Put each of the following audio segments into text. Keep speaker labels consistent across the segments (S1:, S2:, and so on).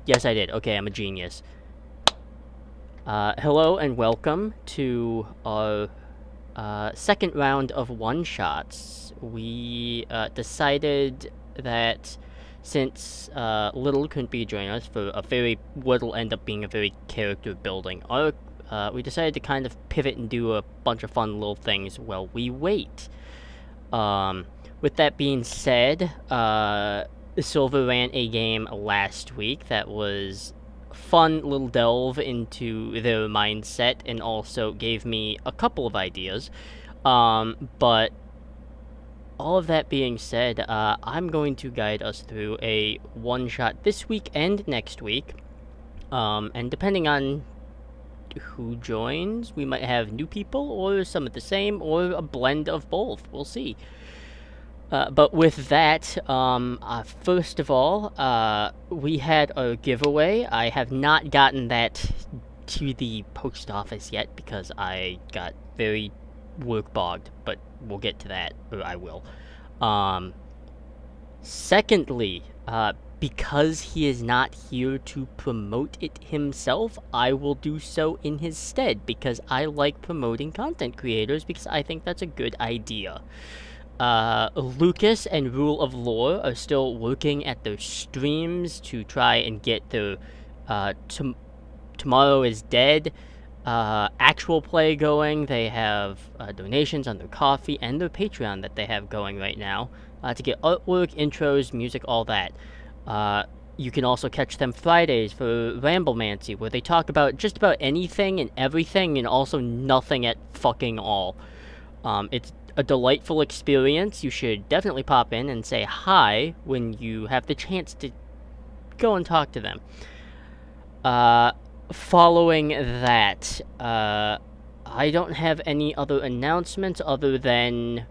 S1: Yes, I did. Okay, I'm a genius. Hello and welcome to our second round of one-shots. We decided that since Little couldn't be joining us for a very what'll end up being a very character-building arc, we decided to kind of pivot and do a bunch of fun little things while we wait. Um, with that being said, Silver ran a game last week that was fun little delve into their mindset and also gave me a couple of ideas. But all of that being said, I'm going to guide us through a one shot this week and next week. And depending on who joins, we might have new people or some of the same or a blend of both. We'll see. But with that, first of all, we had a giveaway. I have not gotten that to the post office yet because I got very work bogged, but we'll get to that, or I will. Um, Secondly, because he is not here to promote it himself, I will do so in his stead because I like promoting content creators because I think that's a good idea. Lucas and Rule of Lore are still working at their streams to try and get their Tomorrow is Dead actual play going. They have donations on their coffee and their Patreon that they have going right now to get artwork, intros, music, all that. You can also catch them Fridays for Ramblemancy, where they talk about just about anything and everything and also nothing at fucking all. It's a delightful experience. You should definitely pop in and say hi when you have the chance to go and talk to them. Uh, Following that, I don't have any other announcements other than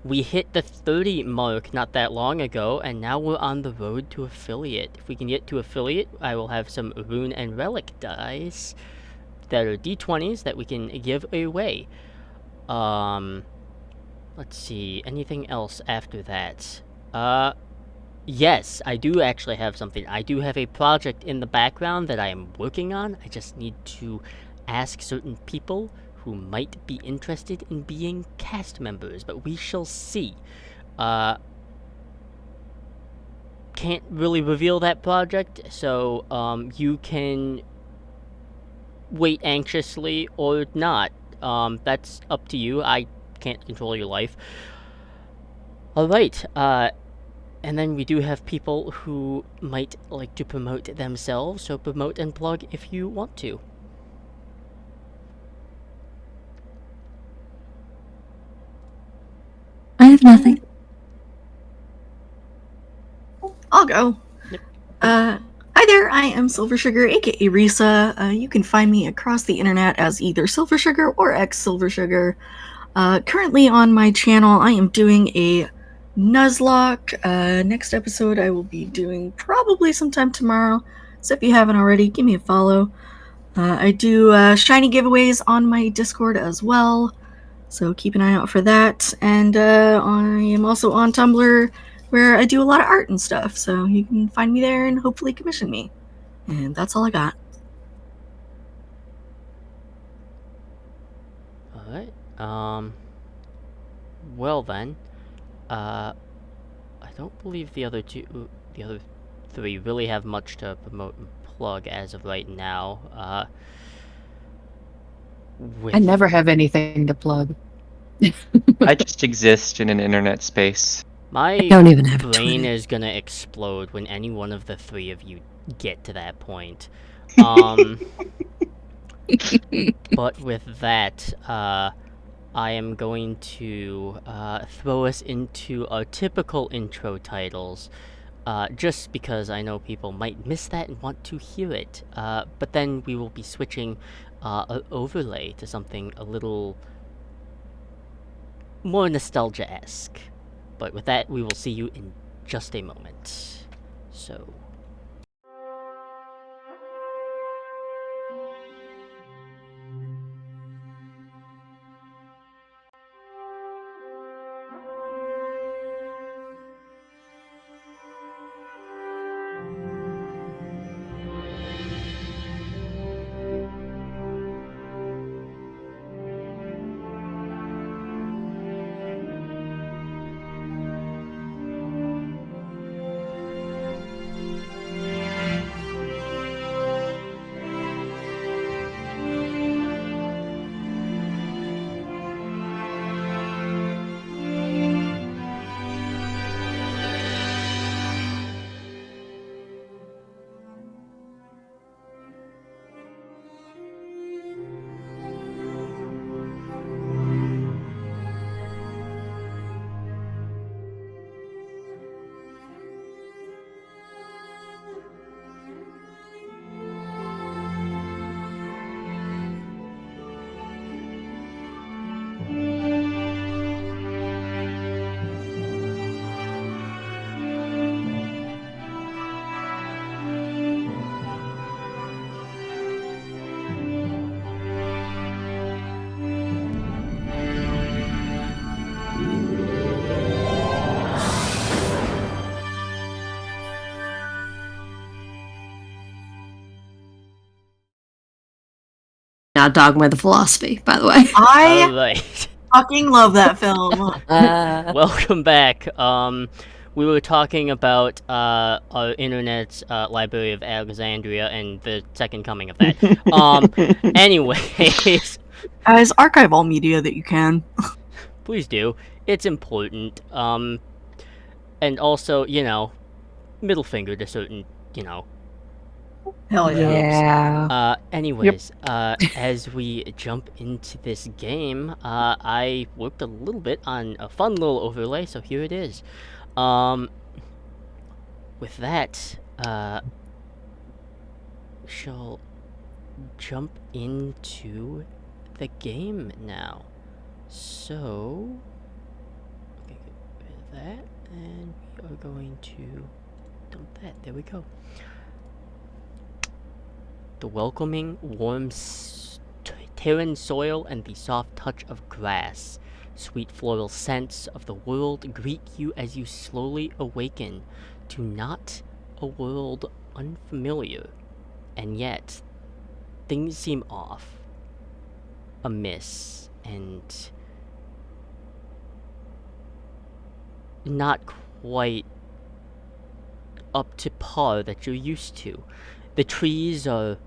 S1: we hit the 30 mark not that long ago, and now we're on the road to affiliate. If we can get to affiliate, I will have some rune and relic dice that are d20s that we can give away. Um, let's see, anything else after that? Yes, I do actually have something. I do have a project in the background that I am working on. I just need to ask certain people who might be interested in being cast members, but we shall see. Uh, can't really reveal that project, so you can wait anxiously or not. That's up to you. I can't control your life. All right. And then we do have people who might like to promote themselves, so promote and plug if you want to.
S2: I have nothing.
S3: I'll go.
S1: Yep.
S3: Hi there, I am Silver Sugar, aka Risa. You can find me across the internet as either Silver Sugar or X Silver Sugar. Currently on my channel, I am doing a Nuzlocke. Next episode, I will be doing probably sometime tomorrow. So if you haven't already, give me a follow. I do shiny giveaways on my Discord as well. So keep an eye out for that. And I am also on Tumblr where I do a lot of art and stuff. So you can find me there and hopefully commission me. And that's all I got.
S1: All right. Well then, I don't believe the other three really have much to promote and plug as of right now.
S2: I
S1: With
S2: never have anything to plug.
S4: I just exist in an internet space.
S2: I
S1: my
S2: don't even have
S1: brain
S2: Twitter.
S1: is gonna explode when any one of the three of you get to that point. Um, but with that, I am going to throw us into our typical intro titles, just because I know people might miss that and want to hear it. But then we will be switching an overlay to something a little more nostalgia-esque. But with that, we will see you in just a moment. So.
S2: not Dogma the Philosophy, by the way.
S3: I
S1: Alright.
S3: fucking love that film.
S1: Welcome back. We were talking about our internet's Library of Alexandria and the second coming of that. Anyways,
S3: Guys, archive all media that you can.
S1: please do. It's important. And also, middle finger to certain,
S3: Hell yeah.
S2: Yeah.
S1: Anyways, as we jump into this game, I worked a little bit on a fun little overlay, so here it is. With that, shall jump into the game now. So, okay, get rid of that, and we are going to dump that. There we go. The welcoming, warm terran soil and the soft touch of grass. Sweet floral scents of the world greet you as you slowly awaken to not a world unfamiliar. And yet, things seem off, amiss, and not quite up to par that you're used to. The trees are,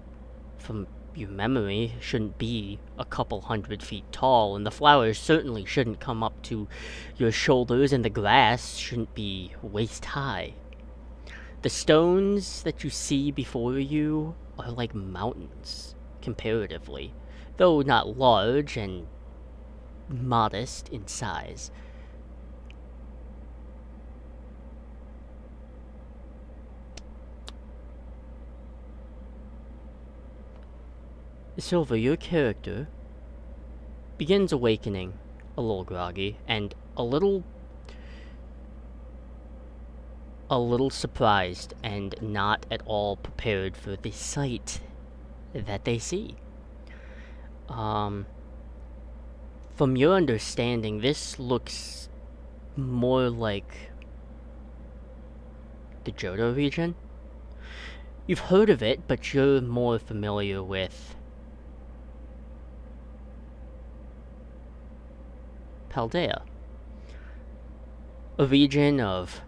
S1: from your memory, shouldn't be a couple 100 feet tall, and the flowers certainly shouldn't come up to your shoulders, and the grass shouldn't be waist high. The stones that you see before you are like mountains, comparatively, though not large and modest in size. Silver, your character begins awakening a little groggy and a little surprised and not at all prepared for the sight that they see. From your understanding, this looks more like the Johto region. You've heard of it, but you're more familiar with Paldea, a region of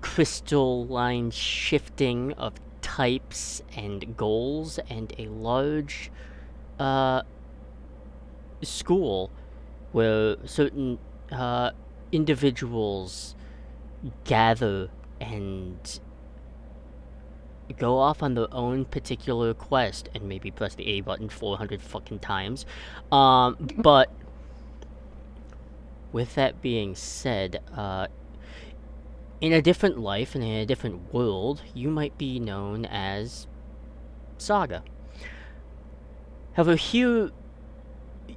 S1: crystalline shifting of types and goals, and a large school where certain individuals gather and go off on their own particular quest, and maybe press the A button 400 fucking times. But with that being said, in a different life and in a different world, you might be known as Saga. However, here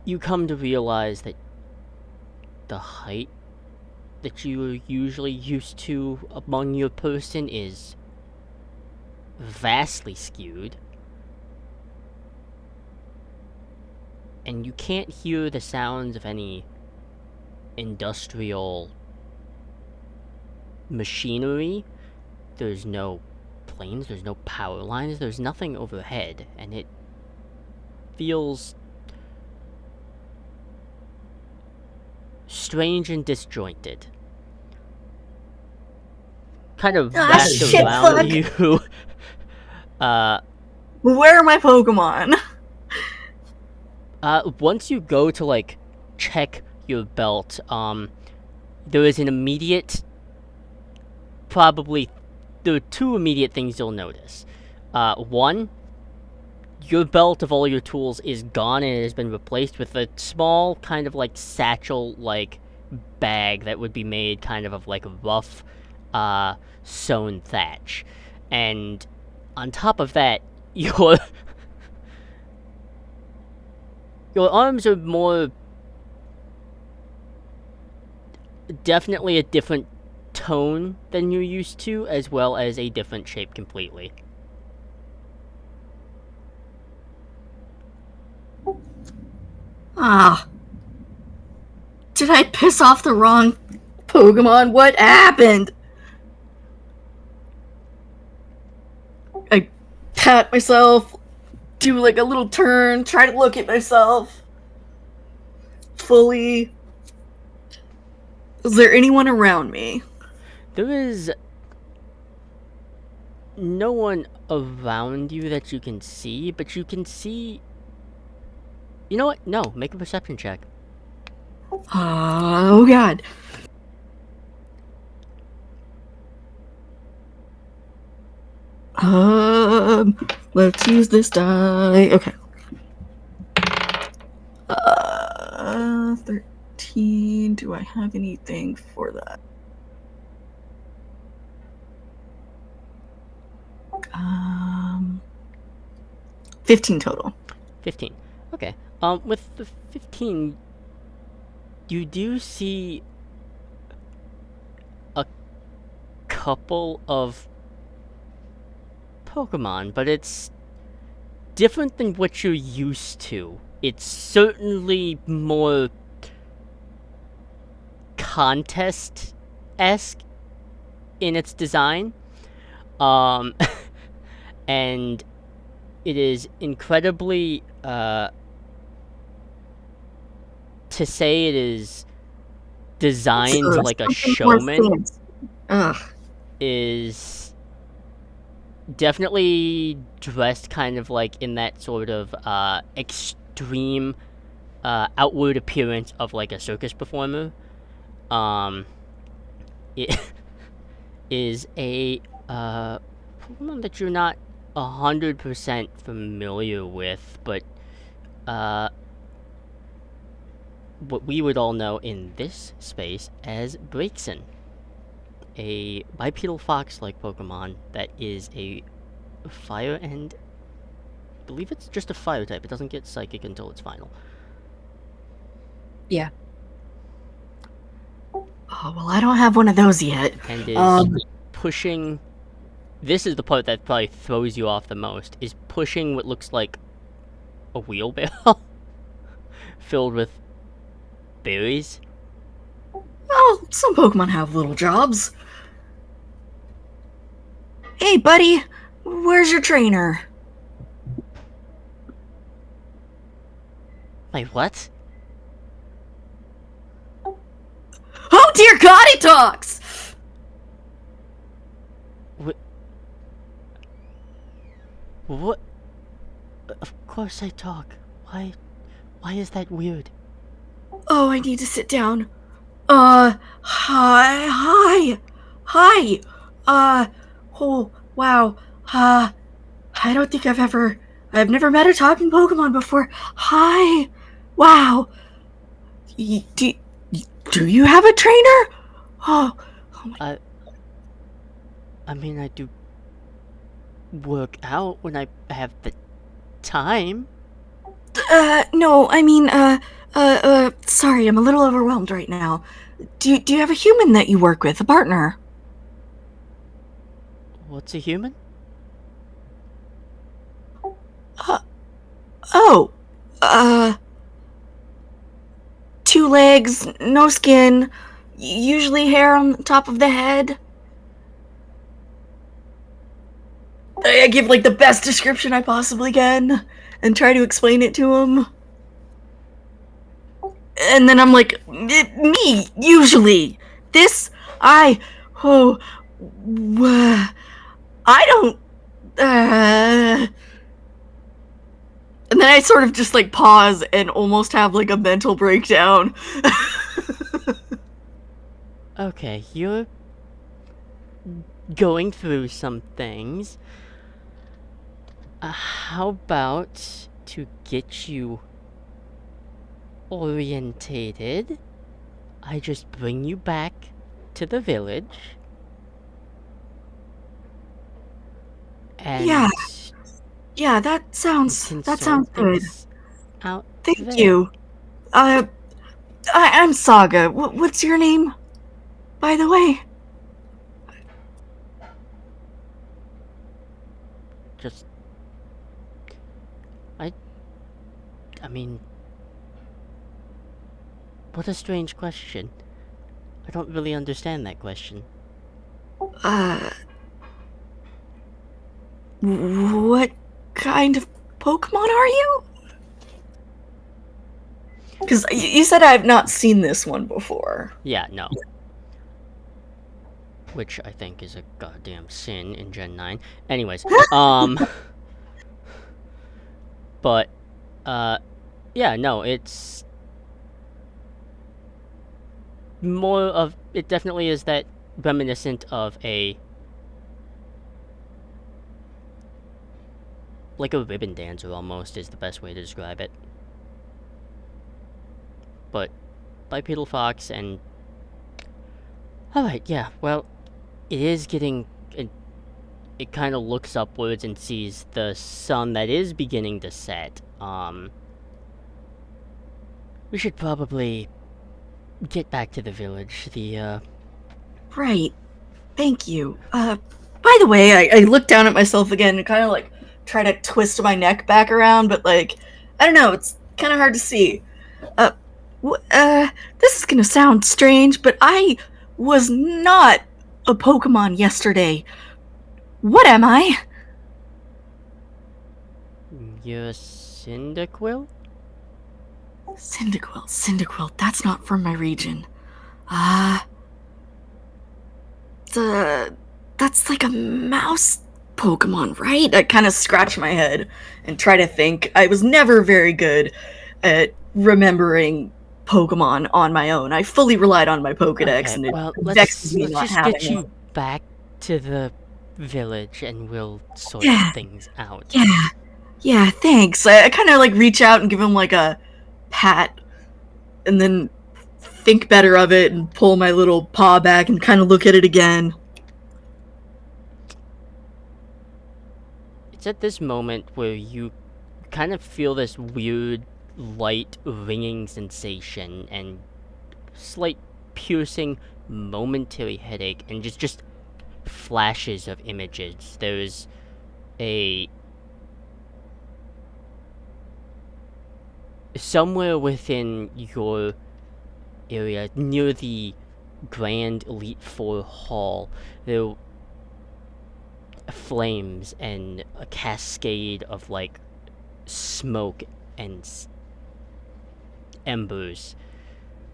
S1: you come to realize that the height that you are usually used to among your person is vastly skewed. And you can't hear the sounds of any industrial machinery. There's no planes, there's no power lines, there's nothing overhead, and it feels strange and disjointed. Kind of wrapped
S3: shit,
S1: around
S3: fuck.
S1: you.
S3: Where are my Pokemon?
S1: Once you go to, like, check your belt, there is an immediate, there are two immediate things you'll notice. One, your belt of all your tools is gone and it has been replaced with a small kind of, like, satchel-like bag that would be made kind of like, rough, sewn thatch. And on top of that, your arms are more definitely a different tone than you're used to, as well as a different shape completely.
S3: Ah. Did I piss off the wrong Pokemon? What happened? I pat myself. do like a little turn, try to look at myself fully. Is there anyone around me?
S1: There is no one around you that you can see, but you can see... You know what? No, make a perception check.
S3: Oh god. Let's use this die. Okay. 13. Do I have anything for that? 15 total.
S1: 15. Okay. With the 15, you do see a couple of Pokemon, but it's different than what you're used to. It's certainly more contest-esque in its design. And it is incredibly, to say it is designed like a showman is definitely dressed kind of like in that sort of extreme outward appearance of like a circus performer. It is a Pokemon that you're not 100% familiar with, but what we would all know in this space as Braixen, a bipedal fox-like Pokemon that is a fire and I believe it's just a fire type. It doesn't get psychic until it's final.
S2: Yeah.
S3: Oh, well, I don't have one of those yet.
S1: And is pushing... This is the part that probably throws you off the most, is pushing what looks like a wheelbarrow filled with berries.
S3: Well, some Pokemon have little jobs. Hey, buddy, where's your trainer?
S1: Like, what?
S3: Oh, dear God, he talks!
S1: What? Of course I talk. Why is that weird?
S3: Oh, I need to sit down. Hi. Oh, wow. I don't think I've never met a talking Pokemon before. Hi. Wow. Do you have a trainer? Oh my...
S1: I mean, I do work out when I have the time.
S3: No, I mean, sorry, I'm a little overwhelmed right now. Do you have a human that you work with, a partner?
S1: What's a human?
S3: Two legs, no skin, usually hair on the top of the head. I give, like, the best description I possibly can and try to explain it to him. And then I'm like, me, usually. I don't, and then I sort of just, like, pause and almost have, like, a mental breakdown.
S1: Okay, you're going through some things. How about to get you orientated, I just bring you back to the village. And
S3: Yeah, that sounds good.
S1: Out
S3: Thank
S1: there.
S3: you. I'm Saga. What's your name, by the way?
S1: Just... I mean... What a strange question. I don't really understand that question.
S3: What kind of Pokemon are you? Because you said I've not seen this one before.
S1: Yeah, no. Which I think is a goddamn sin in Gen 9. Anyways, but, yeah, no, it's more of, it definitely is that reminiscent of a, like a ribbon dancer almost is the best way to describe it. But bipedal fox and, alright, yeah, well, it is getting, it kind of looks upwards and sees the sun that is beginning to set. We should probably get back to the village.
S3: Right. Thank you. By the way, I look down at myself again and kind of like try to twist my neck back around, but like, I don't know, it's kind of hard to see. This is gonna sound strange, but I was not a Pokemon yesterday. What am I?
S1: You're Cyndaquil?
S3: Cyndaquil, that's not from my region. That's like a mouse Pokemon, right? I kind of scratch my head and try to think. I was never very good at remembering Pokemon on my own. I fully relied on my Pokedex,
S1: Okay,
S3: and it
S1: well,
S3: vexes me
S1: let's
S3: not
S1: just
S3: having
S1: get
S3: it.
S1: you back to the village and we'll sort
S3: Yeah.
S1: things out.
S3: Yeah, thanks. I kind of like reach out and give him like a pat, and then think better of it and pull my little paw back and kind of look at it again.
S1: It's at this moment where you kind of feel this weird, light, ringing sensation and slight, piercing, momentary headache, and just flashes of images. There's a somewhere within your area, near the Grand Elite Four Hall, there flames and a cascade of like smoke and embers,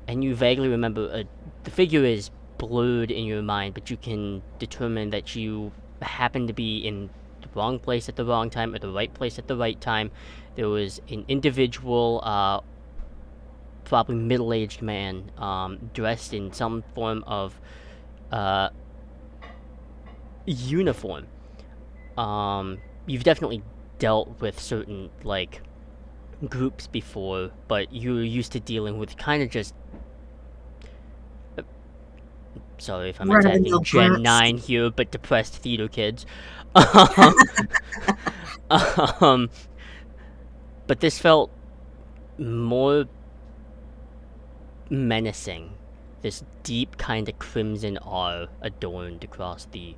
S1: and you vaguely remember the figure is blurred in your mind, but you can determine that you happen to be in the wrong place at the wrong time or the right place at the right time. There was an individual, probably middle-aged man, dressed in some form of uniform. You've definitely dealt with certain like groups before, but you're used to dealing with kind of just sorry if I'm attacking Gen 9 here, but depressed theater kids. um, but this felt more menacing. This deep kind of crimson R adorned across the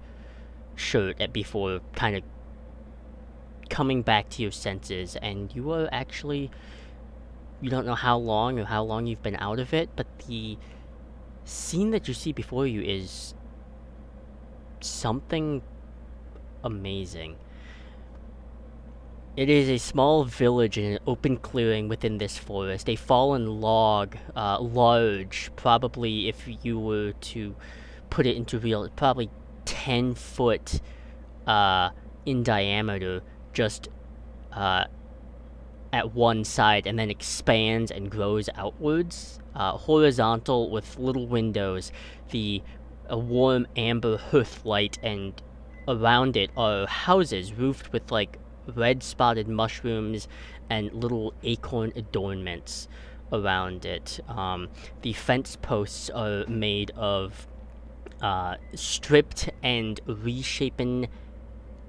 S1: shirt before kind of coming back to your senses, and you are actually, you don't know how long you've been out of it, but the scene that you see before you is something amazing. It is a small village in an open clearing within this forest. A fallen log, large, probably if you were to put it into real, probably 10 foot in diameter, just at one side, and then expands and grows outwards, horizontal with little windows. A warm amber hearth light, and around it are houses roofed with like red spotted mushrooms and little acorn adornments around it. The fence posts are made of stripped and reshapen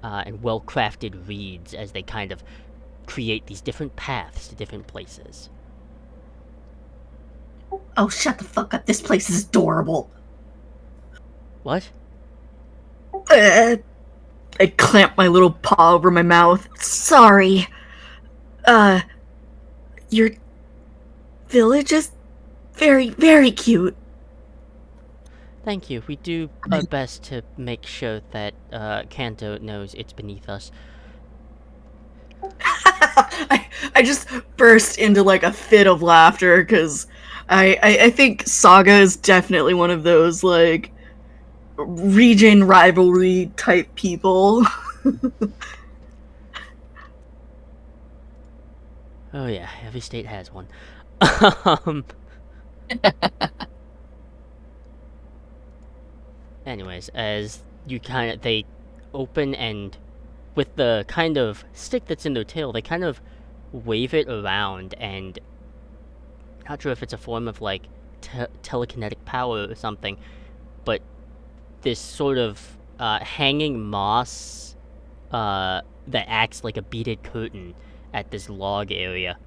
S1: and well-crafted reeds as they kind of create these different paths to different places.
S3: Oh, shut the fuck up. This place is adorable.
S1: What?
S3: I clamp my little paw over my mouth. Sorry. Your village is very, very cute.
S1: Thank you. We do our best to make sure that Kanto knows it's beneath us.
S3: I just burst into like a fit of laughter because I think Saga is definitely one of those like region rivalry type people.
S1: Oh yeah, every state has one. Anyways, as they open and with the kind of stick that's in their tail, they kind of wave it around and not sure if it's a form of like telekinetic power or something, but this sort of hanging moss that acts like a beaded curtain at this log area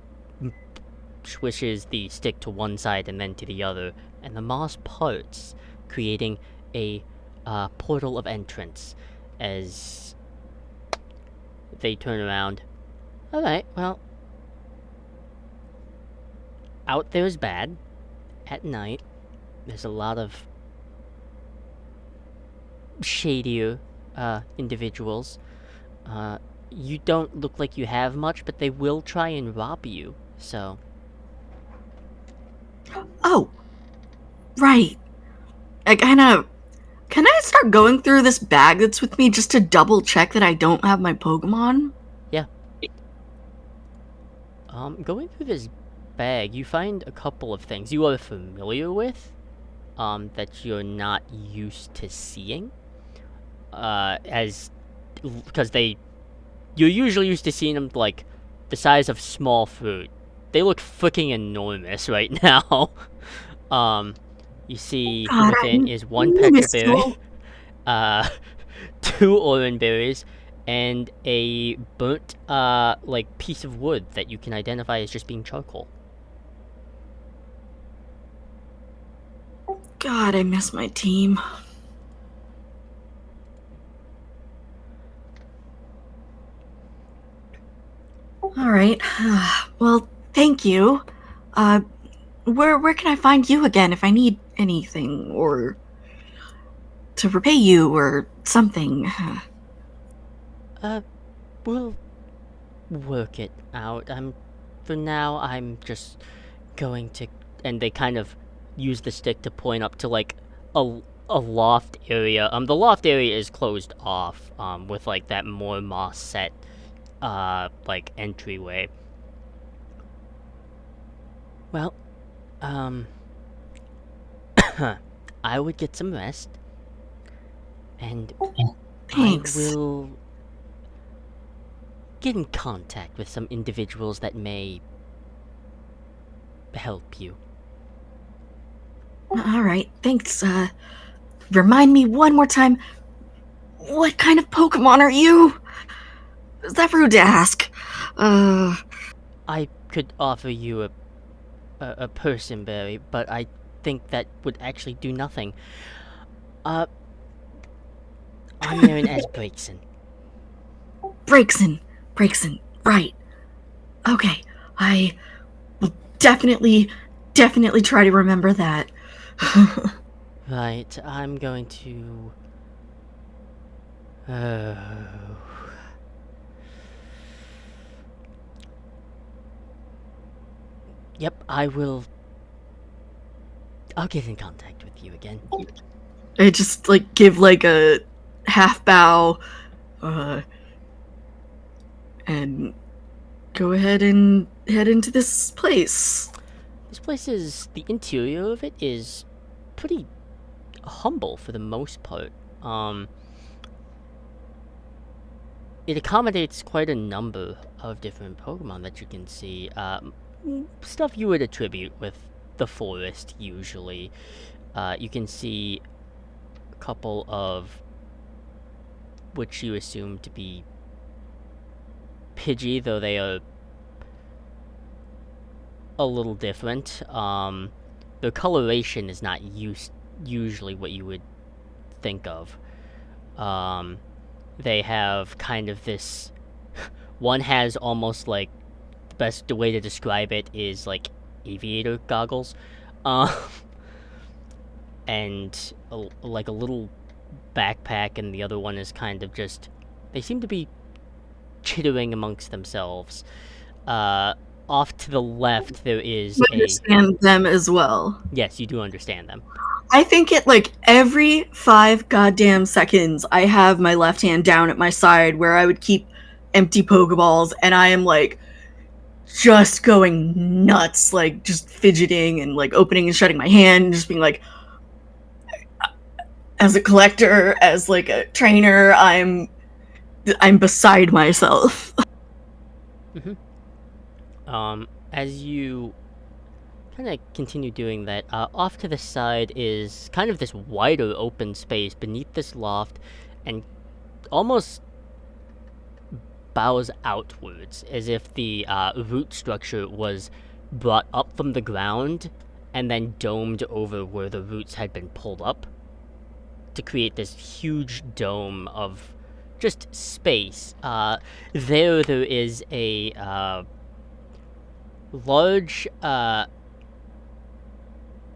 S1: swishes the stick to one side and then to the other, and the moss parts, creating a portal of entrance as they turn around. Alright, well, out there is bad. At night, there's a lot of shadier individuals. You don't look like you have much, but they will try and rob you, so...
S3: Oh, right. Can I start going through this bag that's with me just to double check that I don't have my Pokemon?
S1: Yeah. Going through this bag, you find a couple of things you are familiar with, that you're not used to seeing. Because you're usually used to seeing them, like, the size of small fruit. They look freaking enormous right now. You see
S3: God,
S1: within
S3: I
S1: is one
S3: miss
S1: Petra
S3: you.
S1: berry, 2 orange berries, and a burnt, like, piece of wood that you can identify as just being charcoal.
S3: God, I miss my team. All right. Well, thank you. Uh, where can I find you again if I need anything or to repay you or something?
S1: We'll work it out. For now, I'm just going to, and they kind of use the stick to point up to, like, a loft area. The loft area is closed off, with, like, that more moss set, like, entryway. Well, um, I would get some rest, and
S3: Thanks.
S1: I will get in contact with some individuals that may help you.
S3: All right. Thanks. Remind me one more time. What kind of Pokemon are you? Is that rude to ask?
S1: I could offer you a person berry, but I think that would actually do nothing. I'm known as Breakson.
S3: Breakson. Right. Okay. I will definitely try to remember that.
S1: Right, I'm going to... Yep, I'll get in contact with you again.
S3: I just like give like a half bow, and go ahead and head into this place.
S1: The interior of it is pretty humble for the most part. It accommodates quite a number of different Pokemon that you can see. Stuff you would attribute with the forest, usually. You can see a couple of which you assume to be Pidgey, though they are a little different. The coloration is not usually what you would think of. They have kind of this... One has almost like... The best way to describe it is like aviator goggles. And like a little backpack, and the other one is kind of just... They seem to be chittering amongst themselves. off to the left there is
S3: You
S1: a...
S3: understand them as well.
S1: Yes, you do understand them.
S3: I think it like every 5 goddamn seconds I have my left hand down at my side where I would keep empty Pokeballs, and I am like just going nuts, like just fidgeting and like opening and shutting my hand and just being like, as a collector, as like a trainer, I'm beside myself.
S1: As you kind of continue doing that, off to the side is kind of this wider open space beneath this loft, and almost bows outwards, as if the root structure was brought up from the ground and then domed over where the roots had been pulled up to create this huge dome of just space. There is a large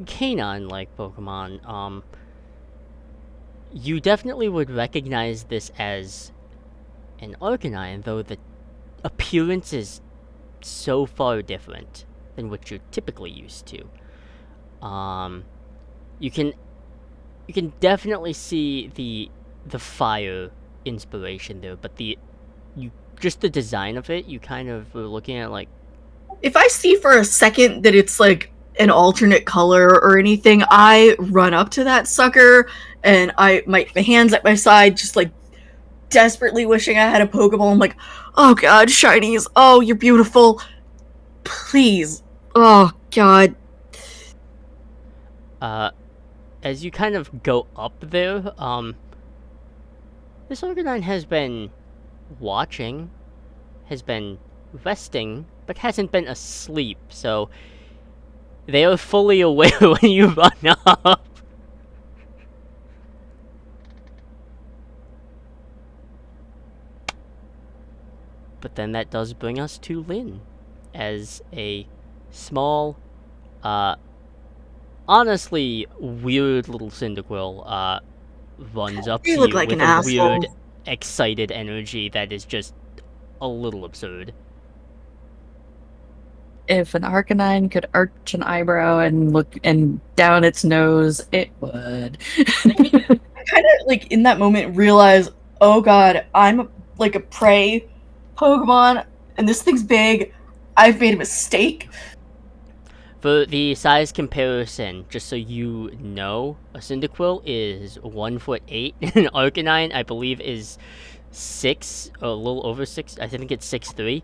S1: canine-like Pokemon. You definitely would recognize this as an Arcanine, though the appearance is so far different than what you're typically used to. You can definitely see the fire inspiration there, but just the design of it, you kind of were looking at like...
S3: If I see for a second that it's like an alternate color or anything, I run up to that sucker and my hands at my side, just like desperately wishing I had a Pokeball. I'm like, oh god, shinies, oh, you're beautiful. Please. Oh god.
S1: As you kind of go up there, this Arcanine has been watching, has been resting, but hasn't been asleep, so they are fully aware when you run up. But then that does bring us to Lynn, as a small, honestly weird little Cyndaquil runs up
S3: You
S1: to
S3: look
S1: you
S3: like
S1: with
S3: an
S1: a
S3: asshole.
S1: weird, excited energy that is just a little absurd.
S5: If an Arcanine could arch an eyebrow and look and down its nose, it would.
S3: I kind of like in that moment realize, oh god, I'm like a prey Pokemon, and this thing's big. I've made a mistake.
S1: For the size comparison, just so you know, a Cyndaquil is 1'8", and an Arcanine, I believe, is 6, or a little over 6. I think it's 6'3".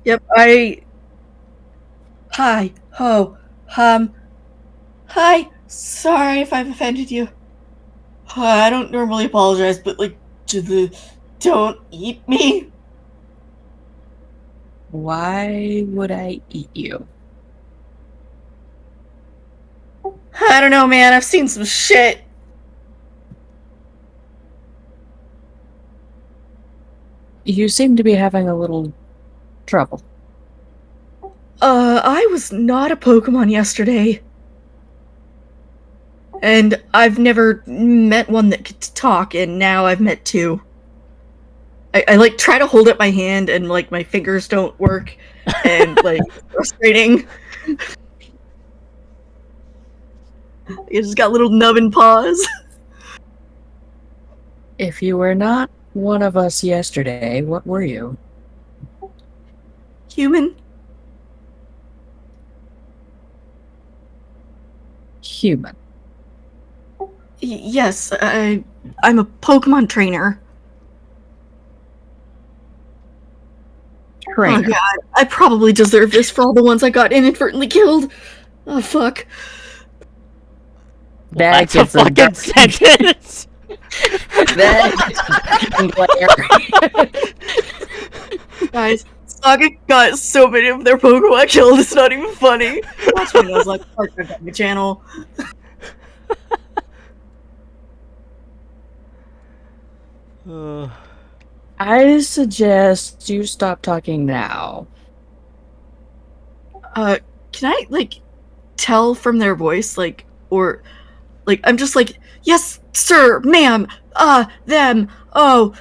S3: Yep, Hi, ho, hi. Sorry if I've offended you. I don't normally apologize, but like, don't eat me.
S5: Why would I eat you?
S3: I don't know, man. I've seen some shit.
S5: You seem to be having a little trouble.
S3: I was not a Pokemon yesterday. And I've never met one that could talk, and now I've met 2. I like try to hold up my hand and like my fingers don't work and like it's frustrating. It just got little nubbin paws.
S5: If you were not one of us yesterday, what were you?
S3: Human.
S5: Human.
S3: Yes, I'm a Pokemon trainer.
S5: Trainer.
S3: Oh god, I probably deserve this for all the ones I got inadvertently killed. Oh fuck.
S1: That's a fucking sentence!
S3: Guys, Saga got so many of their Pokemon killed, it's not even funny. That's when I was like, fuck, I got my channel.
S5: I suggest you stop talking now.
S3: Can I, like, tell from their voice, like, or, like, I'm just like, yes, sir, ma'am, them, oh,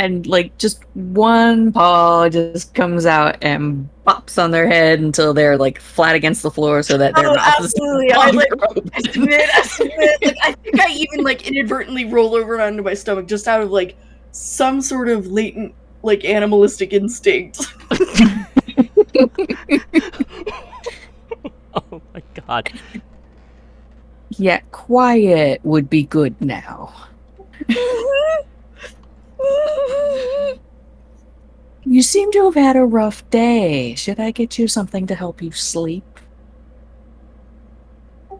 S5: and like just one paw just comes out and bops on their head until they're like flat against the floor so that their
S3: Oh,
S5: mouth
S3: absolutely.
S5: is
S3: I
S5: longer
S3: I
S5: open.
S3: submit, I submit. Like, I think I even like inadvertently roll over onto my stomach just out of like some sort of latent like animalistic instinct.
S1: Oh my god.
S5: Yeah, quiet would be good now. You seem to have had a rough day. Should I get you something to help you sleep?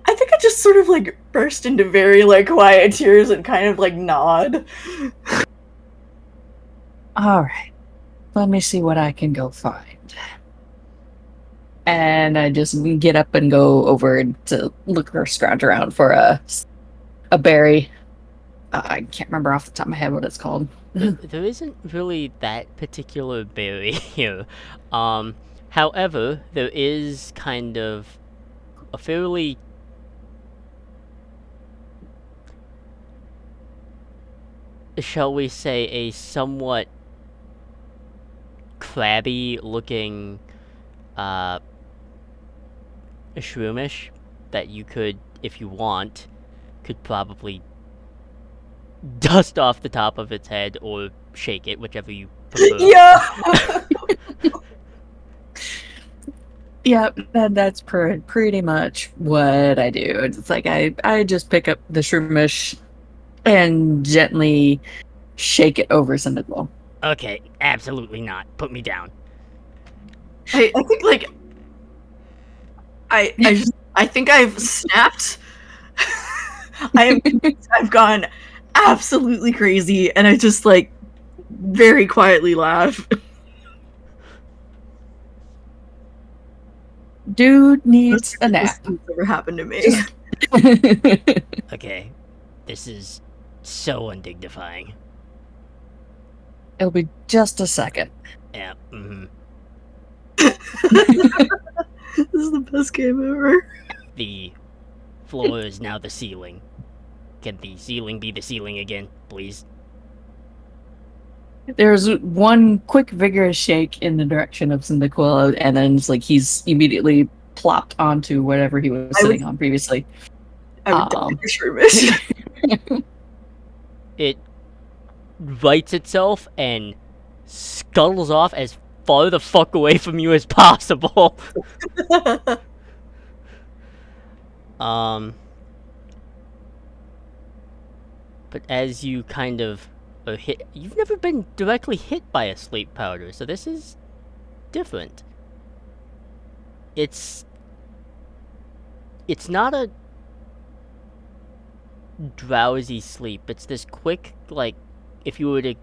S3: I think I just sort of like burst into very like quiet tears and kind of like nod.
S5: All right. Let me see what I can go find. And I just get up and go over to look or scrounge around for a berry. I can't remember off the top of my head what it's called.
S1: There isn't really that particular berry here. However, there is kind of a fairly shall we say, a somewhat crabby looking shroomish that you could, if you want, could probably dust off the top of its head or shake it, whichever you prefer.
S3: Yeah.
S5: Yeah, that's pretty much what I do. It's like I just pick up the shroomish and gently shake it over Cyndaquil.
S1: Okay, absolutely not. Put me down.
S3: I think like I think I've snapped. I've gone absolutely crazy, and I just like very quietly laugh.
S5: Dude needs a nap.
S3: That's ever happened to me.
S1: Okay, this is so undignifying.
S5: It'll be just a second.
S1: Yeah,
S3: This is the best game ever.
S1: The floor is now the ceiling. Can the ceiling be the ceiling again, please?
S5: There's one quick vigorous shake in the direction of Cyndaquil, and then it's like he's immediately plopped onto whatever he was sitting on previously.
S3: I would die for Shroomish.
S1: It rights itself and scuttles off as far the fuck away from you as possible. But as you kind of are hit, you've never been directly hit by a sleep powder, so this is different. It's not a drowsy sleep. It's this quick, like, if you were to,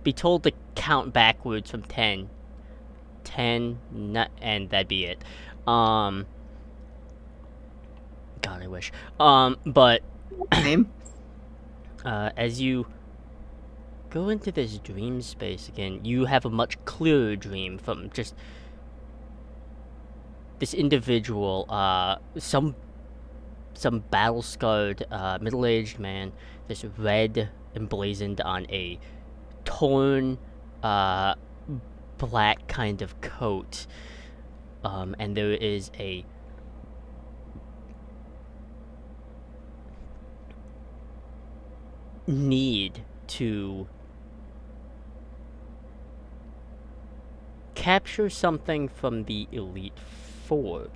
S1: be told to count backwards from 10, and that'd be it. God, I wish. But
S3: Name.
S1: as you go into this dream space again, you have a much clearer dream from just this individual, some battle-scarred, middle-aged man, this red emblazoned on a torn, black kind of coat, and there is a need to capture something from the Elite Four.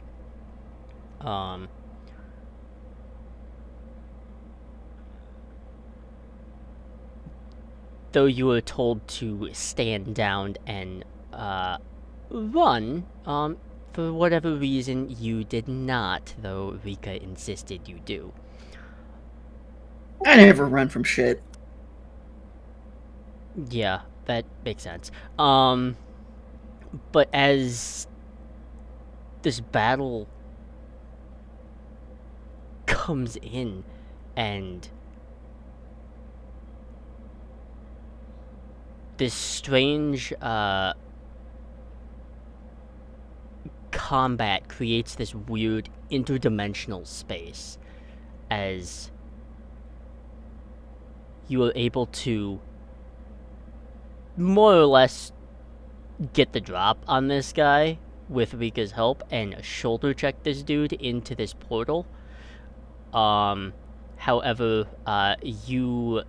S1: Though you were told to stand down and run, for whatever reason you did not, though Rika insisted you do.
S3: I never run from shit.
S1: Yeah, that makes sense. But as this battle comes in and this strange combat creates this weird interdimensional space as you are able to more or less get the drop on this guy with Rika's help and shoulder check this dude into this portal. However, you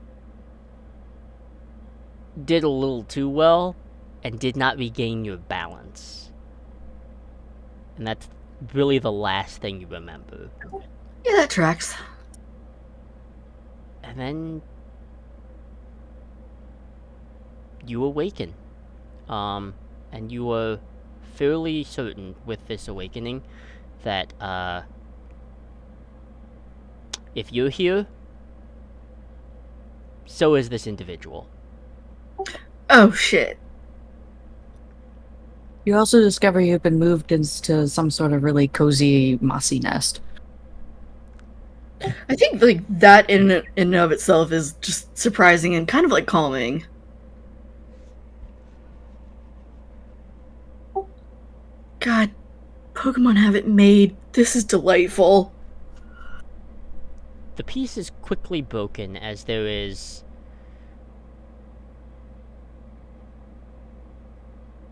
S1: did a little too well and did not regain your balance. And that's really the last thing you remember.
S3: Yeah, that tracks.
S1: And then you awaken. And you are fairly certain with this awakening that, if you're here, so is this individual.
S3: Oh, shit.
S5: You also discover you've been moved into some sort of really cozy, mossy nest.
S3: I think, like, that in and of itself is just surprising and kind of, like, calming. God, Pokemon have it made. This is delightful.
S1: The peace is quickly broken as there is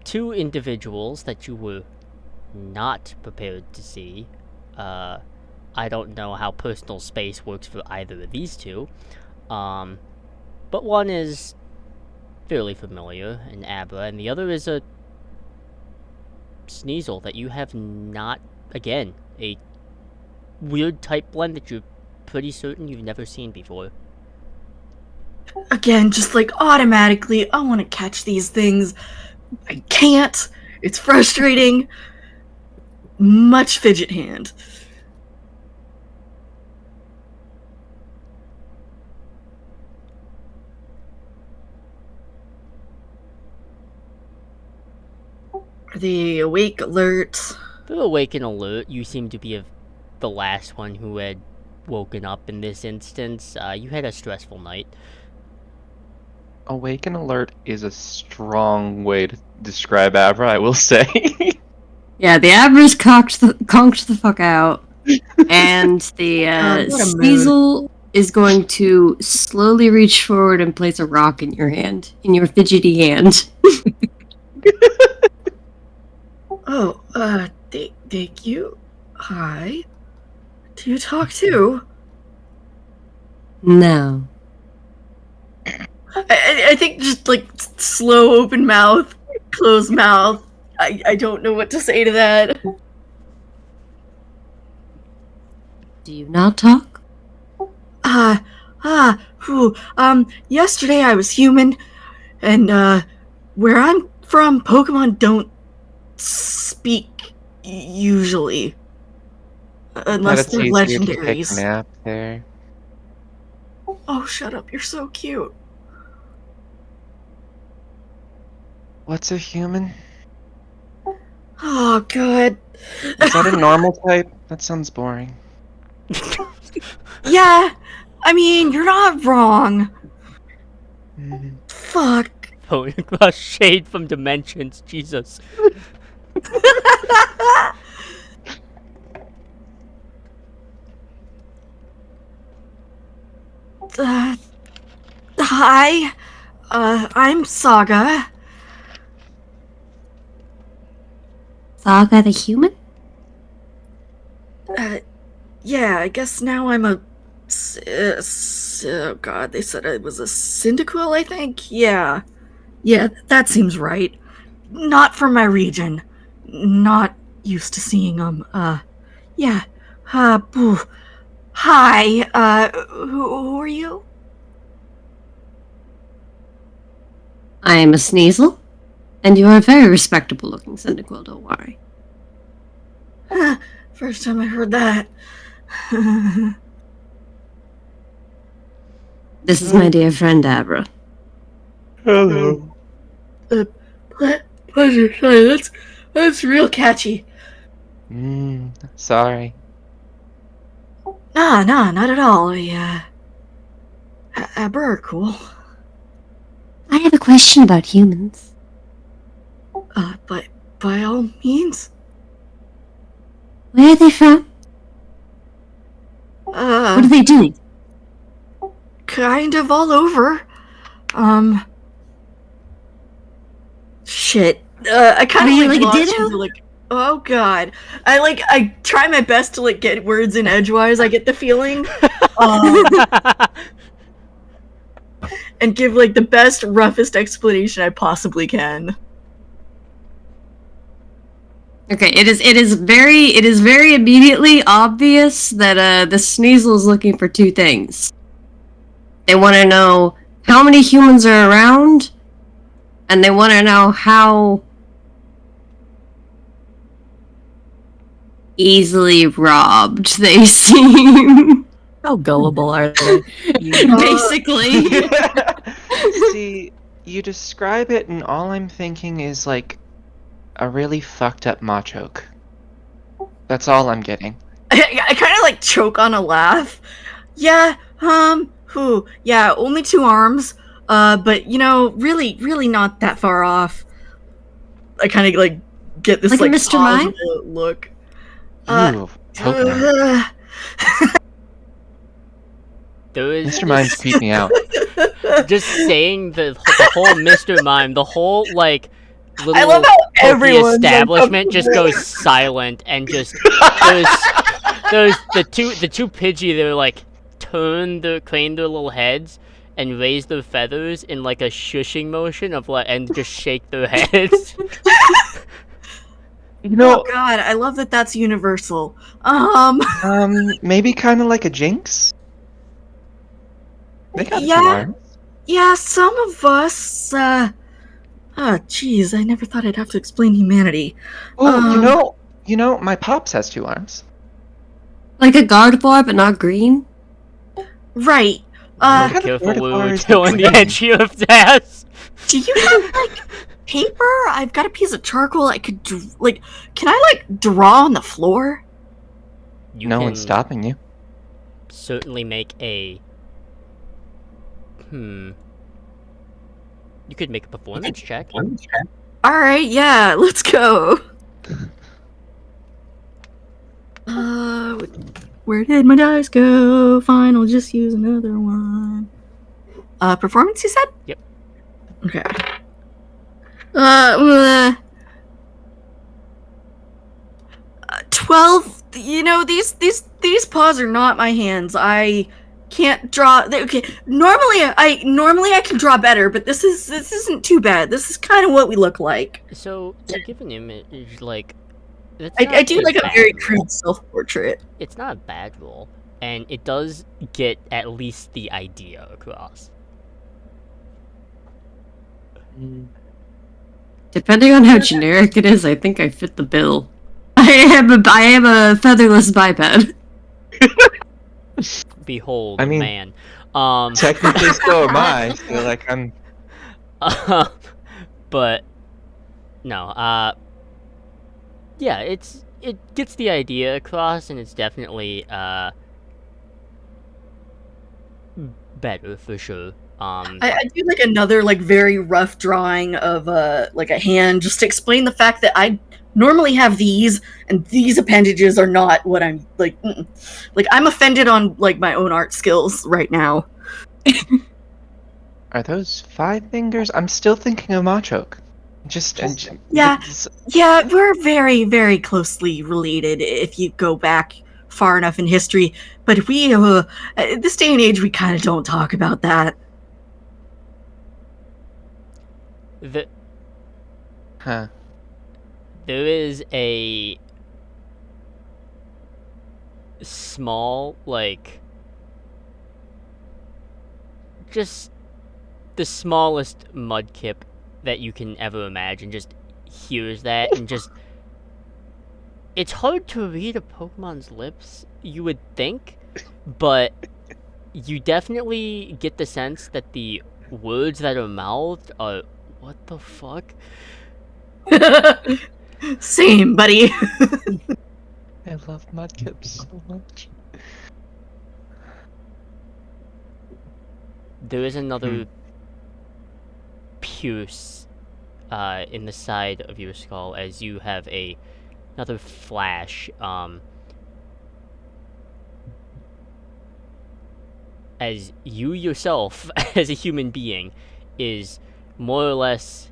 S1: two individuals that you were not prepared to see. I don't know how personal space works for either of these two. But one is fairly familiar, an Abra, and the other is a Sneasel that you have not, again, a weird type blend that you're pretty certain you've never seen before.
S3: Again, just, like, automatically, I want to catch these things. I can't. It's frustrating. Much fidget hand. Are they awake, alert?
S1: For Awaken Alert, you seem to be the last one who had woken up in this instance. You had a stressful night.
S4: Awaken alert is a strong way to describe Abra, I will say.
S2: Yeah, the Abra's conked the fuck out, and the
S3: God, what a mood.
S2: Sneasel is going to slowly reach forward and place a rock in your hand, in your fidgety hand.
S3: Oh, thank you. Hi. Do you talk to?
S2: No.
S3: I think just, like, slow open mouth, closed mouth. I don't know what to say to that.
S2: Do you not talk?
S3: Yesterday I was human, and, where I'm from, Pokemon don't speak usually. Unless
S4: It's
S3: they're
S4: easier to take a
S3: legendaries.
S4: nap there.
S3: Oh, shut up, you're so cute.
S4: What's a human?
S3: Oh, God.
S4: Is that a normal type? That sounds boring.
S3: Yeah, I mean, you're not wrong.
S4: Mm.
S3: Fuck.
S1: Oh, a shade from Dimensions, Jesus.
S3: Hi. I'm Saga.
S2: Saga the human?
S3: Yeah, I guess now I'm a. Oh God, they said I was a Cyndaquil, I think? Yeah. Yeah, that seems right. Not from my region. Not used to seeing them. Yeah. Boo. Hi, who are you?
S2: I am a Sneasel, and you are a very respectable looking Cyndaquil, don't worry.
S3: First time I heard that.
S2: This is my dear friend Abra.
S4: Hello.
S3: Pleasure. Sorry, that's real catchy.
S4: Sorry.
S3: Nah, not at all. Abra are cool.
S2: I have a question about humans.
S3: But by all means.
S2: Where are they from? What do they do?
S3: Kind of all over. shit. I kind
S2: Are
S3: of
S2: you
S3: like
S2: like a
S3: launch
S2: ditto?
S3: into like, oh god. I try my best to like get words in edgewise. I get the feeling, and give like the best, roughest explanation I possibly can.
S2: Okay, it is very immediately obvious that the Sneasel is looking for two things. They want to know how many humans are around, and they want to know how easily robbed they seem.
S5: How gullible are they?
S2: Basically.
S4: See, you describe it, and all I'm thinking is like a really fucked up machoke. That's all I'm getting.
S3: I kind of like choke on a laugh. Yeah, yeah, only 2 arms. But you know, really not that far off. I kind of like get this
S2: Like a
S3: like
S2: Mr. Mime?
S3: positive look.
S4: Ew, Pokemon.
S1: Those
S4: Mr. Mimes creep me out.
S1: just saying the whole Mr. Mime, the whole like little
S3: I love how
S1: Poke
S3: everyone's
S1: establishment just
S3: uncomfortable.
S1: goes silent, and just the two Pidgey, they're like crane their little heads and raise their feathers in like a shushing motion of like, and just shake their heads.
S4: You know,
S3: Oh god, I love that that's universal.
S4: maybe kind of like a Jinx. They got 2
S3: Yeah.
S4: arms.
S3: Yeah, some of us, jeez, I never thought I'd have to explain humanity.
S4: Oh, you know, my pops has 2 arms.
S2: Like a Gardevoir, but not green?
S3: Right.
S4: What kind of
S1: Careful, we
S4: Gardevoir
S1: were
S4: is
S1: doing the
S4: green?
S1: edgy of that.
S3: Do you have, like, paper? I've got a piece of charcoal I could, can I, like, draw on the floor?
S1: You
S4: No
S1: can
S4: one's stopping you.
S1: certainly make a... You could make a performance check.
S3: Alright, yeah, let's go. Where did my dice go? Fine, I'll just use another one. Performance, you said?
S1: Yep.
S3: Okay. 12. You know, these paws are not my hands. I can't draw. Okay, normally I can draw better, but this isn't too bad. This is kind of what we look like.
S1: So, to give an image, like...
S3: I do like a very
S1: bad
S3: crude self-portrait.
S1: It's not a bad roll, and it does get at least the idea across.
S2: Depending on how generic it is, I think I fit the bill. I am a featherless biped.
S1: Behold,
S4: I mean,
S1: man.
S4: Technically, so am I. So, like, I'm.
S1: But no, yeah, it gets the idea across, and it's definitely better for sure.
S3: I do like another like very rough drawing of like a hand just to explain the fact that I normally have these and these appendages are not what I'm like. Like I'm offended on like my own art skills right now.
S4: Are those 5 fingers? I'm still thinking of Machoke.
S3: Yeah. Yeah, we're very, very closely related if you go back far enough in history. But we, at this day and age, we kind of don't talk about that.
S4: Huh.
S1: There is a small, like, just the smallest mudkip that you can ever imagine just hears that and just... It's hard to read a Pokemon's lips, you would think, but you definitely get the sense that the words that are mouthed are, what the fuck?
S3: Same, buddy.
S4: I love Mudkips so much.
S1: There is another pierce in the side of your skull as you have another flash, as you yourself, as a human being, is more or less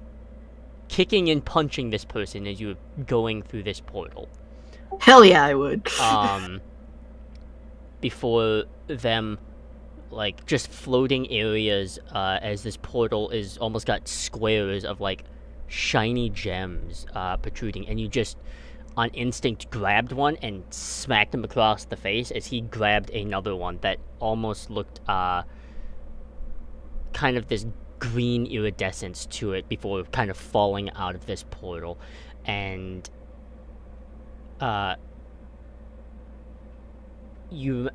S1: kicking and punching this person as you're going through this portal.
S3: Hell yeah, I would.
S1: Before them, like, just floating areas, as this portal is almost got squares of, like, shiny gems, protruding, and you just, on instinct, grabbed one and smacked him across the face as he grabbed another one that almost looked, kind of this green iridescence to it before kind of falling out of this portal. And, you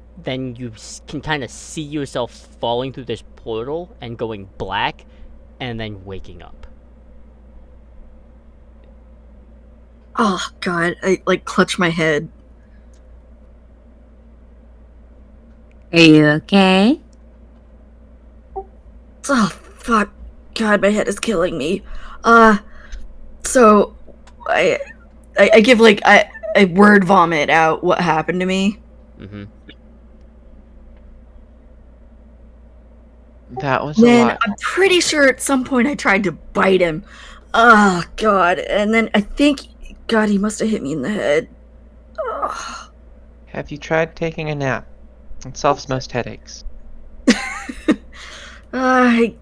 S1: can kind of see yourself falling through this portal and going black and then waking up.
S3: Oh god, I like clutch my head.
S2: Are you okay?
S3: Oh fuck, god, my head is killing me. So I give like I word vomit out what happened to me.
S1: Mm-hmm.
S4: That was a
S3: Then
S4: lot.
S3: I'm pretty sure at some point I tried to bite him. Oh god, and then I think, god, he must have hit me in the head. Ugh.
S4: Have you tried taking a nap? It solves most headaches.
S3: I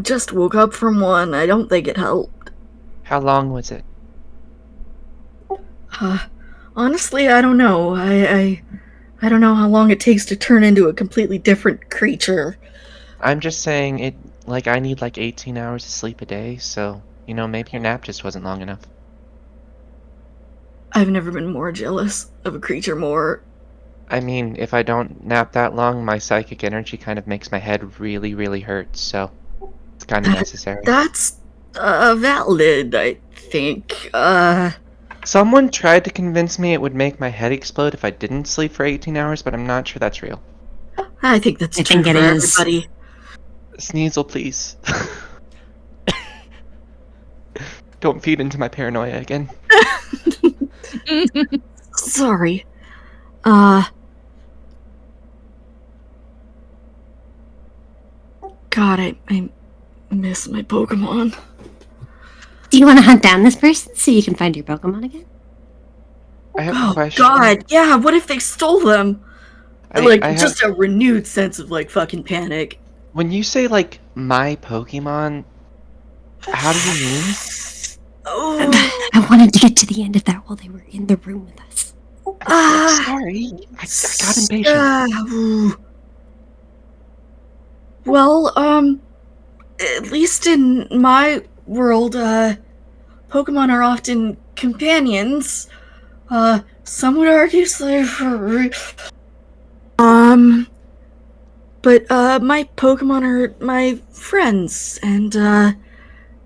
S3: just woke up from one. I don't think it helped.
S4: How long was it?
S3: Honestly, I don't know. I don't know how long it takes to turn into a completely different creature.
S4: I'm just saying it, like, I need like 18 hours of sleep a day, so, you know, maybe your nap just wasn't long enough.
S3: I've never been more jealous of a creature more.
S4: I mean, if I don't nap that long, my psychic energy kind of makes my head really, really hurt, so it's kind of necessary.
S3: That's valid, I think.
S4: Someone tried to convince me it would make my head explode if I didn't sleep for 18 hours, but I'm not sure that's real.
S3: I think that's
S2: I
S3: true
S2: think
S3: for
S2: it is.
S3: everybody.
S4: Sneasel, please. Don't feed into my paranoia again.
S3: Sorry. God, I miss my Pokemon.
S2: Do you want to hunt down this person so you can find your Pokemon again?
S4: I have a
S3: Oh
S4: question.
S3: god, yeah, what if they stole them? Just a renewed sense of, like, fucking panic.
S4: When you say, like, my Pokemon, how do you mean?
S3: Oh,
S2: I wanted to get to the end of that while they were in the room with us.
S4: Sorry. I got impatient.
S3: ooh. Well, at least in my world, Pokemon are often companions. Some would argue slavery. But my Pokemon are my friends, and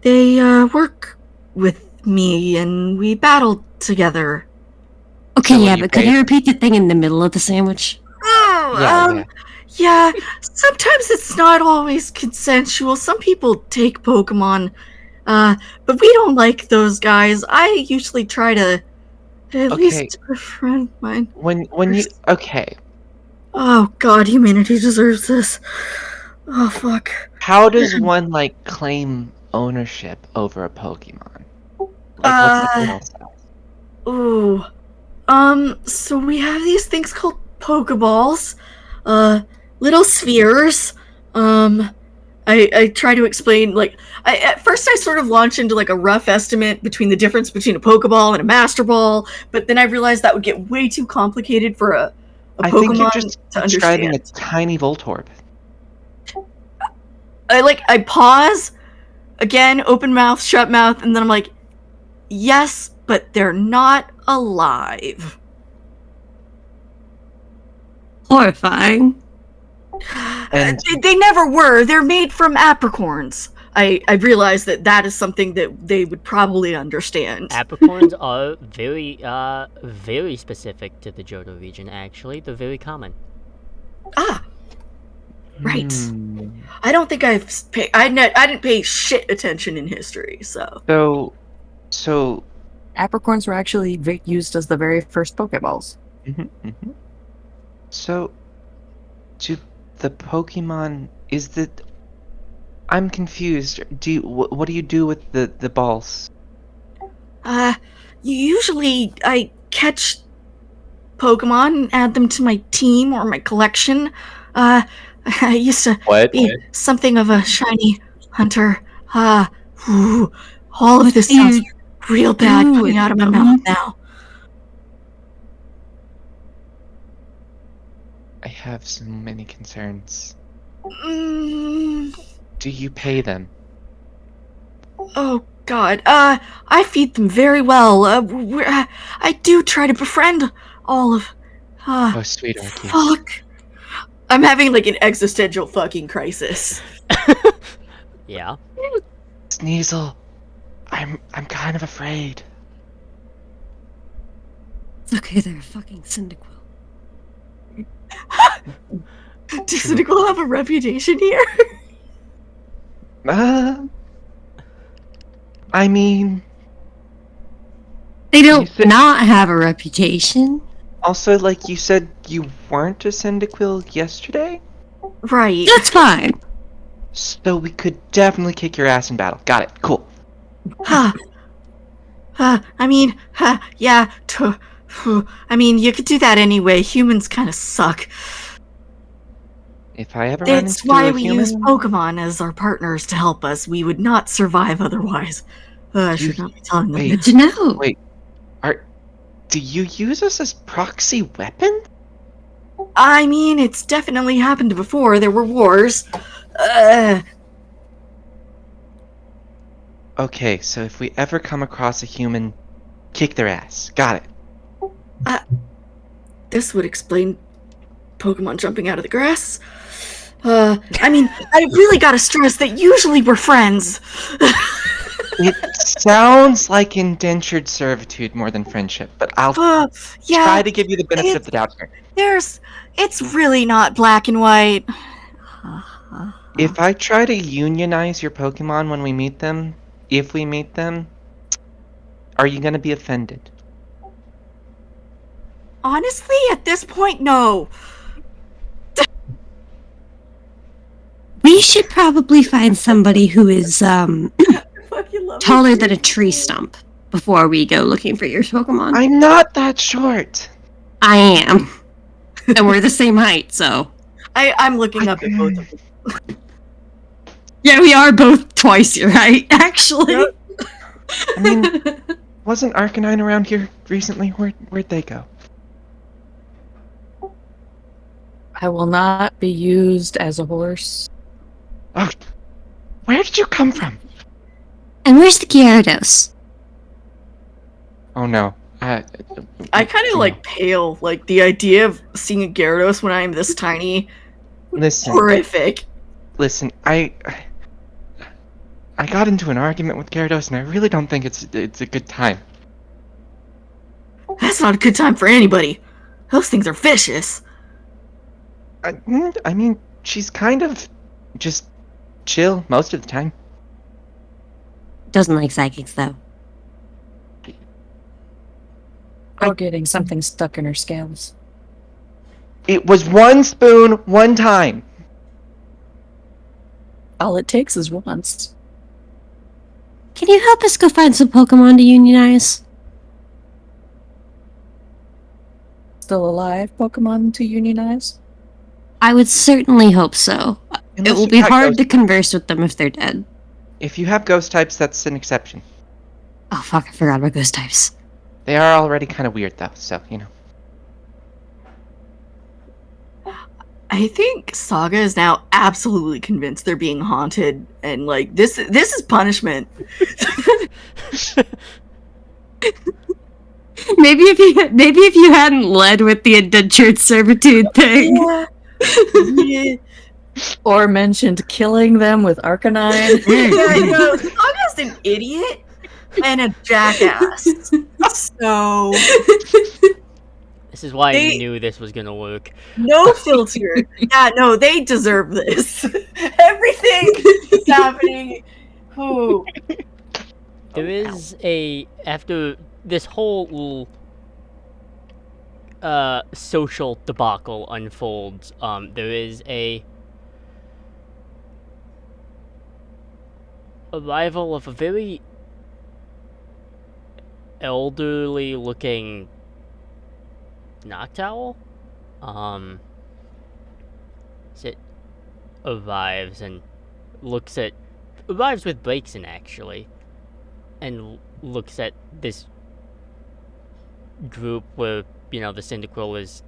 S3: they work with me, and we battle together.
S2: Okay,
S4: So when
S2: yeah,
S4: you
S2: but could
S4: pay-
S2: you repeat the thing in the middle of the sandwich?
S3: Oh, yeah, sometimes it's not always consensual. Some people take Pokemon, but we don't like those guys. I usually try to at least befriend mine.
S4: When you okay,
S3: Oh god, humanity deserves this. Oh fuck.
S4: how does one like claim ownership over a Pokemon? Like what's the process?
S3: Ooh. So we have these things called Pokeballs. Little spheres. I try to explain, like, at first I sort of launch into like a rough estimate between the difference between a Pokeball and a Master Ball, but then I realized that would get way too complicated for a
S4: I
S3: Pokemon
S4: think you're just
S3: to
S4: describing
S3: understand.
S4: a tiny Voltorb.
S3: I pause, again, open mouth, shut mouth, and then I'm like, yes, but they're not alive.
S2: Horrifying.
S4: And-
S3: They never were. They're made from apricorns. I realize that is something that they would probably understand.
S1: Apricorns are very specific to the Johto region, actually. They're very common.
S3: Ah, right.
S4: Hmm.
S3: I don't think I didn't pay shit attention in history, so.
S4: So
S5: Apricorns were actually used as the very first Pokeballs.
S4: So, do the Pokemon I'm confused. What do you do with the balls?
S3: Usually I catch Pokemon and add them to my team or my collection. Uh, I used to
S4: What?
S3: be something of a shiny hunter. Ooh, all of this
S2: do
S3: sounds
S2: you
S3: real bad
S2: do
S3: coming
S2: with
S3: out of my
S2: them?
S3: mouth now.
S4: I have so many concerns.
S3: Mm,
S4: Do you pay them?
S3: oh God. I feed them very well. I do try to befriend all of.
S4: Oh, sweet Arceus.
S3: Fuck. I'm having like an existential fucking crisis.
S1: Yeah.
S4: Sneasel, I'm kind of afraid.
S2: It's okay, they're a fucking Cyndaquil.
S3: Does Cynical have a reputation here?
S4: Uh, I mean,
S2: They
S4: you
S2: don't
S4: said
S2: not have a reputation.
S4: also like you said you weren't a Cyndaquil yesterday,
S3: Right.
S2: That's fine.
S4: so we could definitely kick your ass in battle. Got it. Cool.
S3: Huh. I mean, yeah. I mean, you could do that anyway. Humans kind of suck.
S4: If I ever run
S3: It's
S4: into
S3: why
S4: a
S3: we
S4: human,
S3: use Pokemon as our partners to help us. We would not survive otherwise. I should not be telling them.
S4: Wait.
S2: Good to know.
S4: Wait, do you use us as proxy weapons?
S3: I mean, it's definitely happened before. There were wars.
S4: Okay, so if we ever come across a human, kick their ass. Got it.
S3: This would explain Pokemon jumping out of the grass. I mean, I really gotta stress that usually we're friends.
S4: It sounds like indentured servitude more than friendship, but I'll
S3: Yeah,
S4: try to give you the benefit of the doubt here.
S3: it's really not black and white.
S4: If I try to unionize your Pokemon when we meet them, if we meet them, are you gonna be offended?
S3: Honestly, at this point, no.
S2: We should probably find somebody who is
S3: Fucking love
S2: taller than a tree stump before we go looking for your Pokemon.
S4: I'm not that short.
S2: I am. And we're the same height, so.
S3: I'm looking up at both of them.
S2: Yeah, we are both twice your height, actually.
S3: Yep.
S4: I mean, wasn't Arcanine around here recently? Where'd they go?
S5: I will not be used as a horse.
S4: Oh, where did you come from?
S2: And where's the Gyarados?
S4: Oh no.
S3: I kind of like pale. Like the idea of seeing a Gyarados when I am this tiny,
S4: Listen,
S3: horrific.
S4: listen. I got into an argument with Gyarados, and I really don't think it's a good time.
S3: That's not a good time for anybody. Those things are vicious.
S4: I mean, she's kind of just chill most of the time.
S2: Doesn't like psychics, though.
S5: Or getting something stuck in her scales.
S4: It was one spoon, one time.
S5: All it takes is once.
S2: Can you help us go find some Pokemon to unionize?
S5: Still alive Pokemon to unionize?
S2: I would certainly hope so. It
S4: Unless
S2: will
S4: you
S2: be
S4: got
S2: hard to
S4: ghost-
S2: converse with them if they're dead.
S4: If you have ghost types, that's an exception.
S2: Oh fuck, I forgot about ghost types.
S4: They are already kind of weird, though, so, you know.
S3: I think Saga is now absolutely convinced they're being haunted, and like this is punishment.
S2: Maybe if you hadn't led with the indentured servitude thing.
S3: Yeah.
S5: Or mentioned killing them with Arcanine?
S3: Yeah, no, Saga's an idiot and a jackass. So
S1: This is why I
S3: They-
S1: knew this was gonna work.
S3: no filter. Yeah, no, they deserve this. Everything is happening. Ooh.
S1: There is after this whole social debacle unfolds, there is arrival of a very elderly looking Noctowl. It arrives and arrives with brakes in actually, and looks at this group where, the Cyndaquil is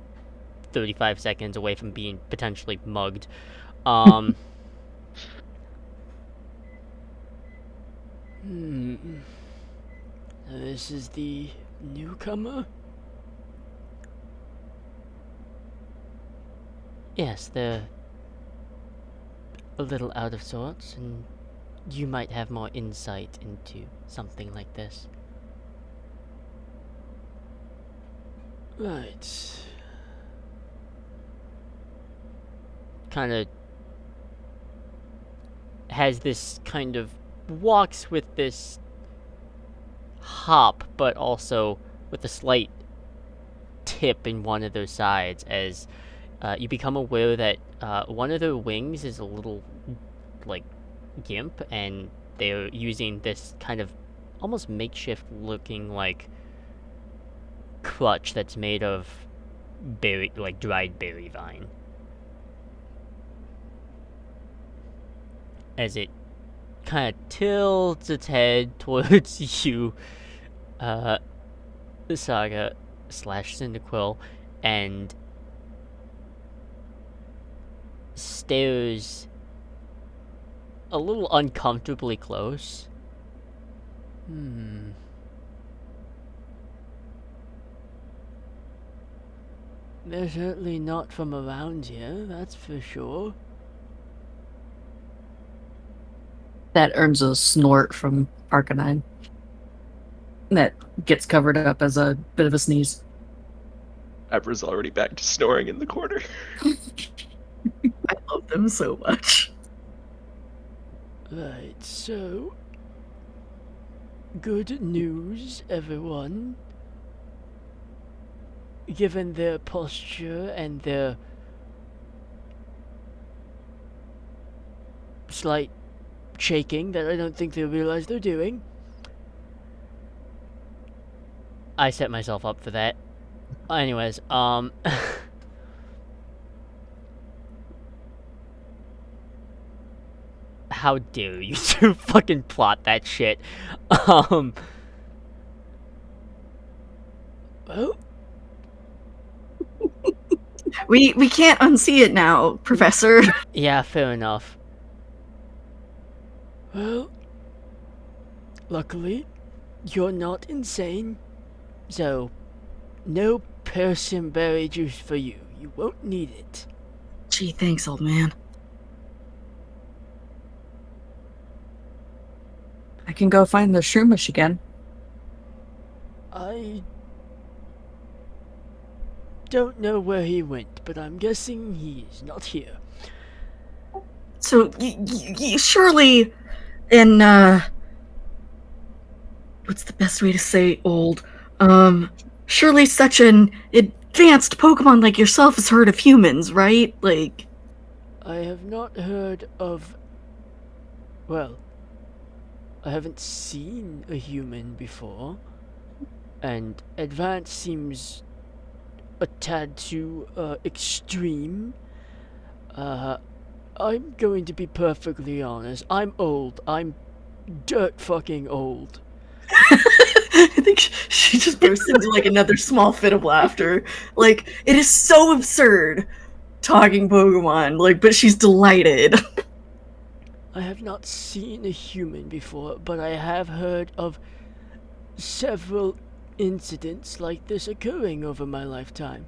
S1: 35 seconds away from being potentially mugged. This is the newcomer? Yes, they're a little out of sorts, and you might have more insight into something like this. Right. Kind of has this kind of walks with this hop, but also with a slight tip in one of their sides as you become aware that one of their wings is a little, like, gimp, and they're using this kind of almost makeshift looking, like, crutch that's made of dried berry vine. As it kind of tilts its head towards you, the Saga / Cyndaquil, and stares a little uncomfortably close. They're certainly not from around here, that's for sure.
S5: That earns a snort from Arcanine. That gets covered up as a bit of a sneeze.
S4: Abra's already back to snoring in the corner.
S3: I love them so much.
S1: Right, so good news, everyone. Given their posture and their slight shaking that I don't think they realize they're doing, I set myself up for that. Anyways, how dare you two fucking plot that shit? Well,
S3: We can't unsee it now, Professor.
S1: yeah, fair enough. Well, luckily, you're not insane, so no persimmon juice for you. You won't need it.
S3: Gee, thanks, old man.
S5: I can go find the Shroomish again.
S1: I don't know where he went, but I'm guessing he's not here.
S3: So, surely, in, what's the best way to say old? Surely such an advanced Pokemon like yourself has heard of humans, right? Like,
S1: I have not heard of... Well, I haven't seen a human before, and advanced seems a tad too extreme. I'm going to be perfectly honest. I'm old. I'm dirt fucking old.
S3: I think she just burst into like another small fit of laughter. Like, it is so absurd talking Pokemon, like, but she's delighted.
S1: I have not seen a human before, but I have heard of several incidents like this occurring over my lifetime.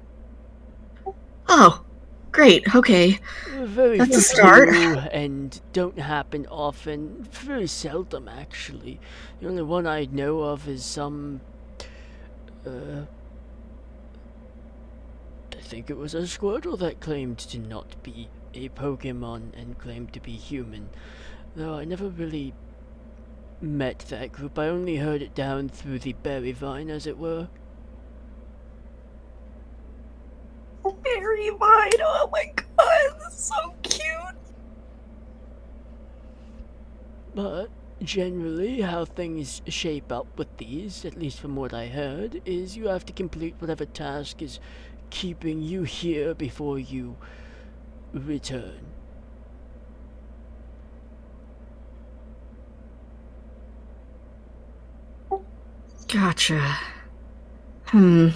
S3: Oh, great, okay.
S1: Very
S3: That's a
S1: few
S3: start.
S1: and don't happen often. Very seldom, actually. The only one I know of is some... I think it was a Squirtle that claimed to not be a Pokemon and claimed to be human. Though I never really met that group. I only heard it down through the berry vine, as it were.
S3: Berry Vine, oh my god, this is so cute.
S1: But Generally, how things shape up with these, at least from what I heard, is you have to complete whatever task is keeping you here before you return.
S3: Gotcha. Hmm.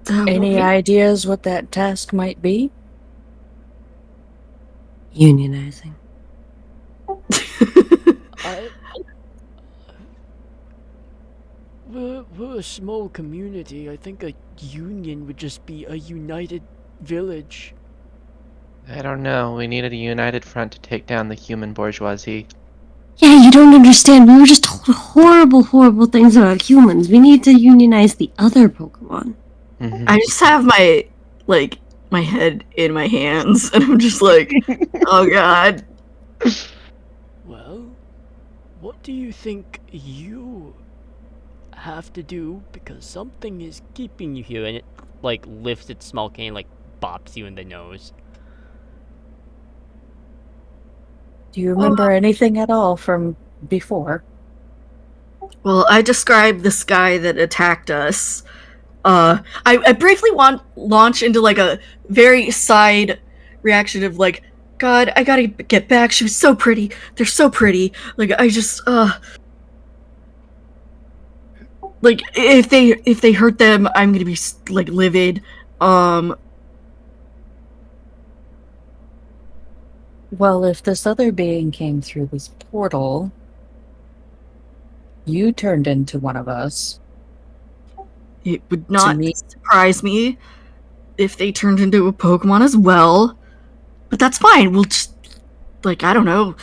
S5: Any ideas what that task might be?
S2: Unionizing.
S1: I. We're a small community. I think a union would just be a united village.
S4: I don't know. We needed a united front to take down the human bourgeoisie.
S2: Yeah, you don't understand. We were just told horrible, horrible things about humans. We need to unionize the other Pokemon.
S4: Mhm.
S3: I just have my head in my hands, and I'm just like, oh god.
S1: Well, what do you think you have to do? Because something is keeping you here, and it like lifts its small cane, like bops you in the nose.
S5: Do you remember anything at all from before?
S3: Well, I described this guy that attacked us. I briefly launch into like a very side reaction of like, God, I gotta get back. She was so pretty. They're so pretty. Like I just like if they hurt them, I'm gonna be like livid.
S5: Well, if this other being came through this portal, you turned into one of us.
S3: It would not
S5: me-
S3: surprise me if they turned into a Pokemon as well. But that's fine. We'll just like I don't know.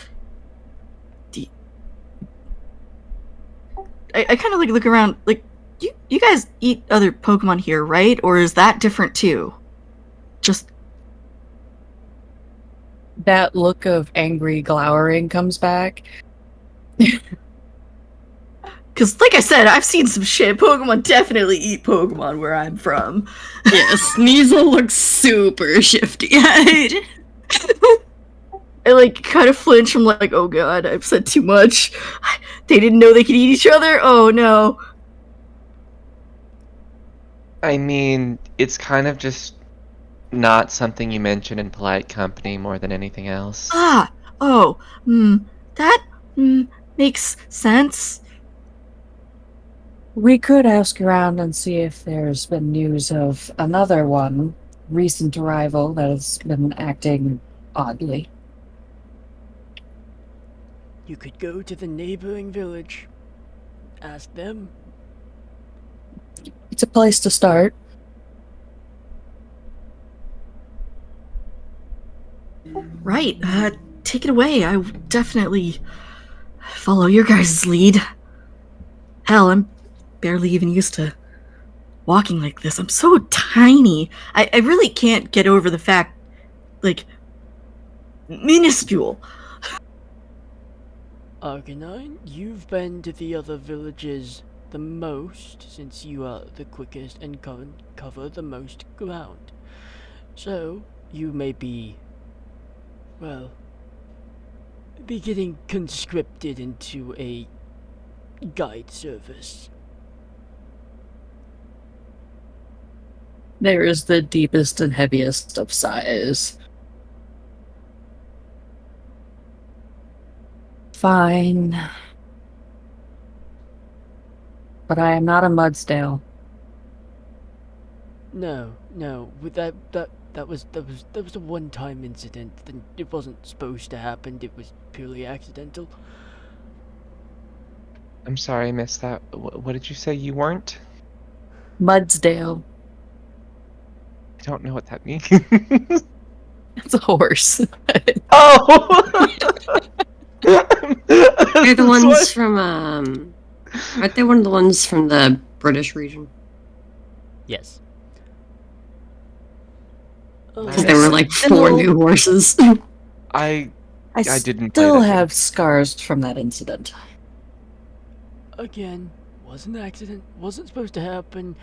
S3: I kind of like look around. Like you guys eat other Pokemon here, right? Or is that different too? Just
S5: That look of angry glowering comes back.
S3: because, like I said, I've seen some shit. Pokemon definitely eat Pokemon where I'm from.
S2: Yeah, Sneasel looks super shifty-eyed.
S3: I like kind of flinch from like, oh god, I've said too much. They didn't know they could eat each other. Oh no.
S4: I mean, it's kind of just not something you mention in polite company more than anything else.
S3: Oh, that makes sense.
S5: We could ask around and see if there's been news of another one, recent arrival, that has been acting oddly.
S1: You could go to the neighboring village. Ask them.
S5: It's a place to start.
S3: Right. Take it away. I would definitely follow your guys' lead. Hell, I'm barely even used to walking like this. I'm so tiny. I really can't get over the fact, like, minuscule.
S1: Arcanine, you've been to the other villages the most, since you are the quickest and cover the most ground. So, you may be, well, be getting conscripted into a guide service.
S5: There is the deepest and heaviest of sighs. Fine. But I am not a Mudsdale.
S1: No, with that was a one-time incident. Then it wasn't supposed to happen. It was purely accidental.
S4: I'm sorry, I missed that. What did you say you weren't?
S5: Mudsdale.
S4: I don't know what that means.
S5: It's a horse.
S4: Oh!
S2: They're the ones from, aren't they one of the ones from the British region?
S1: Yes.
S2: Because there were like 4 new horses.
S4: I didn't
S5: still
S4: play that
S5: have scars from that incident.
S1: Again, was an accident. Wasn't supposed to happen.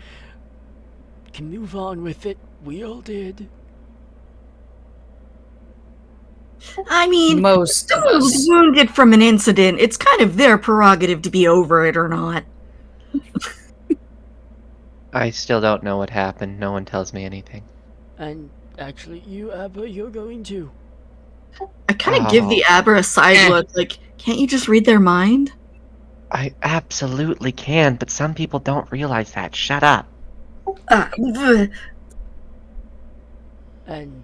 S1: can move on with it. We all did.
S3: I mean,
S5: Most of
S3: someone was
S5: us.
S3: wounded from an incident. It's kind of their prerogative to be over it or not.
S4: I still don't know what happened. No one tells me anything.
S1: And actually, you, Abba, you're going to.
S3: I kind of give the
S4: Oh.
S3: Abra a side look, like, can't you just read their mind?
S4: I absolutely can, but some people don't realize that. Shut up.
S3: Ugh.
S1: And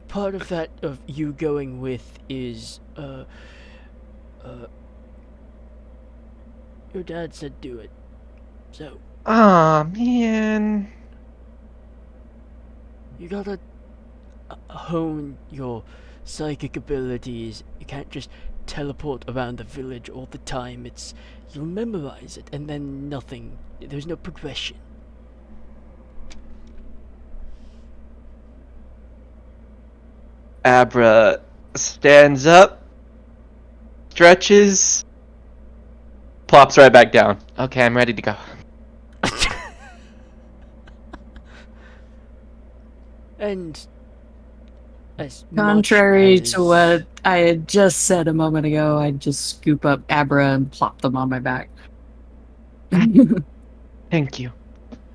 S1: part of that, of you going with, is, your dad said do it. So,
S4: Aw, man.
S1: you gotta hone your psychic abilities. You can't just teleport around the village all the time. You'll memorize it, and then nothing. There's no progression.
S4: Abra stands up, stretches, plops right back down. Okay, I'm ready to go.
S1: And as
S5: Contrary
S1: much
S5: to what I had just said a moment ago, I'd just scoop up Abra and plop them on my back.
S4: Thank you.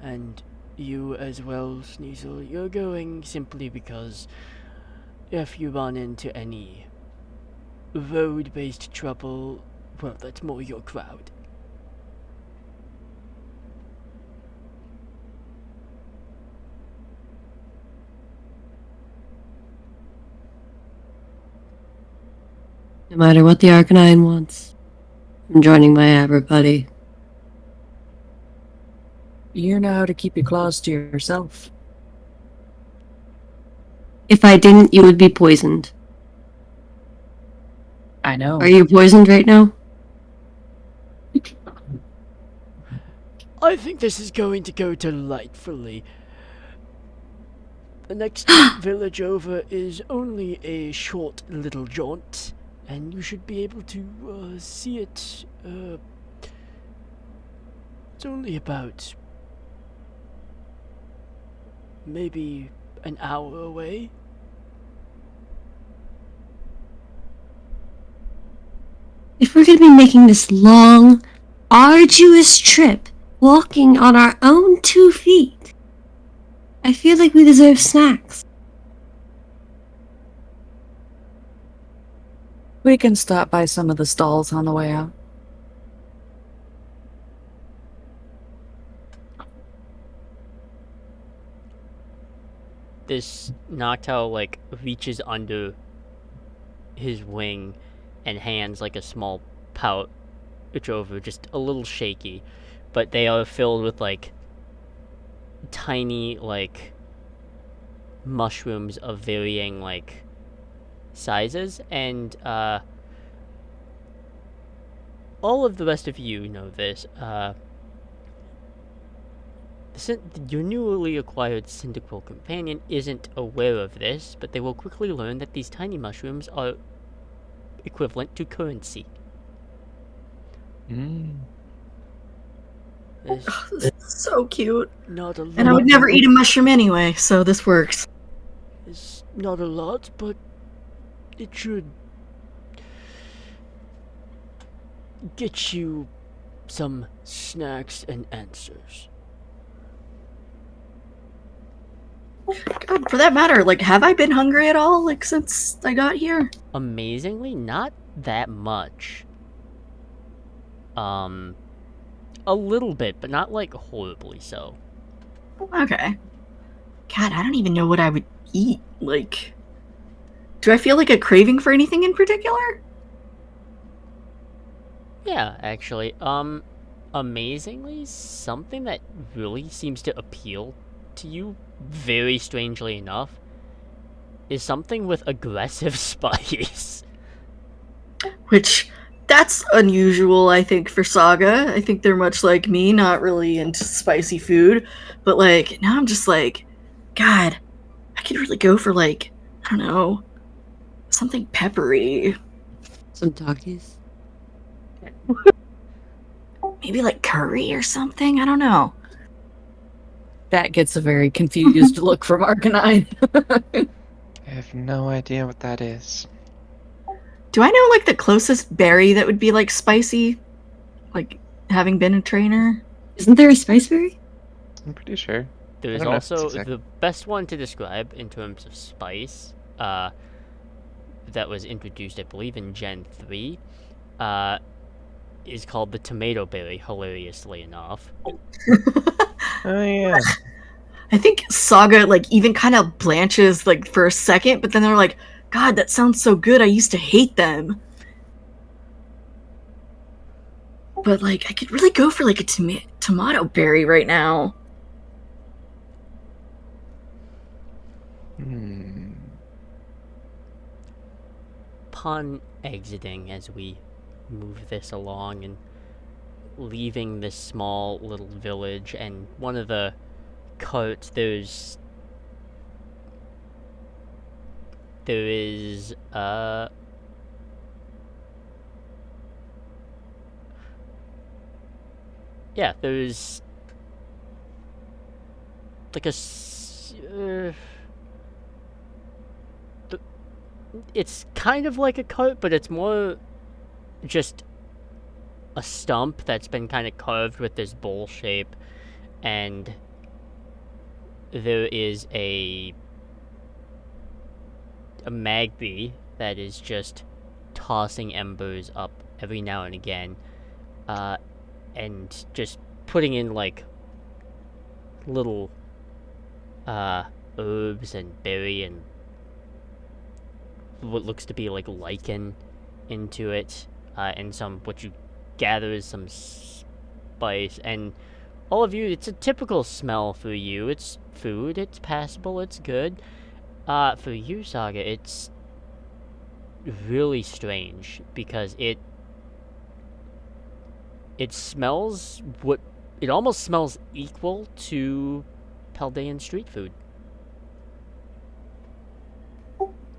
S1: And you as well, Sneasel, you're going simply because if you run into any road-based trouble, well, that's more your crowd.
S2: No matter what the Arcanine wants, I'm joining my Abra buddy.
S5: You know how to keep your claws to yourself.
S2: If I didn't, you would be poisoned.
S5: I know.
S2: Are you poisoned right now?
S1: I think this is going to go delightfully. The next village over is only a short little jaunt, and you should be able to see it. It's only about maybe an hour away.
S2: If we're going to be making this long, arduous trip, walking on our own 2 feet, I feel like we deserve snacks.
S5: We can stop by some of the stalls on the way out.
S1: This Noctowl, like, reaches under his wing and hands, like, a small pouch over, just a little shaky. But they are filled with, like, tiny, like, mushrooms of varying, like, sizes. And, all of the rest of you know this. Your newly acquired Cyndaquil companion isn't aware of this, but they will quickly learn that these tiny mushrooms are equivalent to currency. There's
S3: This is so cute.
S1: not a lot.
S3: And I would never eat a mushroom anyway, so this works.
S1: It's not a lot, but it should get you some snacks and answers.
S3: God, for that matter, like, have I been hungry at all, like, since I got here?
S1: Amazingly, not that much. A little bit, but not, like, horribly so.
S3: Okay. God, I don't even know what I would eat. Like, do I feel like a craving for anything in particular?
S1: Yeah, actually. Amazingly, something that really seems to appeal to you, very strangely enough, is something with aggressive spice.
S3: Which, that's unusual, I think, for Saga. I think they're much like me, not really into spicy food. But, like, now I'm just like, God, I could really go for, like, I don't know, something peppery.
S2: Some Takis.
S3: Maybe, like, curry or something? I don't know.
S5: that gets a very confused look from Arcanine.
S4: I have no idea what that is.
S3: Do I know like the closest berry that would be like spicy? Like having been a trainer?
S2: Isn't there a spice berry?
S4: I'm pretty sure.
S1: There
S4: I
S1: is
S4: don't know if it's
S1: also
S4: exact-
S1: the best one to describe in terms of spice. That was introduced, I believe, in Gen 3. Is called the tomato berry, hilariously enough.
S4: Oh yeah.
S3: I think Saga like even kind of blanches like for a second, but then they're like, God, that sounds so good. I used to hate them. But like, I could really go for like a tomato berry right now.
S1: Upon exiting as we move this along and leaving this small little village and one of the carts, there is yeah, there's like it's kind of like a cart, but it's more just a stump that's been kind of carved with this bowl shape, and there is a magpie that is just tossing embers up every now and again, and just putting in like little herbs and berry and what looks to be like lichen into it, and some what you gather is some spice. And all of you, it's a typical smell for you. It's food, it's passable, it's good. For you, Saga, it's really strange because it smells what it almost smells equal to Paldean street food.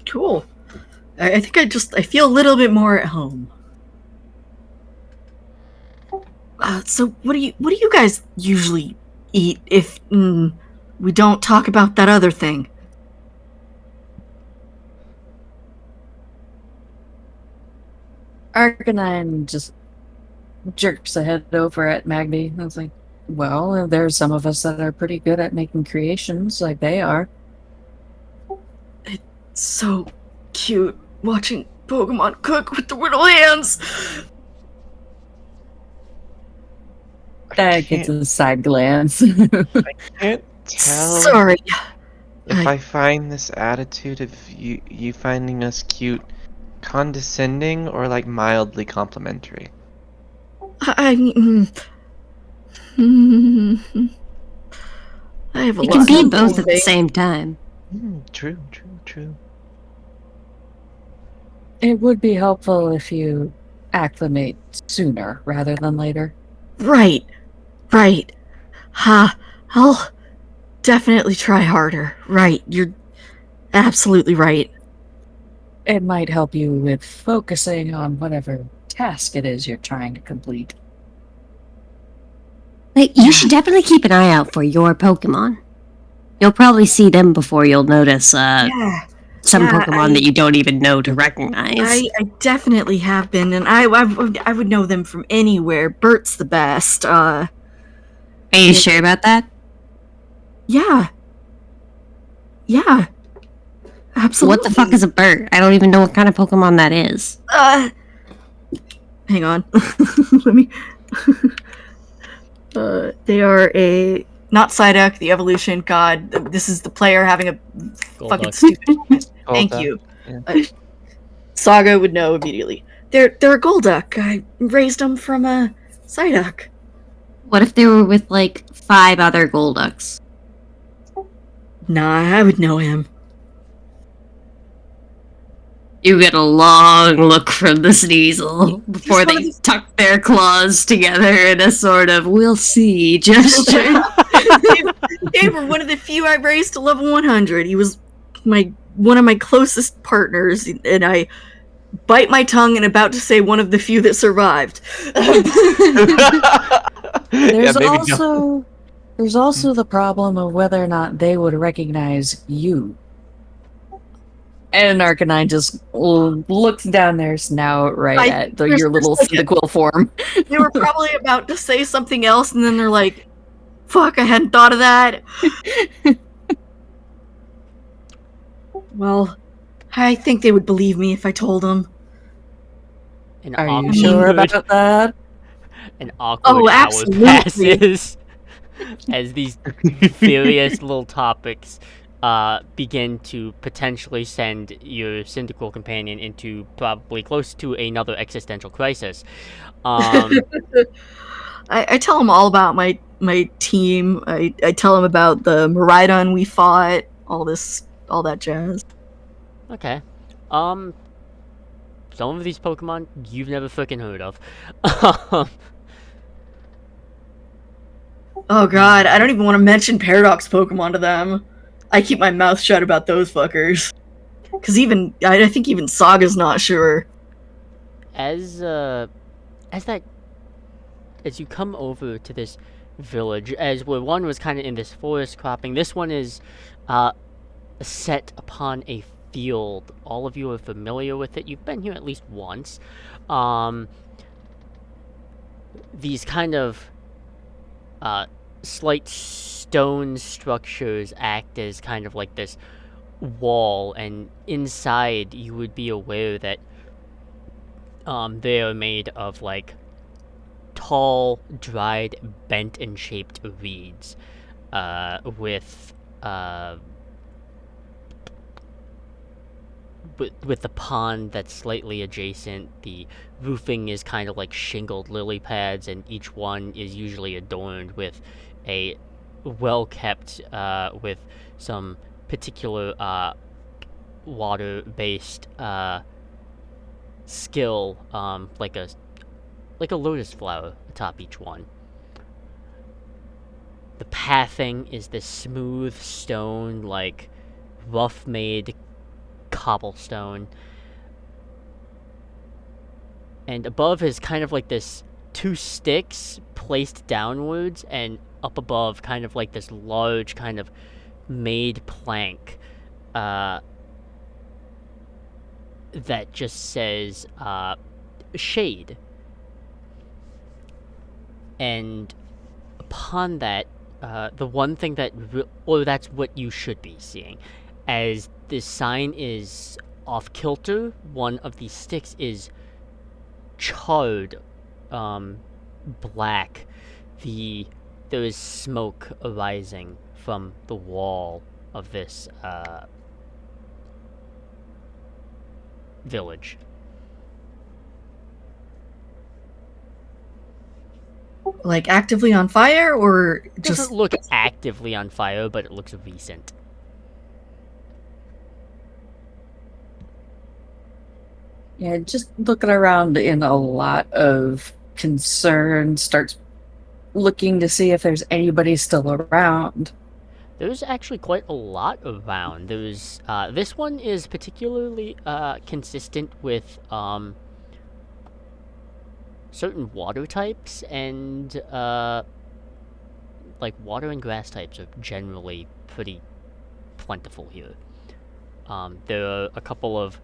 S3: Cool. I think I feel a little bit more at home. So what do you guys usually eat if we don't talk about that other thing?
S5: Arcanine just jerks a head over at Magby. I was like, well, there's some of us that are pretty good at making creations like they are.
S3: It's so cute watching Pokemon cook with the little hands.
S5: That gets a side glance.
S4: Can't tell
S3: Sorry.
S4: if I find this attitude of you finding us cute condescending or like mildly complimentary.
S3: I have a
S2: It
S3: lot
S2: can be
S3: of
S2: both at the
S3: things.
S2: same time.
S4: True.
S5: It would be helpful if you acclimate sooner rather than later.
S3: Right. I'll definitely try harder. Right. You're absolutely right.
S5: It might help you with focusing on whatever task it is you're trying to complete.
S2: Like, you should definitely keep an eye out for your Pokemon. You'll probably see them before you'll notice some Pokemon that you don't even know to recognize.
S3: I definitely have been, and I would know them from anywhere. Bert's the best.
S2: Are you sure about that?
S3: Yeah, absolutely.
S2: What the fuck is a Burt? I don't even know what kind of Pokemon that is.
S3: Hang on. Let me. They are a not Psyduck, the evolution. God, this is the player having a fucking
S1: Golduck.
S3: stupid moment. Thank
S4: Golduck,
S3: you.
S4: yeah.
S3: Saga would know immediately. They're a Golduck. I raised them from a Psyduck.
S2: What if they were with, like, 5 other Golducks?
S3: Nah, I would know him.
S2: You get a long look from the Sneasel before they tuck their claws together in a sort of "we'll see" gesture.
S3: They were one of the few I raised to level 100. He was one of my closest partners, and I bite my tongue and about to say one of the few that survived.
S5: There's
S4: maybe
S5: also There's also the problem of whether or not they would recognize you. And Arcanine just looks down their snout right
S3: I
S5: at
S3: think there's
S5: your little
S3: like
S5: Cyndaquil form.
S3: they were probably about to say something else, and then they're like, "Fuck, I hadn't thought of that." Well, I think they would believe me if I told them.
S1: An
S5: Are you
S1: awkward,
S5: sure about that?
S1: an awkward hour
S3: absolutely.
S1: passes as these various little topics begin to potentially send your syndical companion into probably close to another existential crisis. Um,
S3: I tell them all about my team. I tell them about the Miraidon we fought, all that jazz.
S1: okay. Some of these Pokemon you've never freaking heard of.
S3: Oh god, I don't even want to mention Paradox Pokemon to them. I keep my mouth shut about those fuckers. Cause I think even Saga's not sure.
S1: as uh, as that as you come over to this village, as where one was kind of in this forest cropping, this one is uh, set upon a field. All of you are familiar with it. You've been here at least once. Um, these kind of uh, slight stone structures act as kind of like this wall, and inside you would be aware that they are made of like tall, dried, bent and shaped reeds, with uh, with the pond that's slightly adjacent. The roofing is kind of like shingled lily pads, and each one is usually adorned with a well kept, with some particular water based skill, like a lotus flower atop each one. The pathing is this smooth stone, like rough made cobblestone. And above is kind of like this two sticks placed downwards, and up above kind of like this large kind of made plank uh, that just says shade. And upon that, the one thing that, or that's what you should be seeing, as this sign is off kilter, one of these sticks is charred, black. There is smoke arising from the wall of this village.
S3: Like actively on fire, or
S1: It
S3: just
S1: doesn't look actively on fire, but it looks recent.
S5: Yeah, just looking around in a lot of concern, starts looking to see if there's anybody still around.
S1: There's actually quite a lot around. This one is particularly consistent with certain water types, and like water and grass types are generally pretty plentiful here. There are a couple of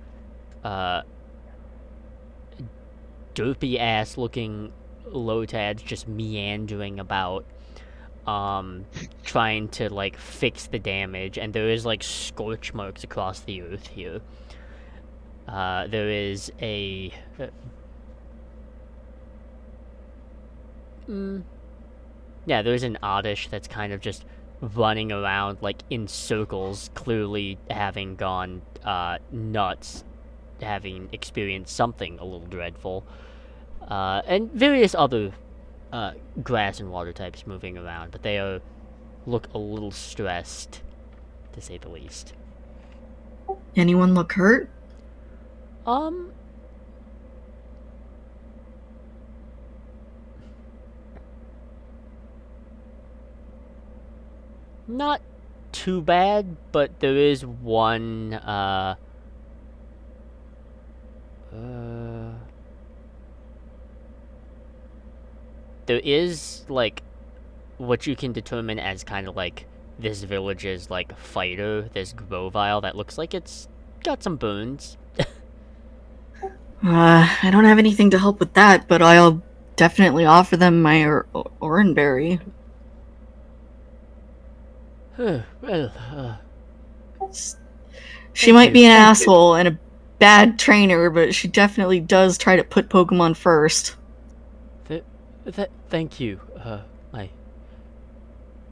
S1: derpy ass looking lotads just meandering about, trying to like fix the damage, and there is like scorch marks across the earth here. There is a yeah, there's an oddish that's kind of just running around like in circles, clearly having gone nuts, having experienced something a little dreadful, and various other grass and water types moving around, but they look a little stressed, to say the least.
S3: anyone look hurt?
S1: Um, not too bad, but there is one, there is, like, what you can determine as kind of like this village's like fighter, this Grovile that looks like it's got some burns.
S3: I don't have anything to help with that, but I'll definitely offer them my oranberry.
S1: Well,
S3: She
S1: Thank
S3: might
S1: you.
S3: be an
S1: Thank you.
S3: asshole and a bad trainer, but she definitely does try to put Pokemon first.
S1: Thank you, my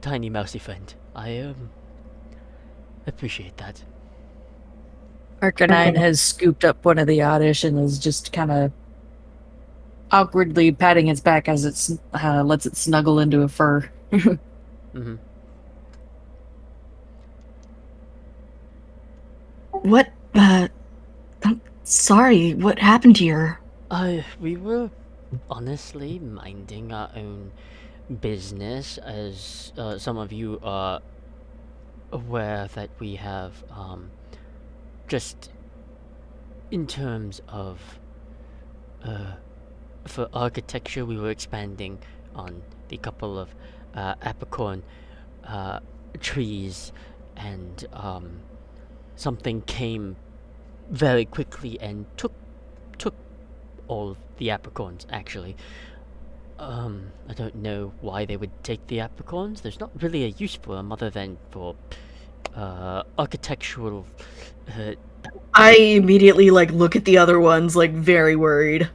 S1: tiny mousy friend. I appreciate that.
S5: Arcanine has scooped up one of the Oddish and is just kind of awkwardly patting its back as it lets it snuggle into a fur.
S1: Mm-hmm.
S3: What, I'm sorry, what happened here?
S1: We were honestly minding our own business, as some of you are aware that we have, just in terms of, for architecture, we were expanding on the couple of apicorn trees, and something came very quickly and took all of the apricorns, actually. I don't know why they would take the apricorns. There's not really a use for them other than for architectural.
S3: I immediately, look at the other ones, very worried.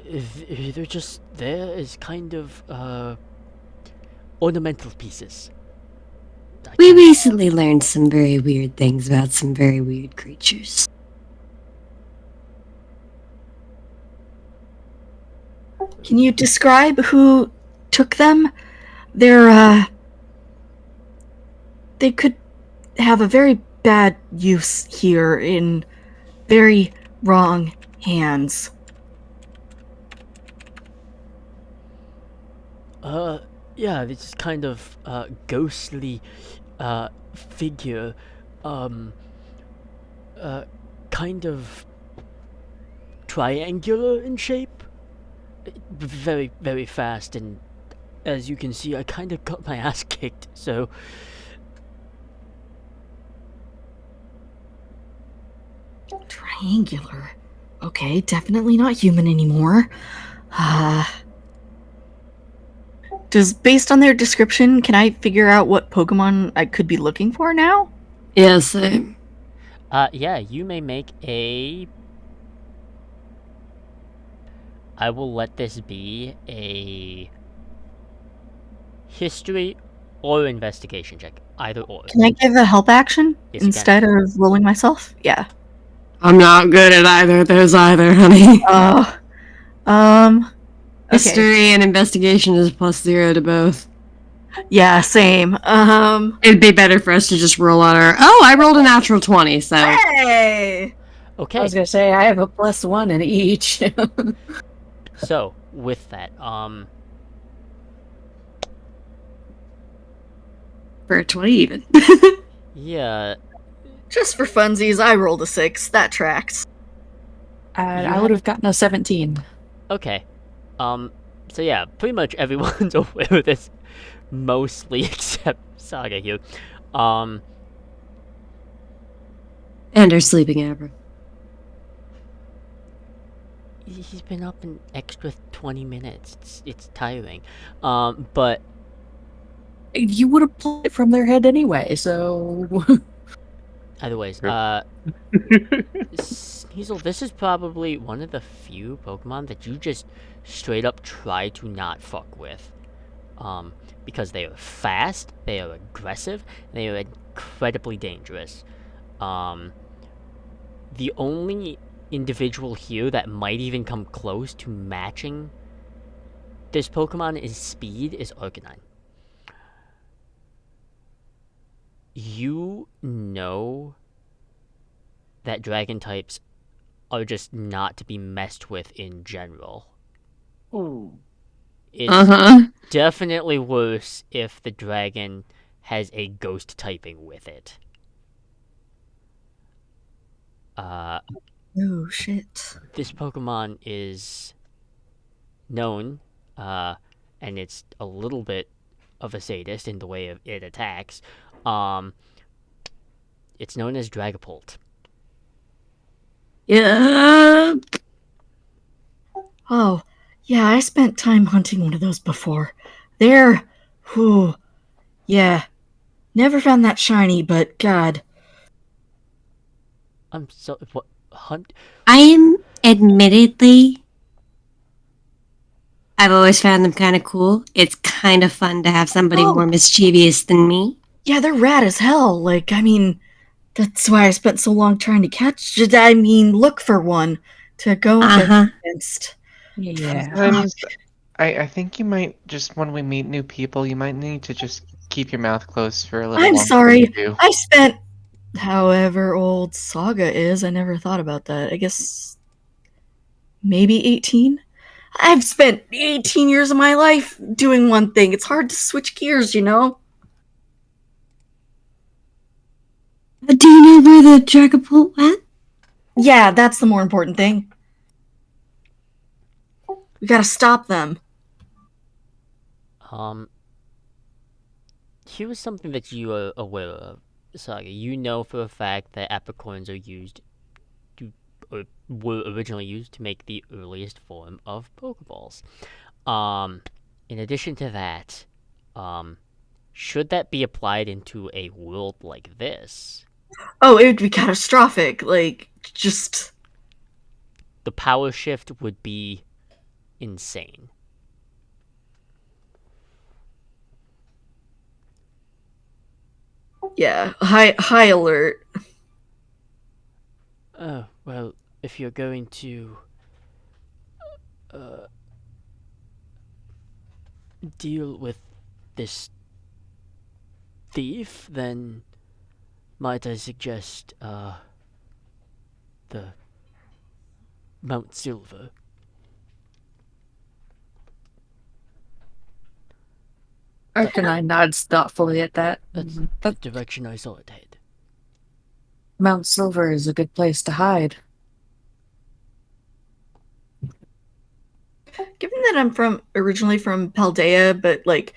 S1: They're just there as kind of ornamental pieces.
S2: We recently learned some very weird things about some very weird creatures.
S3: Can you describe who took them? They could have a very bad use here in very wrong hands.
S1: Yeah, this kind of ghostly figure, um, kind of triangular in shape. Very, very fast, and as you can see, I kind of got my ass kicked, so.
S3: Triangular. Okay, definitely not human anymore. Based on their description, can I figure out what Pokemon I could be looking for now?
S2: Yes,
S1: Yeah, you may make a. I will let this be a history or investigation check, either or.
S3: Can I give a help action
S1: Yes, you can.
S3: instead of rolling myself? Yeah.
S2: I'm not good at either of those either, honey.
S3: Oh. Okay.
S2: History and investigation is +0 to both.
S3: Yeah, same.
S2: It'd be better for us to just roll on our. Oh, I rolled a natural 20, so.
S3: Hey!
S1: Okay.
S5: I was gonna say I have a +1 in each.
S1: So with that,
S2: For a 20 even.
S1: yeah,
S3: Just for funsies, I rolled a 6. That tracks.
S5: I would have gotten a 17.
S1: okay. So yeah, pretty much everyone's aware of this, mostly except Saga here.
S2: And our sleeping Abra.
S1: He's been up an extra 20 minutes. It's tiring. But
S5: You would have pulled it from their head anyway, so.
S1: either ways, Sneasel, this is probably one of the few Pokemon that you just straight up try to not fuck with. Because they are fast, they are aggressive, they are incredibly dangerous. The only individual here that might even come close to matching this Pokemon is speed is Arcanine. You know that dragon types are just not to be messed with in general. It's definitely worse if the dragon has a ghost typing with it.
S3: Oh, shit.
S1: This Pokemon is known, and it's a little bit of a sadist in the way of it attacks. Um, it's known as Dragapult.
S2: Yeah.
S3: Oh, yeah, I spent time hunting one of those before. They're, whew, yeah, never found that shiny, but God.
S1: I'm so what hunt?
S2: I'm admittedly, I've always found them kind of cool. It's kind of fun to have somebody
S3: Oh,
S2: more mischievous than me.
S3: yeah, they're rad as hell. Like, I mean, that's why I spent so long trying to look for one to go
S2: Uh huh.
S3: against.
S5: Yeah.
S4: Sometimes I think you might just when we meet new people, you might need to just keep your mouth closed for a little
S3: I'm
S4: longer than you
S3: sorry.
S4: do.
S3: I spent however old Saga is. I never thought about that. I guess maybe 18? I've spent 18 years of my life doing one thing. It's hard to switch gears, you know?
S2: Do you know where the Dragapult went?
S3: Yeah, that's the more important thing. We gotta stop them.
S1: Um, Here's something that you are aware of, Saga. You know for a fact that apricorns are used to, or were originally used to make the earliest form of Pokeballs. Um, in addition to that, should that be applied into a world like this,
S3: Oh, it would be catastrophic. Like, just.
S1: the power shift would be insane.
S3: Yeah, high alert.
S1: Oh, well, if you're going to uh, deal with this thief, then might I suggest the Mount Silver?
S5: Arcanine nods thoughtfully at that.
S1: That's
S5: That
S1: the direction I saw it head.
S5: Mount Silver is a good place to hide.
S3: Given that I'm originally from Paldea, but like,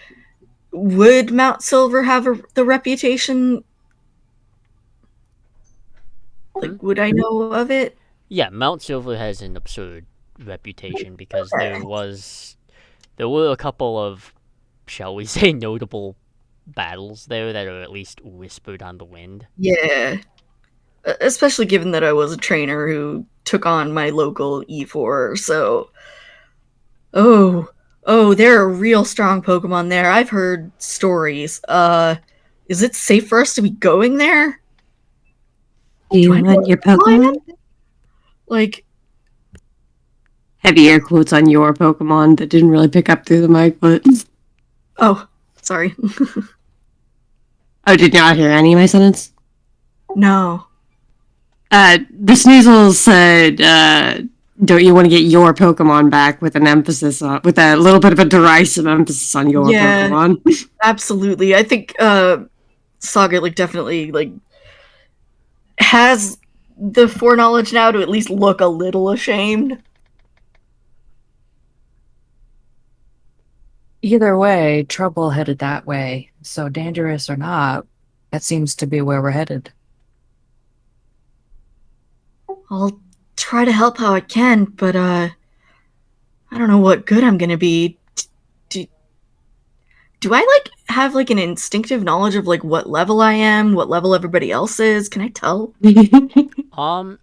S3: would Mount Silver have the reputation? Like, would I know of it?
S1: Yeah, Mount Silver has an absurd reputation because there were a couple of, shall we say, notable battles there that are at least whispered on the wind.
S3: Yeah. Especially given that I was a trainer who took on my local E4, so. Oh. Oh, there are real strong Pokemon there. I've heard stories. Is it safe for us to be going there?
S2: Do
S3: Do
S2: you
S3: I know
S2: want your
S3: where to find
S2: Pokemon?
S3: it? Like,
S2: Heavy air quotes on your Pokemon that didn't really pick up through the mic, but.
S3: oh, sorry.
S2: Oh, did you not hear any of my sentence?
S3: No.
S2: The Sneasel said, don't you want to get your Pokemon back with an emphasis on, with a little bit of a derisive emphasis on your
S3: Yeah.
S2: Pokemon?
S3: Absolutely. I think Saga like definitely like has the foreknowledge now to at least look a little ashamed.
S5: Either way, trouble headed that way. So dangerous or not, that seems to be where we're headed.
S3: I'll try to help how I can, but I don't know what good I'm gonna be. Do I like have like an instinctive knowledge of like what level I am, what level everybody else is? Can I tell?
S1: Um,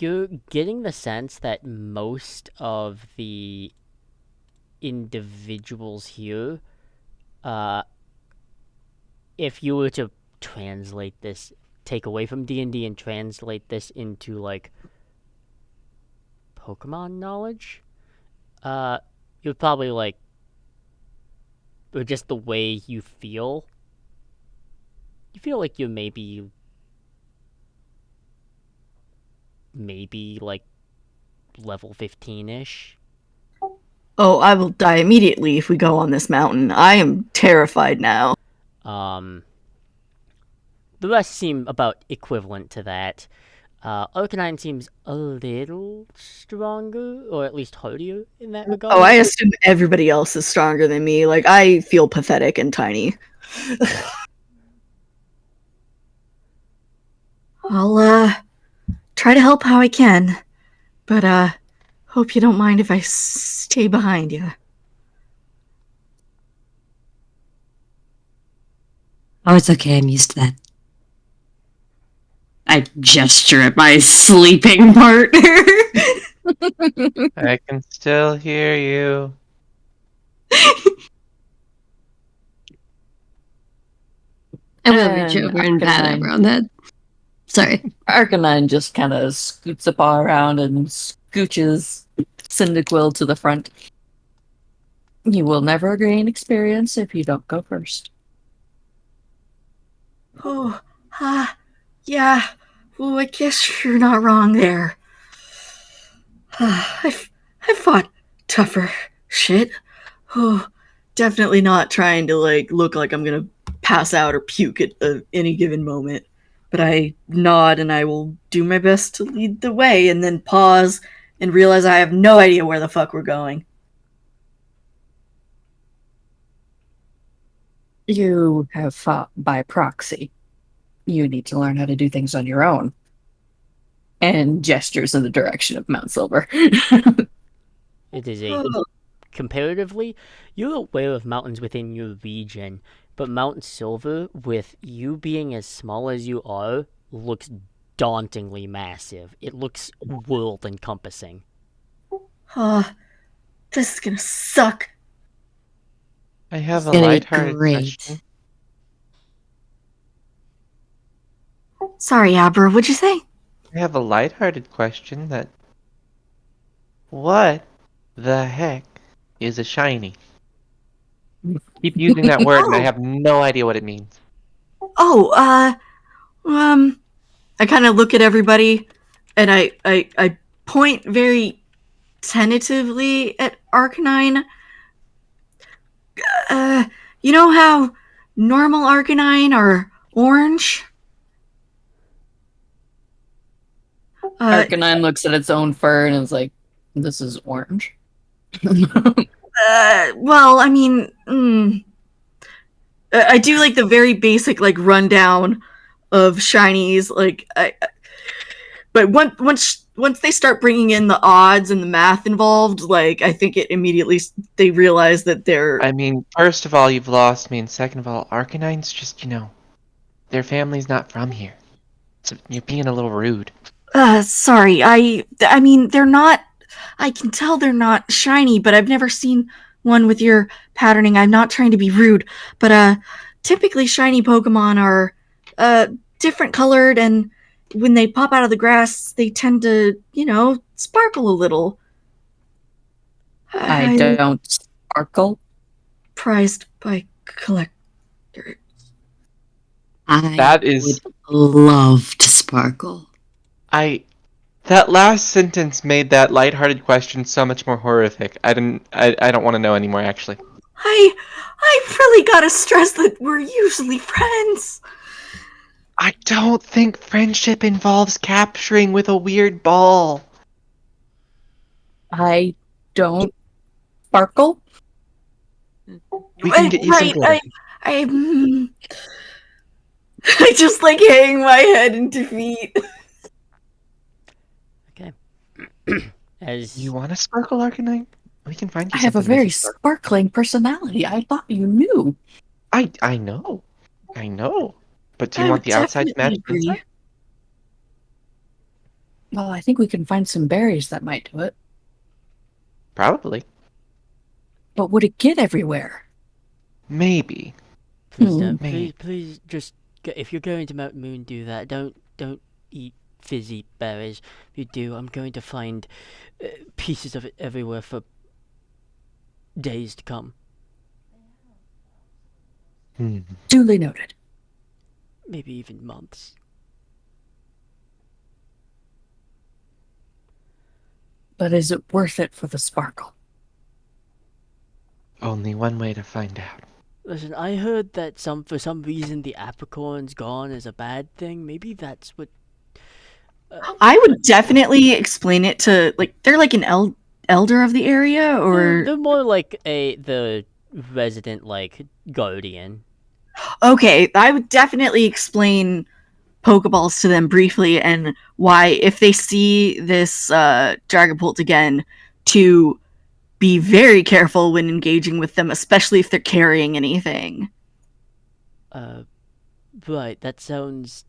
S1: you're getting the sense that most of the individuals here, uh, if you were to translate this, take away from D&D and translate this into like Pokemon knowledge, you're probably like, or just the way you feel like you're maybe like level 15-ish.
S3: Oh, I will die immediately if we go on this mountain. I am terrified now.
S1: The rest seem about equivalent to that. Arcanine seems a little stronger, or at least hardier in that regard.
S3: Oh, I assume everybody else is stronger than me. Like, I feel pathetic and tiny. I'll, try to help how I can. But, hope you don't mind if I stay behind you.
S2: Oh, it's okay. I'm used to that. I gesture at my sleeping partner.
S4: I can still hear you.
S2: I will reach
S5: And
S2: over and pat
S5: Arcanine.
S2: Amber on the head. Sorry.
S5: Arcanine just kind of scoots a paw around and scooches Cyndaquil to the front. You will never gain experience if you don't go first.
S3: Oh, yeah. Well, I guess you're not wrong there. I've fought tougher shit. Oh, definitely not trying to look like I'm gonna pass out or puke at any given moment. But I nod and I will do my best to lead the way, and then pause and realize I have no idea where the fuck we're going.
S5: You have fought by proxy. You need to learn how to do things on your own. And gestures in the direction of Mount Silver.
S1: It is a
S3: Oh,
S1: comparatively, you're aware of mountains within your region, but Mount Silver, with you being as small as you are, looks dauntingly massive. It looks world encompassing.
S3: this is gonna suck.
S4: I have a
S2: Gonna be
S4: lighthearted
S2: great.
S4: question.
S3: Sorry, Abra, what'd you say?
S4: I have a lighthearted question that. What the heck is a shiny? Keep using that word, and I
S3: Oh.
S4: have no idea what it means.
S3: Oh, I kind of look at everybody, and I point very tentatively at Arcanine. You know how normal Arcanine are orange?
S5: Arcanine looks at its own fur and is like, this is orange.
S3: Well, I mean, I do like the very basic rundown of shinies. But once they start bringing in the odds and the math involved, I think it immediately they realize that they're.
S4: I mean, first of all, you've lost me, and second of all, Arcanine's just, their family's not from here. So you're being a little rude.
S3: Sorry. I mean, they're not. I can tell they're not shiny, but I've never seen one with your patterning. I'm not trying to be rude, but typically shiny Pokemon are different colored, and when they pop out of the grass, they tend to, sparkle a little.
S5: I
S3: I'm
S5: don't sparkle.
S3: prized by collectors.
S2: I
S4: That is.
S2: would love to sparkle.
S4: That last sentence made that lighthearted question so much more horrific. I don't want to know anymore, actually.
S3: I really gotta stress that we're usually friends.
S4: I don't think friendship involves capturing with a weird ball.
S5: I don't sparkle.
S4: We can get you some glitter.
S3: I I just hang my head in defeat.
S1: Okay. As
S4: You want to sparkle, Arcanine? We can find you
S5: I have a
S4: something that
S5: very
S4: you sparkle.
S5: sparkling personality. I thought you knew.
S4: I know. But do you
S3: I
S4: want
S3: would
S4: the outside to match
S3: definitely
S4: the
S3: agree.
S4: inside?
S5: Well, I think we can find some berries that might do it.
S4: Probably.
S5: But would it get everywhere?
S4: Maybe.
S1: please don't,
S4: Maybe.
S1: please just if you're going to Mount Moon, do that. Don't eat fizzy berries. If you do, I'm going to find pieces of it everywhere for days to come.
S5: Duly noted.
S1: Maybe even months.
S5: But is it worth it for the sparkle?
S4: Only one way to find out.
S1: Listen, I heard that for some reason the apricorn's gone is a bad thing. Maybe that's what
S3: I would definitely explain it to like they're like an elder of the area, or
S1: They're more like the resident like guardian.
S3: okay, I would definitely explain Pokeballs to them briefly and why if they see this Dragapult again to be very careful when engaging with them, especially if they're carrying anything.
S1: Uh, right. That sounds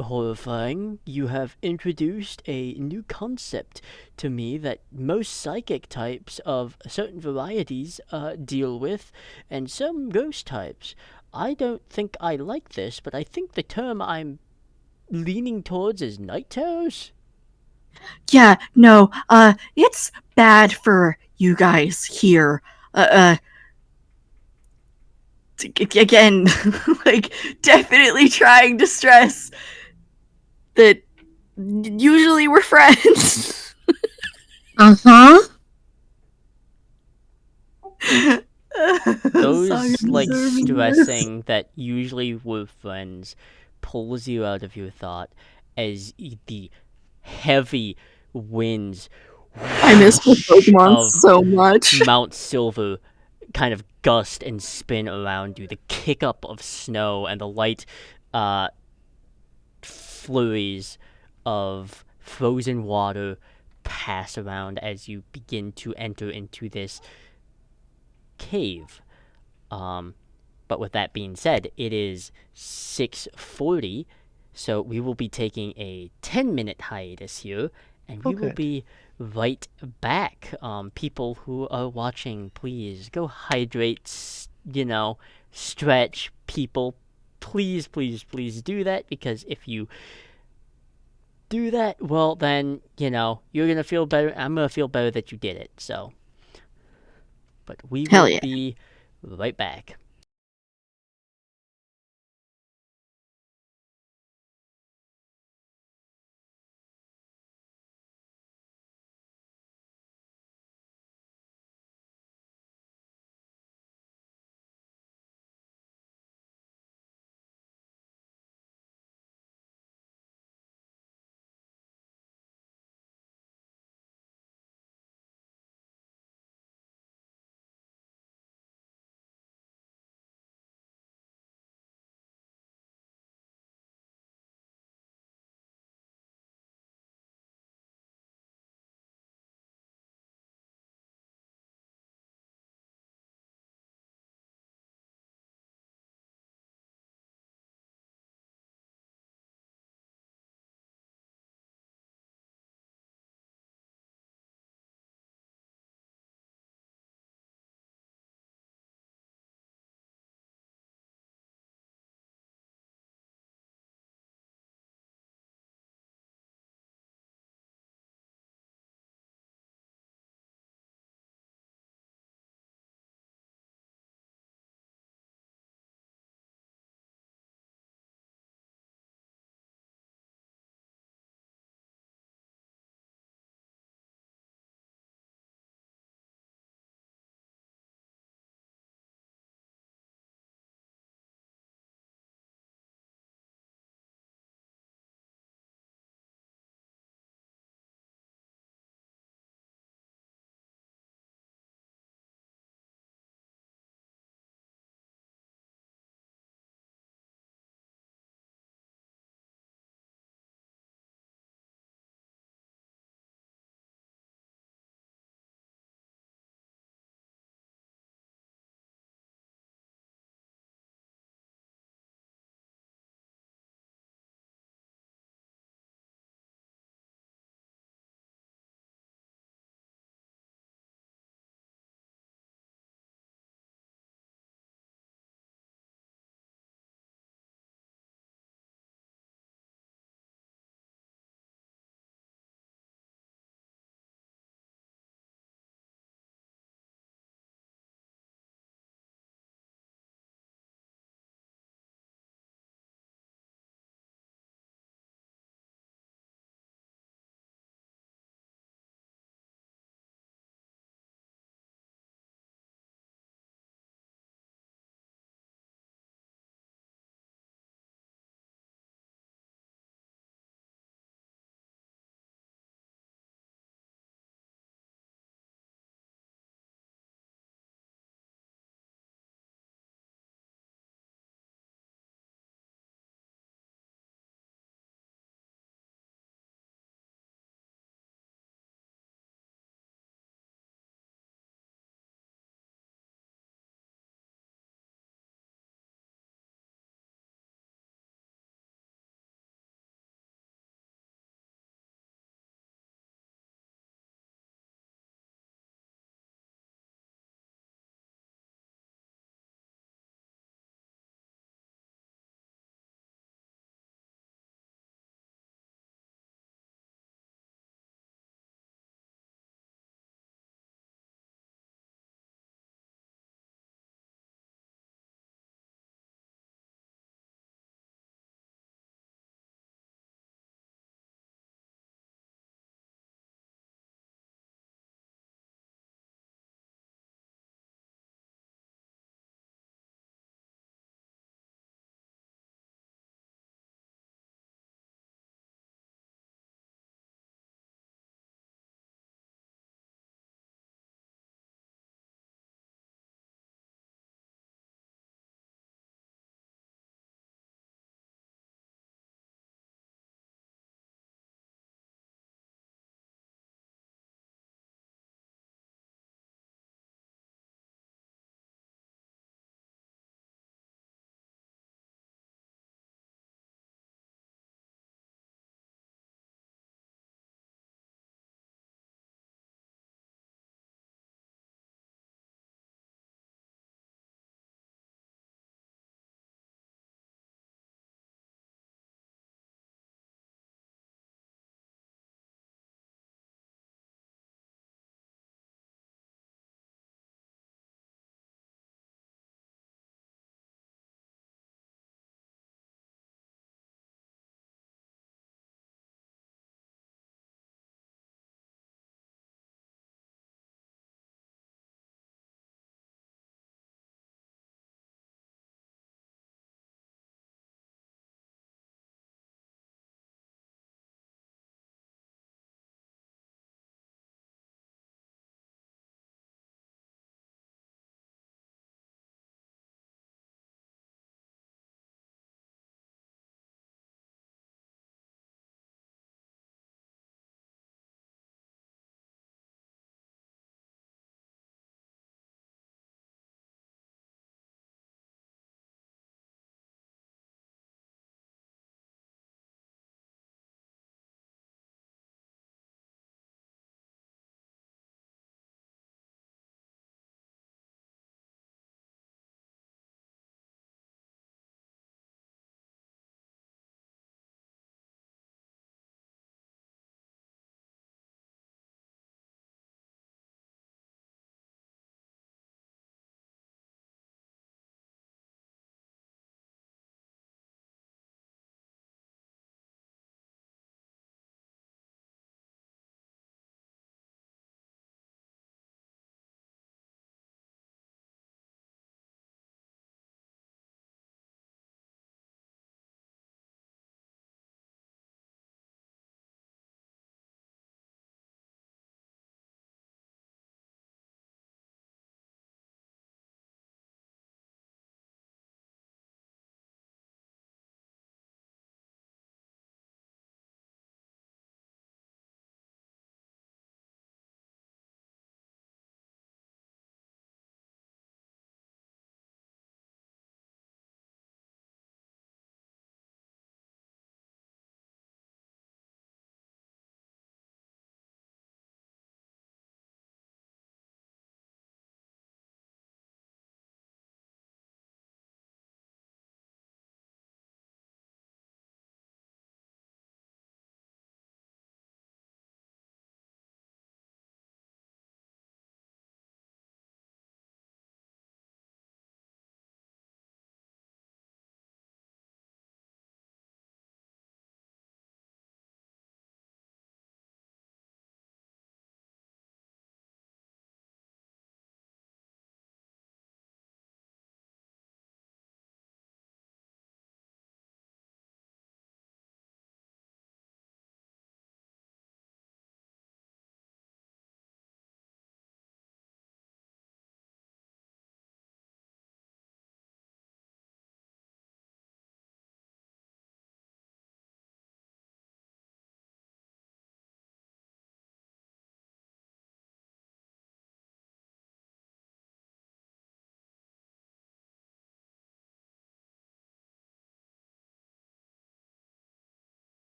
S1: horrifying. You have introduced a new concept to me that most psychic types of certain varieties deal with, and some ghost types. I don't think I like this, but I think the term I'm leaning towards is night terrors.
S3: Yeah, no, it's bad for you guys here. Uh, again, like definitely trying to stress that usually we're friends.
S2: Uh-huh.
S1: Those
S3: Saga
S1: like
S3: deserving this.
S1: stressing that usually with friends pulls you out of your thought as the heavy winds
S3: I miss my Pokemon
S1: of
S3: so much.
S1: Mount Silver kind of gust and spin around you. The kick up of snow and the light uh, flurries of frozen water pass around as you begin to enter into this cave. Um, but with that being said, it is 6:40, so we will be taking a 10-minute hiatus here, and
S4: Oh,
S1: we will
S4: good.
S1: be right back. People who are watching, please go hydrate, stretch. People, please, please, please do that, because if you do that, well, then, you're gonna feel better. I'm gonna feel better that you did it, so. But we
S3: Hell
S1: will
S3: yeah.
S1: be right back.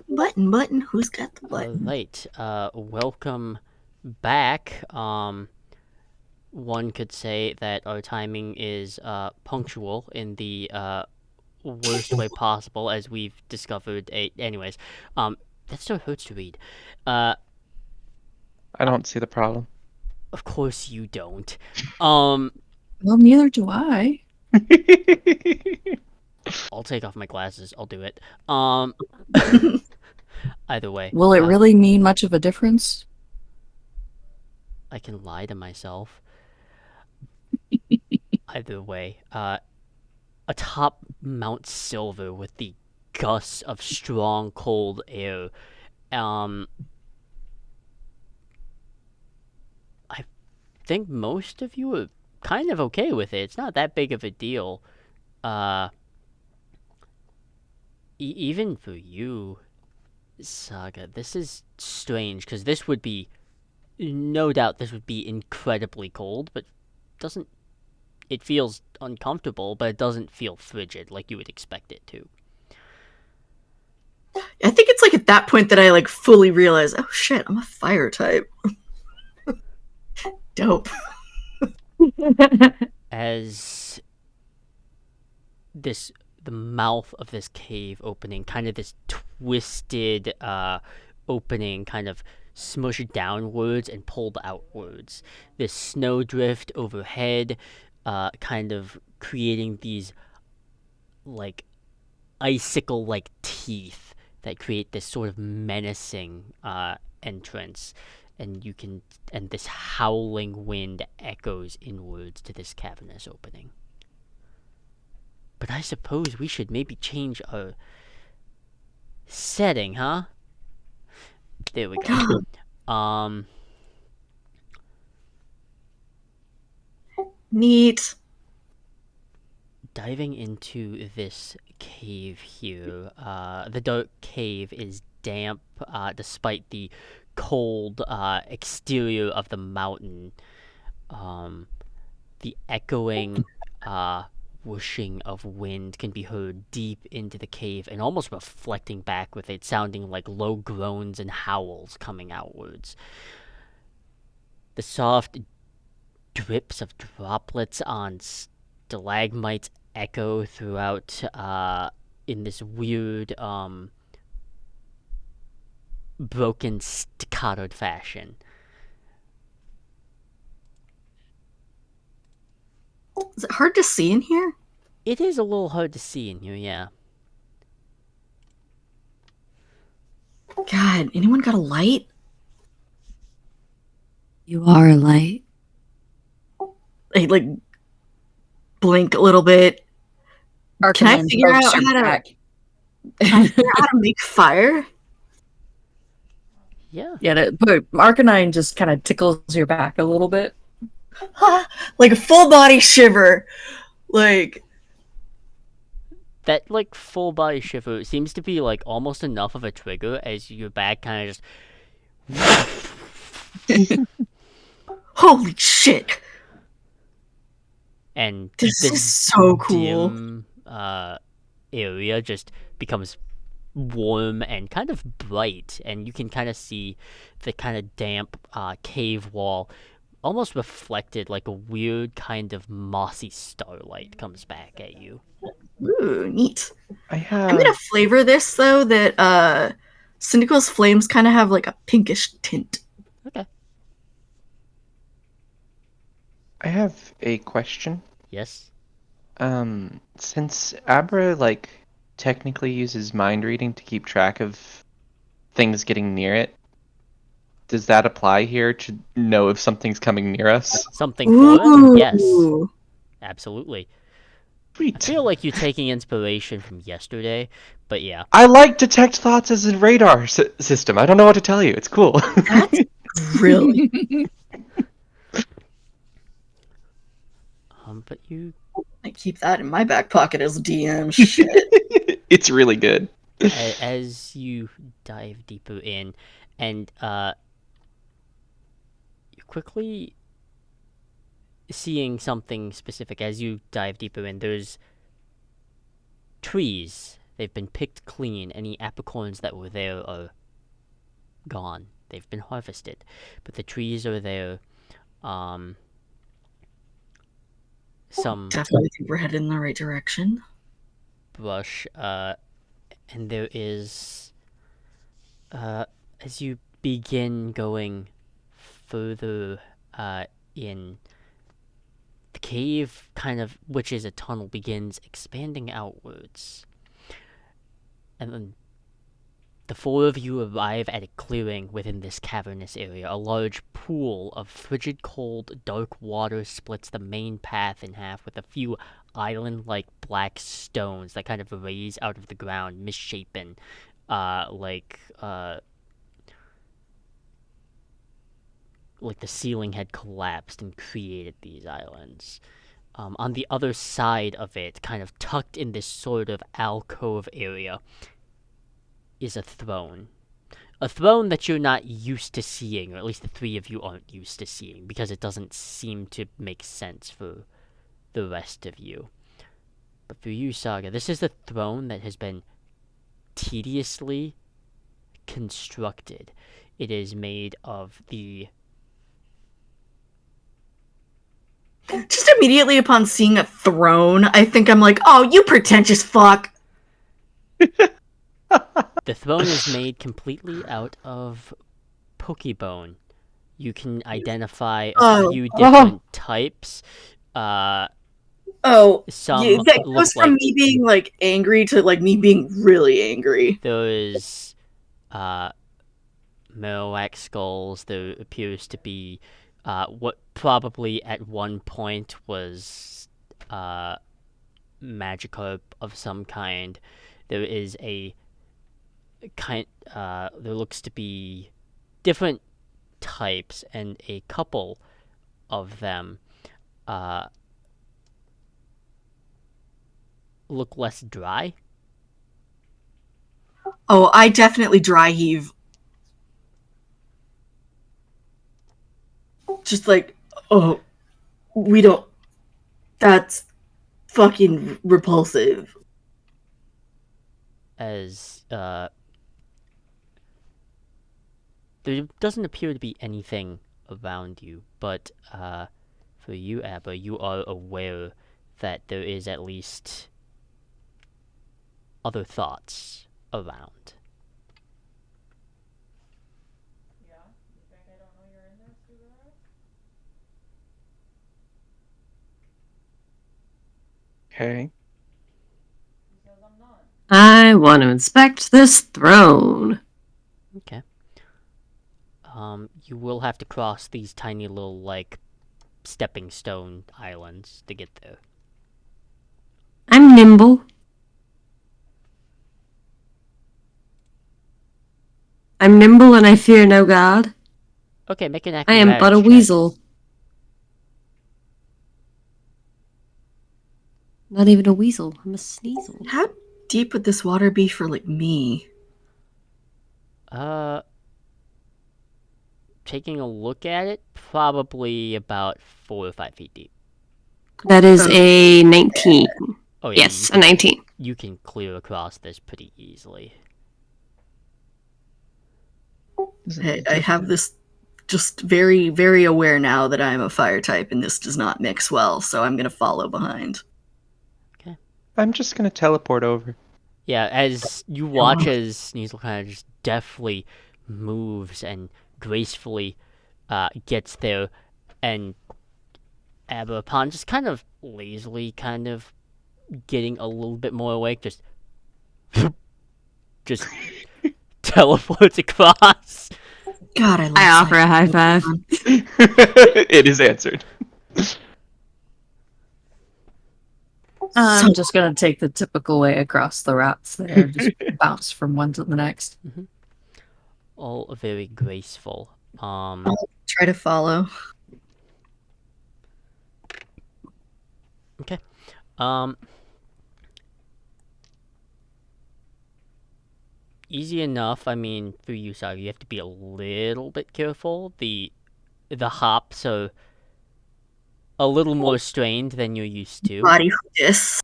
S3: Button. Who's got the button?
S1: Alright, welcome back. One could say that our timing is punctual in the worst way possible, as we've discovered. Anyways, that still hurts to read. Uh,
S4: I don't see the problem.
S1: of course you don't.
S5: Well, neither do I.
S1: I'll take off my glasses. I'll do it. Either way,
S5: Will it really mean much of a difference?
S1: I can lie to myself. Either way, atop Mount Silver with the gusts of strong cold air, I think most of you are kind of okay with it. It's not that big of a deal. Even for you, Saga, this is strange, because this would be, no doubt this would be incredibly cold, but doesn't, it feels uncomfortable, but it doesn't feel frigid like you would expect it to.
S3: I think it's like at that point that I like fully realize, oh shit, I'm a fire type. Dope.
S1: As the mouth of this cave opening, kind of this twisted opening, kind of smushed downwards and pulled outwards. This snowdrift overhead, kind of creating these like icicle-like teeth that create this sort of menacing entrance, and this howling wind echoes inwards to this cavernous opening. But I suppose we should maybe change our setting, huh? There we go.
S3: Neat.
S1: Diving into this cave here, the dark cave is damp, despite the cold exterior of the mountain. The echoing whooshing of wind can be heard deep into the cave and almost reflecting back with it, sounding like low groans and howls coming outwards. The soft drips of droplets on stalagmites echo throughout in this weird broken staccato fashion.
S3: Is it hard to see in here?
S1: It is a little hard to see in here, yeah.
S3: God, anyone got a light?
S2: You are a light.
S3: I like blink a little bit. Can I figure out how to make fire?
S1: Yeah.
S5: Yeah, but Arcanine just kind of tickles your back a little bit.
S3: Like a full body shiver. Like
S1: That like full body shiver seems to be like almost enough of a trigger as your back kind of just
S3: holy shit.
S1: and
S3: This is so cool.
S1: dim area just becomes warm and kind of bright, and you can kind of see the kind of damp cave wall almost reflected, like a weird kind of mossy starlight comes back at you.
S3: Ooh, neat.
S4: I have.
S3: I'm gonna flavor this though that Syndical's flames kind of have like a pinkish tint.
S1: Okay.
S4: I have a question.
S1: Yes.
S4: Since Abra like technically uses mind reading to keep track of things getting near it, does that apply here to know if something's coming near us?
S1: Something for them? Yes.
S3: Ooh.
S1: Absolutely. I
S4: Sweet.
S1: feel like you're taking inspiration from yesterday, but yeah.
S4: I like detect thoughts as a radar system. I don't know what to tell you. It's cool.
S3: That's really
S1: But you,
S3: I keep that in my back pocket as DM shit.
S4: It's really good.
S1: as you dive deeper in, and you're quickly seeing something specific as you dive deeper in. There's trees They've been picked clean. Any apricorns that were there are gone. They've been harvested. But the trees are there. Some
S3: Definitely think we're headed in the right direction.
S1: brush, and there is, as you begin going further in, the cave, kind of, which is a tunnel, begins expanding outwards. And then the four of you arrive at a clearing within this cavernous area. A large pool of frigid cold, dark water splits the main path in half, with a few island-like black stones that kind of raise out of the ground, misshapen, like the ceiling had collapsed and created these islands. On the other side of it, kind of tucked in this sort of alcove area, is a throne. A throne that you're not used to seeing, or at least the three of you aren't used to seeing, because it doesn't seem to make sense for the rest of you. But for you, Saga, this is the throne that has been tediously constructed. It is made of the...
S3: Just immediately upon seeing a throne, I think I'm like, oh, you pretentious fuck.
S1: The throne is made completely out of Pokebone. You can identify a few different types.
S3: Oh,
S1: Some
S3: yeah, that
S1: look
S3: goes from
S1: like
S3: me being like angry to like me being really angry.
S1: there's Marowak skulls. There appears to be what probably at one point was Magikarp of some kind. There is a kind. There looks to be different types, and a couple of them look less dry.
S3: Oh, I definitely dry heave. Just like, oh, we don't. That's fucking repulsive.
S1: As there doesn't appear to be anything around you, but for you, Abba, you are aware that there is at least other thoughts around.
S4: Okay.
S2: I want to inspect this throne.
S1: Okay. You will have to cross these tiny little, like, stepping stone islands to get there.
S2: I'm nimble. I'm nimble and I fear no god.
S1: Okay, make an
S2: I am but a
S1: acrobatics check.
S2: weasel. Not even a weasel. I'm a sneasel.
S3: How deep would this water be for like me?
S1: Taking a look at it, probably about 4 or 5 feet deep.
S2: That is a 19.
S1: Oh yeah,
S2: Yes, a 19.
S1: You can clear across this pretty easily.
S3: Hey, I have this just very, very aware now that I'm a fire type and this does not mix well, so I'm gonna follow behind.
S4: I'm just gonna teleport over.
S1: Yeah, as you watch as Sneasel kind of just deftly moves and gracefully gets there, and Abba, upon just kind of lazily kind of getting a little bit more awake, just teleports across.
S3: God, I love
S2: I offer a high five.
S4: It is answered.
S5: I'm just gonna take the typical way across the routes there, just bounce from one to the next.
S1: All very graceful.
S3: I'll try to follow.
S1: Okay. Easy enough. I mean, for you, Saga, you have to be a little bit careful. The hops are a little more strained than you're used to.
S3: Body focus.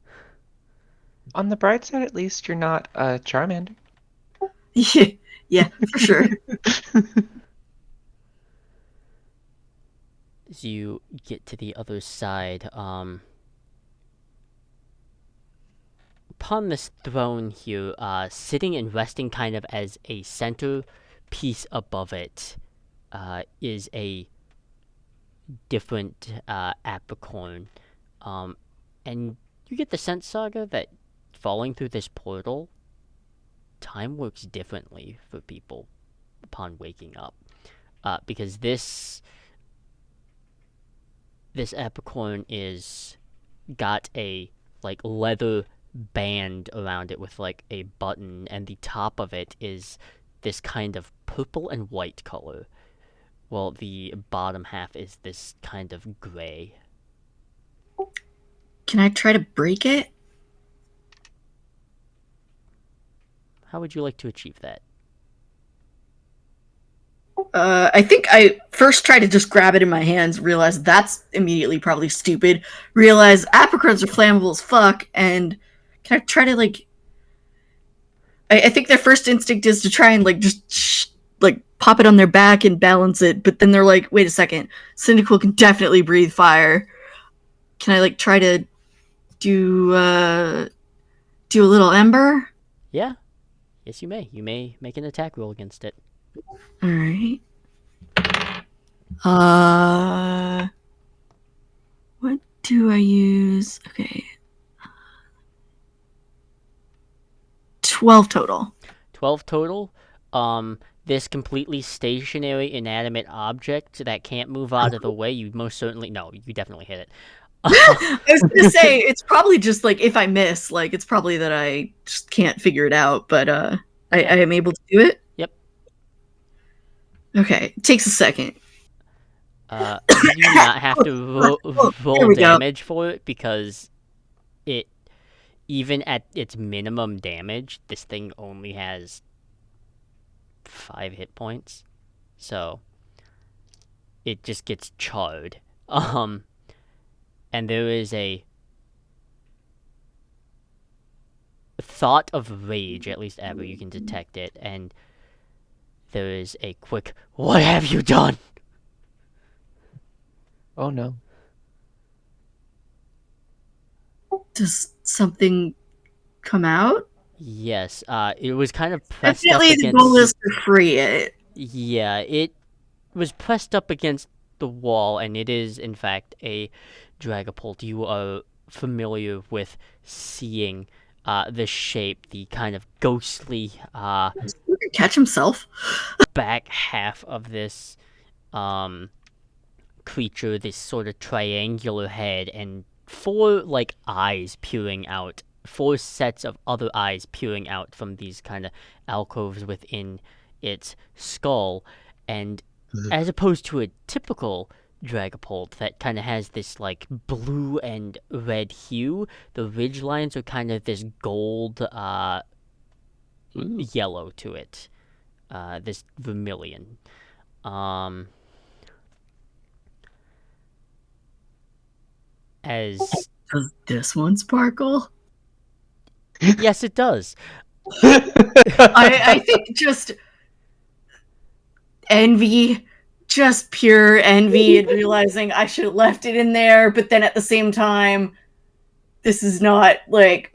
S4: On the bright side, at least you're not a Charmander.
S3: Yeah, for sure.
S1: As you get to the other side, upon this throne here, sitting and resting kind of as a center piece above it, is a different apricorn. And you get the sense, Saga, that falling through this portal, time works differently for people upon waking up. Because this apricorn is got a like leather band around it with like a button, and the top of it is this kind of purple and white color. Well, the bottom half is this kind of gray.
S3: Can I try to break it?
S1: How would you like to achieve that?
S3: I think I first try to just grab it in my hands, realize that's immediately probably stupid, realize apricorns are flammable as fuck, and can I try to, like... I think their first instinct is to try and, like, just, like, pop it on their back and balance it, but then they're like, wait a second, Cyndaquil can definitely breathe fire. Can I, like, try to do a little ember?
S1: Yeah. Yes, you may. You may make an attack roll against it.
S3: Alright. What do I use? Okay. 12 total.
S1: 12 total. This completely stationary, inanimate object that can't move out of the way, you most certainly... No, you definitely hit it.
S3: I was gonna say, it's probably just, like, if I miss, like, it's probably that I just can't figure it out, but, I am able to do it?
S1: Yep.
S3: Okay, it takes a second.
S1: You do not have to roll
S3: we go.
S1: damage for it, because it... Even at its minimum damage, this thing only has 5 hit points. So, it just gets charred. And there is a thought of rage, at least ever you can detect it, and there is a quick, "What have you done?"
S4: Oh no.
S3: Does something come out?
S1: Yes, it was kind of pressed up
S3: Definitely the
S1: against...
S3: goal is to free it.
S1: Yeah, it was pressed up against the wall, and it is, in fact, a Dragapult. You are familiar with seeing the shape, the kind of ghostly
S3: He could catch himself.
S1: back half of this creature, this sort of triangular head, and 4 like eyes peering out, 4 sets of other eyes peering out from these kind of alcoves within its skull. And as opposed to a typical Dragapult that kind of has this like blue and red hue, the ridge lines are kind of this gold yellow to it, this vermilion. As
S3: Does this one sparkle?
S1: yes, it does.
S3: I think just envy, just pure envy, and realizing I should have left it in there, but then at the same time, this is not like,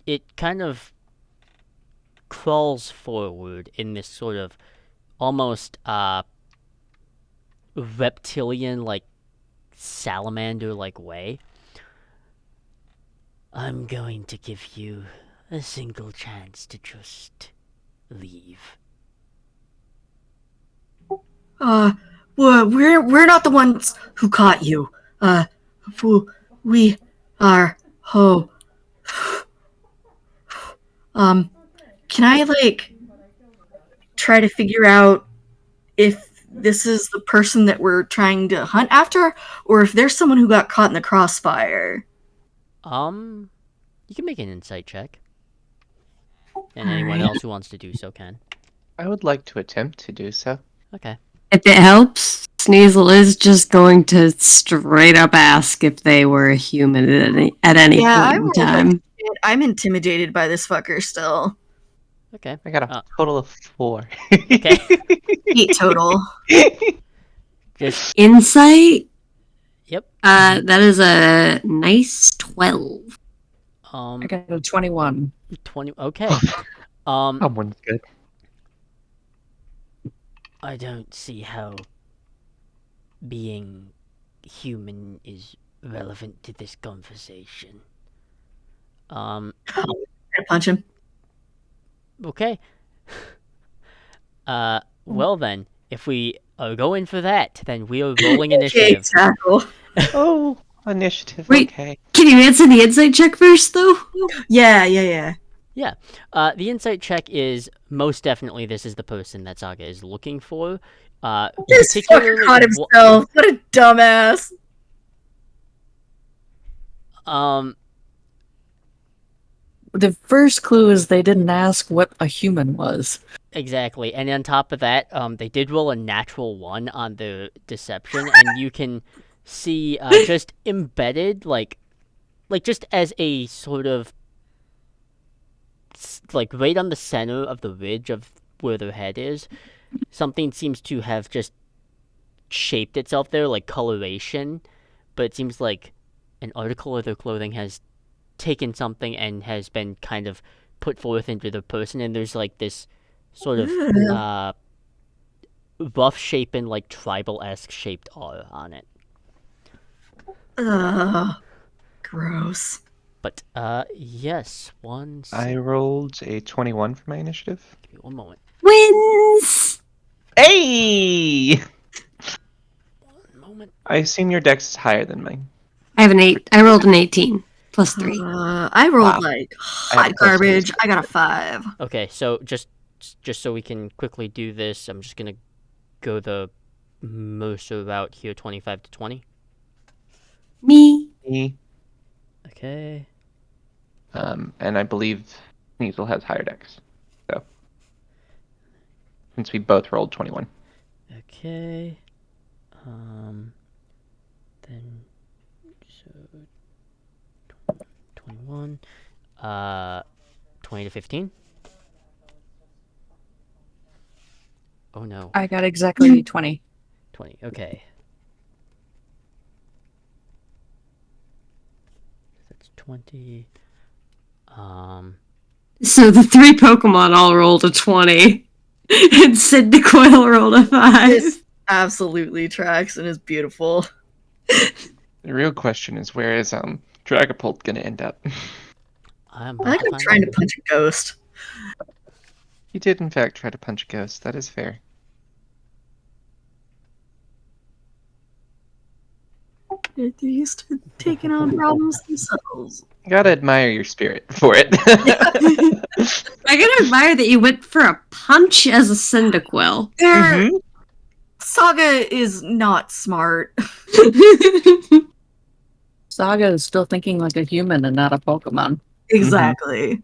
S1: It kind of crawls forward in this sort of almost reptilian, like salamander like way. I'm going to give you a single chance to just leave.
S3: we're not the ones who caught you. We are can I, like, try to figure out if this is the person that we're trying to hunt after, or if there's someone who got caught in the crossfire?
S1: You can make an insight check. And anyone else who wants to do so can.
S4: I would like to attempt to do so.
S1: Okay.
S2: If it helps. Sneasel is just going to straight up ask if they were a human at any
S3: Yeah, I
S2: point in
S3: rolled like
S2: time.
S3: shit. I'm intimidated by this fucker still.
S1: Okay.
S4: I got a total of 4.
S1: Okay.
S3: 8 total.
S1: Just
S2: Insight?
S1: yep.
S2: That is a nice 12.
S5: I got a 21.
S1: 20. Okay.
S4: Someone's good.
S1: I don't see how being human is relevant to this conversation.
S3: Try to punch him.
S1: Okay. Well then, if we are going for that, then we are rolling initiative.
S3: Tackle.
S4: Oh, initiative.
S2: Wait.
S4: Okay.
S2: Can you answer the insight check first, though?
S3: Yeah.
S1: Yeah. The insight check is most definitely this is the person that Saga is looking for.
S3: This fucker caught himself. What a dumbass.
S5: The first clue is they didn't ask what a human was.
S1: Exactly, and on top of that, they did roll a natural 1 on the deception, and you can see just embedded, like just as a sort of like right on the center of the ridge of where their head is, something seems to have just shaped itself there, like coloration, but it seems like an article of their clothing has taken something and has been kind of put forth into the person, and there's like this sort of rough shapen, like tribal-esque shaped R on it.
S3: Ugh. Gross.
S1: But yes, one
S4: I rolled a 21 for my initiative.
S1: give me one moment.
S2: Wins!
S4: Hey!
S1: One moment.
S4: I assume your dex is higher than mine.
S2: I have an 8. I rolled an 18 plus 3.
S3: I rolled
S4: Wow.
S3: like
S4: I have
S3: hot
S4: plus
S3: garbage.
S4: two.
S3: I got a 5.
S1: Okay, so just so we can quickly do this, I'm just gonna go the Mercer route here, 25 to 20.
S2: Me.
S4: Me.
S1: Okay.
S4: And I believe Sneasel has higher dex. So, since we both rolled 21.
S1: Okay. Then so 21. 20 to 15. Oh no.
S5: I got exactly 20.
S1: 20. Okay. That's 20.
S2: So the 3 Pokemon all rolled a 20. And Cyndaquil rolled a 5.
S3: This absolutely tracks and is beautiful.
S4: The real question is, where is Dragapult gonna end up?
S1: I'm
S3: I
S1: about
S3: like
S1: to
S3: I'm
S1: find
S3: trying
S1: out.
S3: to punch a ghost.
S4: He did, in fact, try to punch a ghost. That is fair.
S3: They're used to taking on problems themselves.
S4: Gotta admire your spirit for it.
S2: I gotta admire that you went for a punch as a Cyndaquil.
S3: Their Saga is not smart.
S5: Saga is still thinking like a human and not a Pokemon.
S3: Exactly.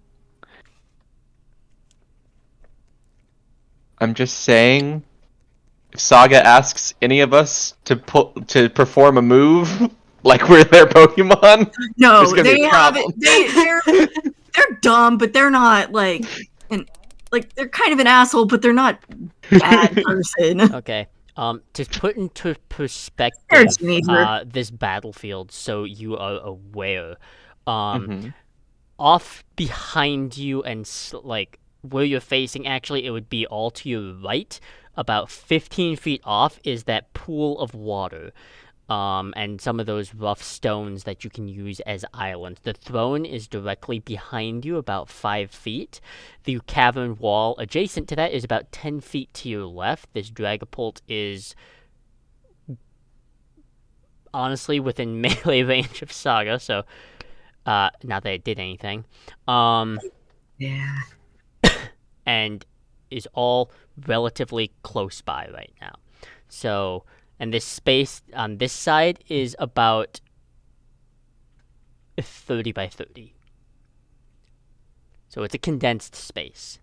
S4: I'm just saying, if Saga asks any of us to perform a move like we're their Pokemon,
S3: No,
S4: there's gonna
S3: they
S4: be a
S3: have
S4: problem.
S3: they're dumb, but they're not like they're kind of an asshole, but they're not bad person.
S1: Okay. To put into perspective,
S3: There's Sneasel.
S1: this battlefield, so you are aware,
S4: Mhm.
S1: off behind you and like where you're facing, actually, it would be all to your right, about 15 feet off, is that pool of water. And some of those rough stones that you can use as islands. The throne is directly behind you, about 5 feet. The cavern wall adjacent to that is about 10 feet to your left. This Dragapult is honestly within melee range of Saga, so not that it did anything.
S3: Yeah.
S1: And is all relatively close by right now. So, and this space on this side is about 30 by 30. So it's a condensed space.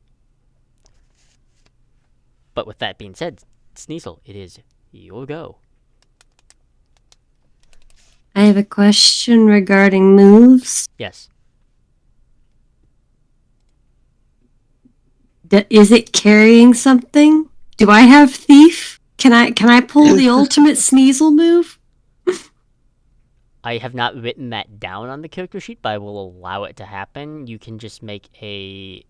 S1: But with that being said, Sneasel, it is your go.
S2: I have a question regarding moves.
S1: Yes.
S2: Is it carrying something? Do I have thief? Can I pull the ultimate Sneasel move?
S1: I have not written that down on the character sheet, but I will allow it to happen. You can just make a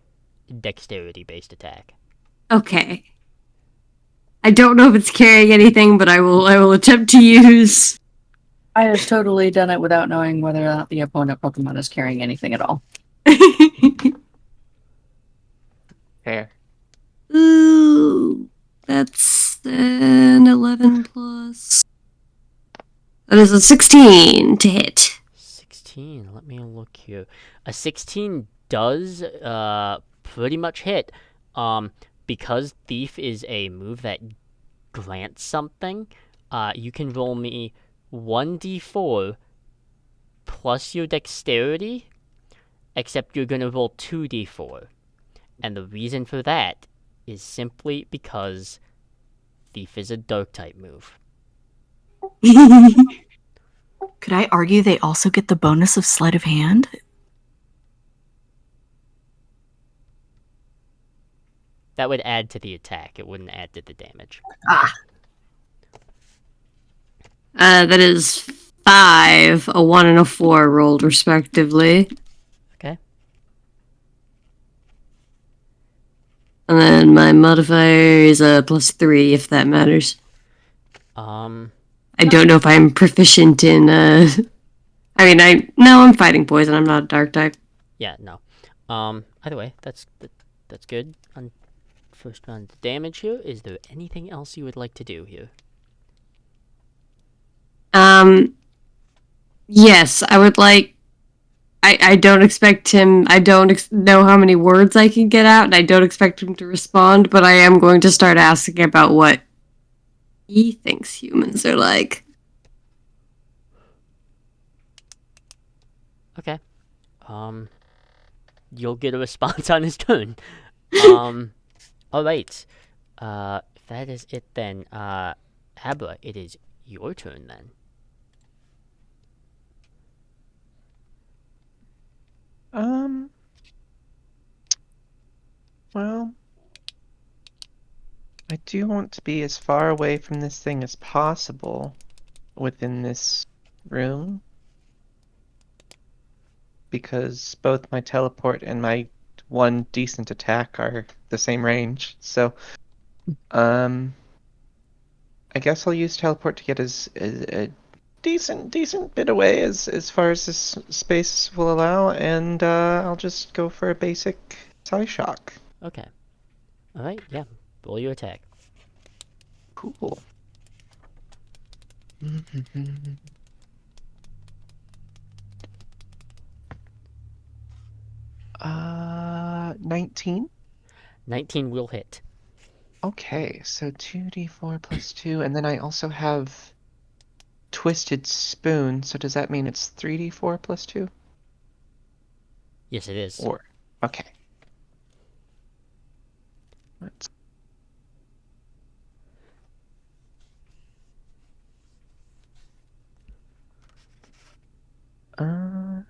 S1: dexterity-based attack.
S2: Okay. I don't know if it's carrying anything, but I will attempt to use.
S5: I have totally done it without knowing whether or not the opponent Pokemon is carrying anything at all.
S4: Fair.
S2: Ooh, that's an 11 plus. That is a 16 to hit.
S1: 16. Let me look here. A 16 does pretty much hit. Because Thief is a move that grants something, you can roll me 1d4 plus your dexterity, except you're gonna roll 2d4. And the reason for that is simply because Thief is a dark type move.
S3: Could I argue they also get the bonus of sleight of hand?
S1: That would add to the attack, it wouldn't add to the damage.
S2: That is 5, a 1 and a 4 rolled respectively.
S1: Okay.
S2: And then my modifier is a +3, if that matters. I don't know if I'm proficient in, I'm fighting poison, I'm not a dark type.
S1: Yeah, no. Either way, that's good. On first round of damage here, is there anything else you would like to do here?
S2: Yes, I would like. I don't expect him. I don't know how many words I can get out, and I don't expect him to respond. But I am going to start asking about what he thinks humans are like.
S1: Okay. You'll get a response on his turn. Alright. If that is it then, Abra, it is your turn then.
S4: Well, I do want to be as far away from this thing as possible within this room. Because both my teleport and my one decent attack are the same range. So, I guess I'll use teleport to get as a decent bit away as far as this space will allow, and I'll just go for a basic Psyshock.
S1: Okay. Alright, yeah. Roll your attack.
S4: Cool. 19?
S1: 19 will hit.
S4: Okay, so 2d4 plus 2, and then I also have Twisted Spoon, so does that mean it's 3d4 plus 2?
S1: Yes, it is.
S4: Or, okay. Let's... Uh...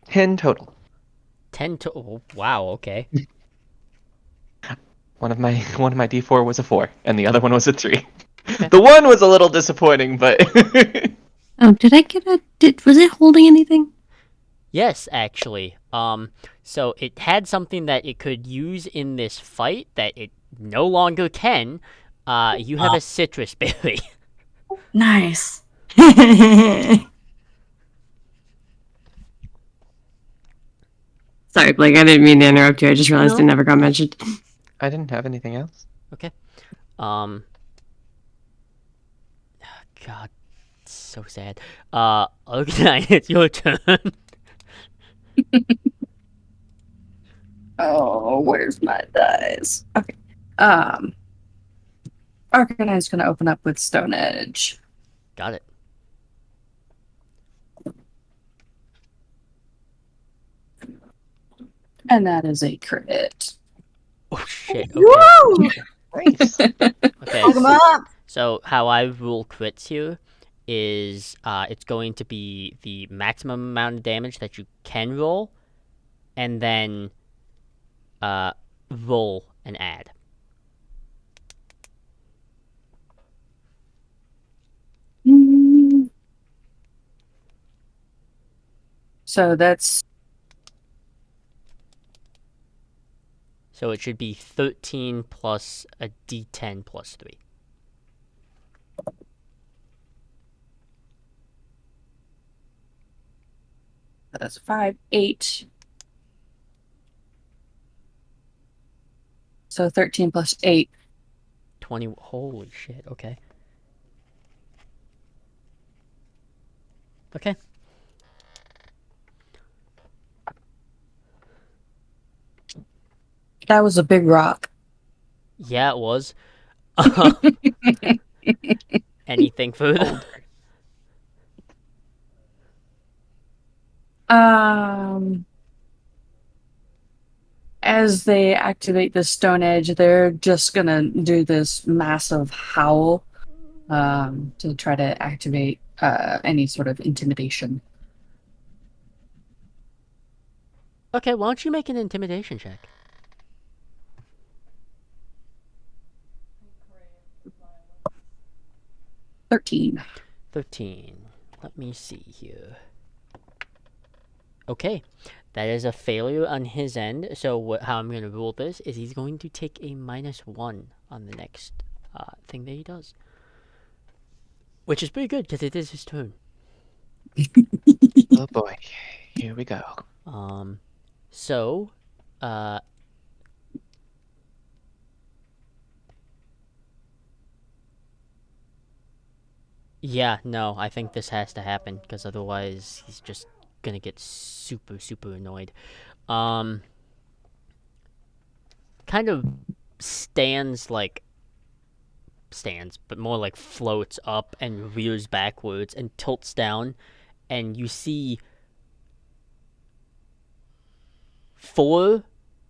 S4: 10 total.
S1: 10 to... Oh, wow, okay.
S4: One of my d4 was a 4, and the other one was a 3.
S1: Okay.
S4: The one was a little disappointing, but
S2: Oh, did I get a? Was it holding anything?
S1: Yes, actually. So it had something that it could use in this fight that it no longer can. You have a citrus berry.
S3: Nice.
S2: Sorry, Blake. I didn't mean to interrupt you. I just realized
S3: No.
S2: it never got mentioned.
S4: I didn't have anything else.
S1: Okay. God, it's so sad. Okay, it's your turn.
S5: Oh, where's my dice? Okay. Arcanine's gonna open up with Stone Edge.
S1: Got it.
S5: And that is a crit.
S1: Oh shit. Okay.
S3: Woo!
S4: Nice.
S1: Okay.
S3: Fuck 'em up.
S1: So how I rule crits here is it's going to be the maximum amount of damage that you can roll, and then roll and add.
S5: So that's
S1: So it should be 13 plus a d10 plus 3.
S5: that's 5, 8. So 13 plus 8.
S1: 20. Holy shit. Okay. Okay.
S5: That was a big rock.
S1: Yeah, it was. Anything further?
S5: As they activate the Stone Edge, they're just gonna do this massive howl to try to activate any sort of intimidation.
S1: Okay, why don't you make an intimidation check?
S5: 13.
S1: 13. Let me see here. Okay, that is a failure on his end. So how I'm going to rule this is he's going to take a -1 on the next thing that he does. Which is pretty good, because it is his turn.
S4: Oh boy, here we go.
S1: So, yeah, no, I think this has to happen, because otherwise he's just gonna get super, super annoyed. Kind of stands, but more like floats up and rears backwards and tilts down, and you see 4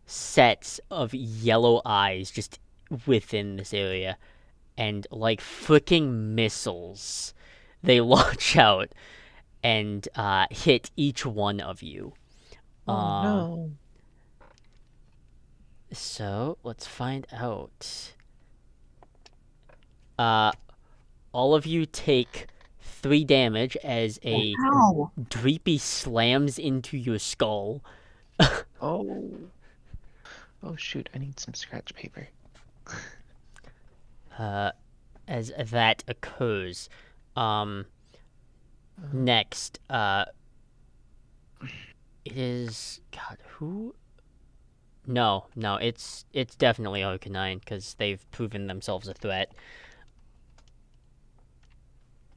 S1: sets of yellow eyes just within this area, and like freaking missiles, they launch out and hit each one of you.
S4: Oh no.
S1: So let's find out. All of you take 3 damage as a
S3: Ow.
S1: Dreepy slams into your skull.
S4: Oh. Oh shoot, I need some scratch paper.
S1: As that occurs. Next, it is God. Who? No, it's definitely Arcanine because they've proven themselves a threat.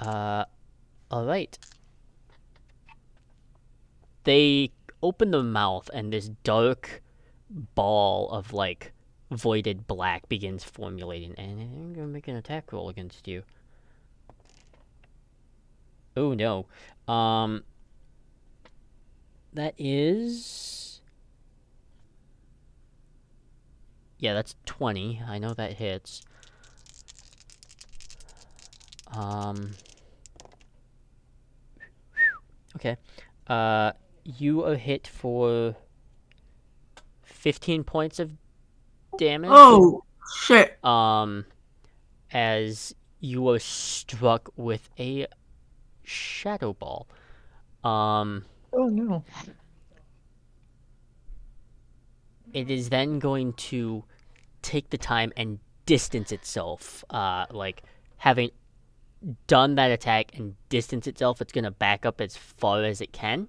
S1: All right. They open their mouth and this dark ball of like voided black begins formulating, and I'm gonna make an attack roll against you. Oh no. That is. Yeah, that's 20. I know that hits. Okay. You are hit for 15 points of damage.
S3: Oh, shit.
S1: As you are struck with a shadow ball.
S4: Oh no.
S1: It is then going to take the time and distance itself. Like having done that attack and distance itself, it's gonna back up as far as it can.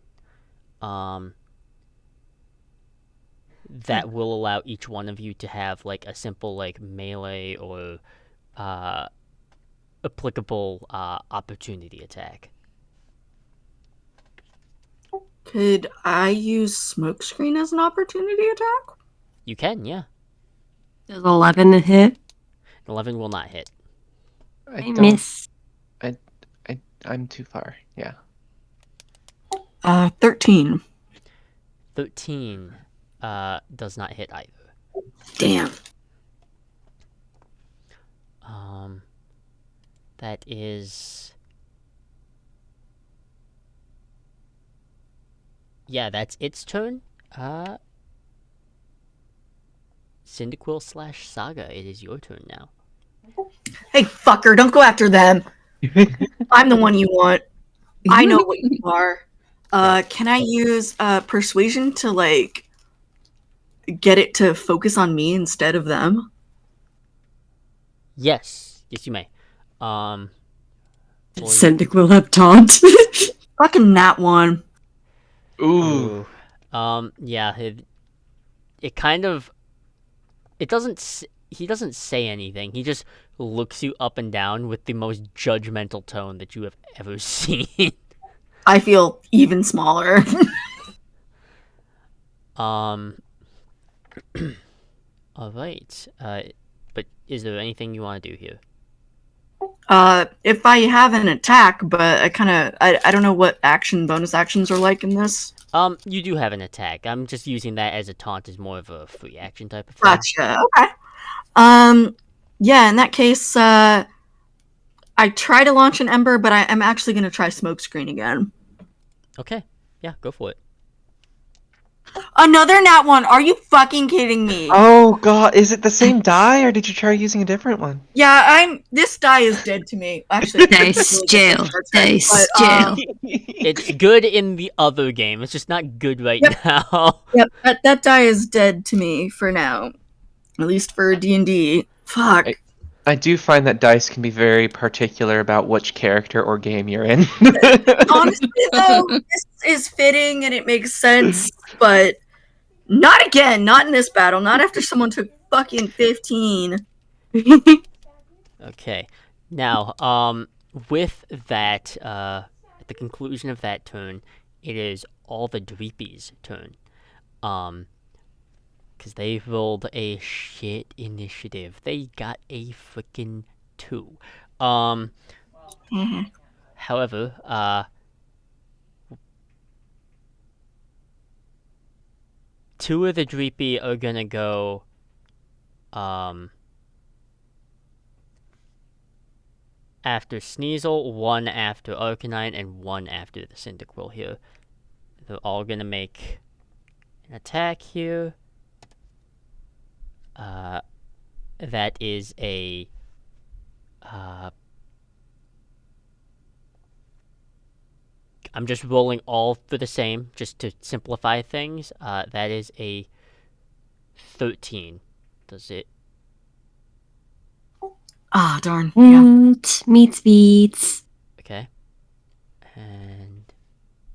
S1: That will allow each one of you to have like a simple like melee or applicable opportunity attack.
S3: Could I use smokescreen as an opportunity attack?
S1: You can, yeah.
S2: Does 11 hit?
S1: 11 will not hit.
S2: I
S4: don't.
S2: miss.
S4: I'm too far. Yeah.
S3: 13.
S1: 13 does not hit either.
S3: Damn.
S1: That is... Yeah, that's its turn. Cyndaquil / Saga, it is your turn now.
S3: Hey, fucker, don't go after them. I'm the one you want. I know what you are. Can I use persuasion to like get it to focus on me instead of them?
S1: Yes, you may. Boy,
S2: Cyndaquil have taunt.
S3: Fucking that one.
S4: Ooh.
S1: yeah, it kind of... It doesn't... He doesn't say anything. He just looks you up and down with the most judgmental tone that you have ever seen.
S3: I feel even smaller.
S1: Alright. But is there anything you want to do here?
S3: If I have an attack, but I don't know what bonus actions are like in this.
S1: You do have an attack. I'm just using that as a taunt as more of a free action type of thing.
S3: Gotcha. Okay. Yeah, in that case, I try to launch an ember, but I'm actually going to try smokescreen again.
S1: Okay. Yeah, go for it.
S3: Another nat one. Are you fucking kidding me?
S4: Oh god, is it the same die or did you try using a different one?
S3: Yeah, this die is dead to me. Actually,
S2: Dice jail. Dice
S3: but,
S2: jail.
S1: It's good in the other game. It's just not good right now.
S3: Yep, that die is dead to me for now. At least for D&D. Fuck.
S4: I do find that dice can be very particular about which character or game you're in.
S3: Honestly, though, this is fitting and it makes sense, but not again. Not in this battle. Not after someone took fucking 15.
S1: Okay. Now, with that, at the conclusion of that turn, it is all the Dreepies' turn. Because they rolled a shit initiative. They got a freaking 2. However, 2 of the Dreepy are gonna go, after Sneasel, 1 after Arcanine, and 1 after the Cyndaquil here. They're all gonna make an attack here. That is a... I'm just rolling all for the same, just to simplify things. That is a 13. Does it...
S3: Ah, darn. Yeah.
S2: Meets beats.
S1: Okay. And...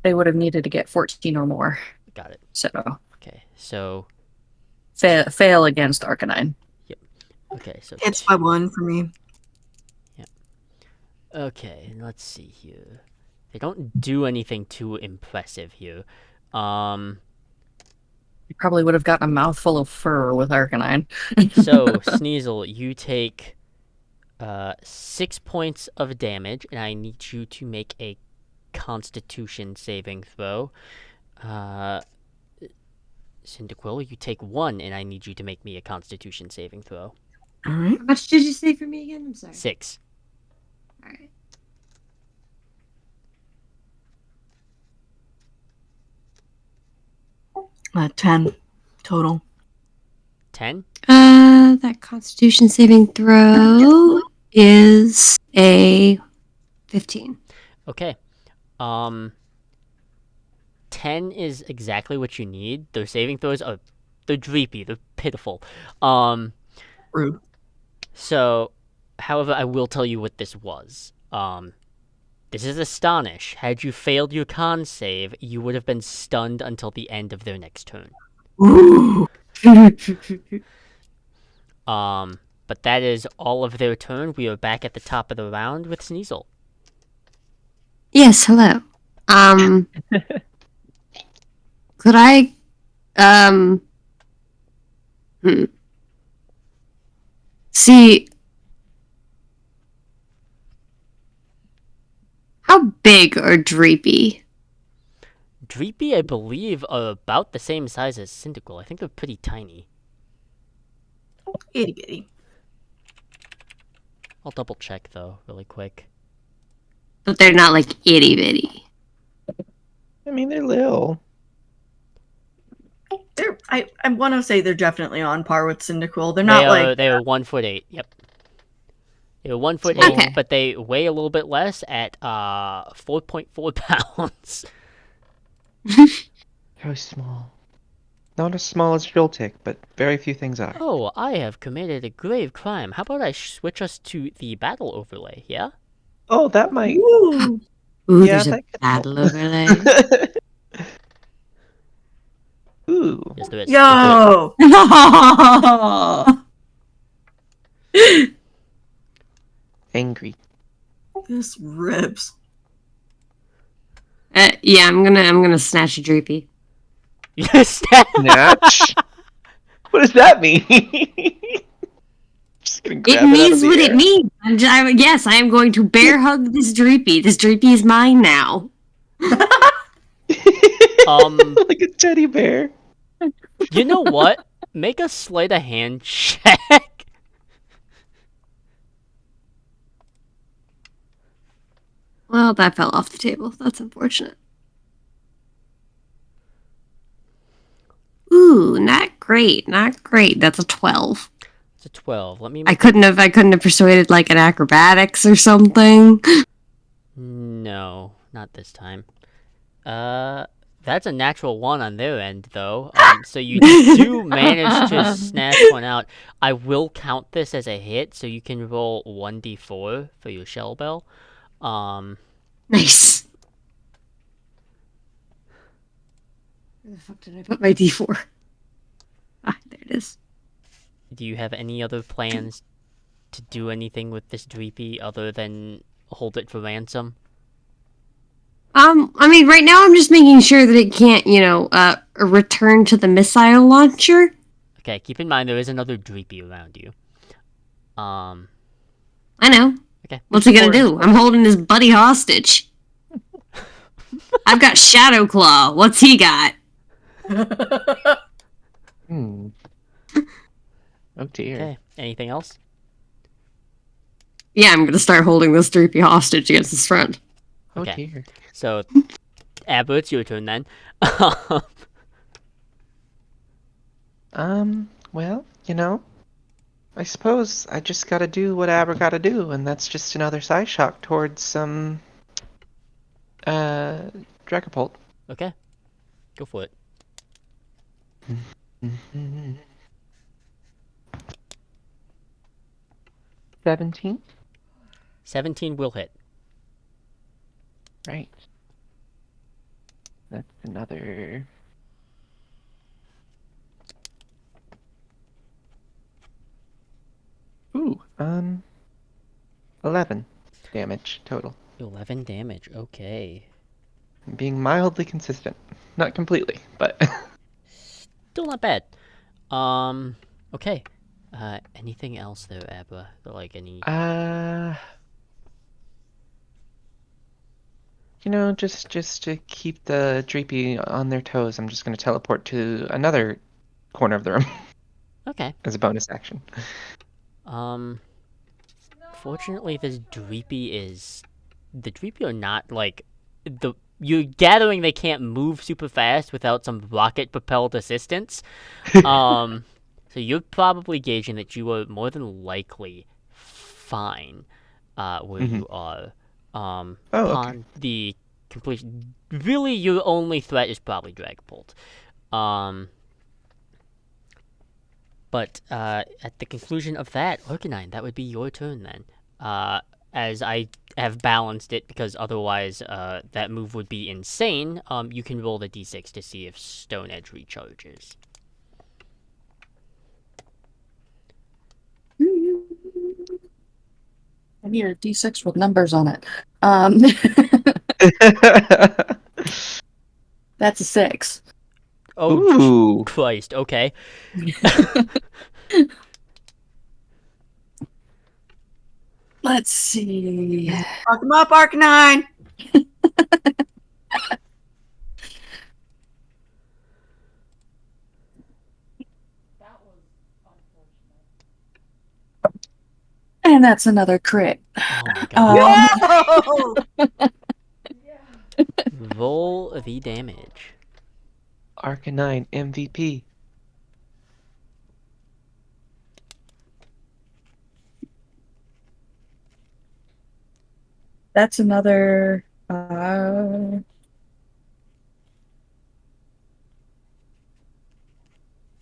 S5: They would have needed to get 14 or more.
S1: Got it.
S5: So
S1: Okay, so...
S5: fail against Arcanine.
S1: Okay, so...
S3: It's by 1 for me.
S1: Okay, let's see here. They don't do anything too impressive here.
S5: You probably would have gotten a mouthful of fur with Arcanine.
S1: So, Sneasel, you take 6 points of damage, and I need you to make a Constitution saving throw. Cyndaquil, you take 1, and I need you to make me a Constitution saving throw.
S3: Alright.
S2: How much did you say for me again? I'm sorry.
S1: 6.
S2: Alright.
S3: Uh, 10 total.
S1: 10?
S2: That Constitution saving throw is a 15.
S1: Okay. 10 is exactly what you need. Their saving throws are... They're dreepy. They're pitiful.
S3: Rude.
S1: So, however, I will tell you what this was. This is Astonish. Had you failed your con save, you would have been stunned until the end of their next turn.
S3: Ooh.
S1: But that is all of their turn. We are back at the top of the round with Sneasel.
S2: Yes, hello. Could I, see, how big are Dreepy?
S1: Dreepy, I believe, are about the same size as Cyndaquil. I think they're pretty tiny.
S3: Itty bitty.
S1: I'll double check though, really quick.
S2: But they're not like itty bitty.
S4: I mean, they're little.
S3: I want to say they're definitely on par with Cyndaquil. They're not like
S1: They are 1'8". Yep. They are 1'8",
S2: Okay.
S1: but they weigh a little bit less at 4.4 pounds.
S4: How small. Not as small as Joltik, but very few things are.
S1: Oh, I have committed a grave crime. How about I switch us to the battle overlay? Yeah.
S4: Oh, that might.
S3: Ooh.
S2: Ooh,
S4: Yeah,
S2: there's a
S4: that could help.
S2: battle overlay.
S4: Ooh.
S1: Yes, there is.
S3: Yo.
S4: Angry.
S3: This rips.
S2: Yeah, I'm gonna snatch a Droopy.
S1: Yes.
S4: Snatch? What does that mean? Just gonna
S2: It
S4: grab it out of
S2: means
S4: the
S2: what
S4: air.
S2: it means. Yes, I am going to bear hug this Droopy. This Droopy is mine now.
S4: Like a teddy bear.
S1: You know what? Make a sleight of hand check.
S2: Well, that fell off the table. That's unfortunate. Ooh, not great. Not great. That's a 12.
S1: It's a 12. Let me
S2: I
S1: make
S2: couldn't have persuaded like an acrobatics or something.
S1: No, not this time. That's a natural 1 on their end, though. So you do manage to snatch one out. I will count this as a hit, so you can roll 1d4 for your shell bell.
S2: Nice. Where the fuck did I put my D4? Ah, there it is.
S1: Do you have any other plans to do anything with this Dweepy other than hold it for ransom?
S2: I mean, right now I'm just making sure that it can't, return to the missile launcher.
S1: Okay, keep in mind there is another Dweepy around you.
S2: I know.
S1: Okay.
S2: What's he gonna do? I'm holding his buddy hostage. I've got Shadow Claw. What's he got?
S4: Hmm. Oh dear.
S1: Okay, anything else?
S2: Yeah, I'm gonna start holding this Droopy hostage against his friend.
S4: Oh
S1: Okay.
S4: dear.
S1: So, Abba, it's your turn then.
S4: Well, I suppose I just gotta do what Aber gotta do, and that's just another side shock towards some, Dragapult.
S1: Okay, go for it.
S4: 17?
S1: 17 will hit.
S4: Right. That's another... Ooh, 11 damage total.
S1: 11 damage, okay.
S4: I'm being mildly consistent. Not completely, but...
S1: Still not bad. Okay. Anything else there, Abba? Like any...
S4: just to keep the Dreepy on their toes, I'm just gonna teleport to another corner of the room
S1: Okay.
S4: as a bonus action.
S1: Fortunately, this Dweepy is... The Dweepy are not, like... You're gathering they can't move super fast without some rocket-propelled assistance. So you're probably gauging that you are more than likely fine where you are.
S4: Oh, okay.
S1: Upon the completion... Really, your only threat is probably Dragapult. But at the conclusion of that, Orcanine, that would be your turn then. As I have balanced it, because otherwise that move would be insane, you can roll the d6 to see if Stone Edge recharges.
S5: I need a D6 with numbers on it. That's a 6.
S1: Oh,
S4: Ooh.
S1: Christ, okay.
S5: Let's see.
S3: Fuck him up, Arcanine.
S5: And that's another crit.
S1: Oh my god.
S3: Whoa!
S1: Roll the damage.
S4: Arcanine MVP.
S5: That's another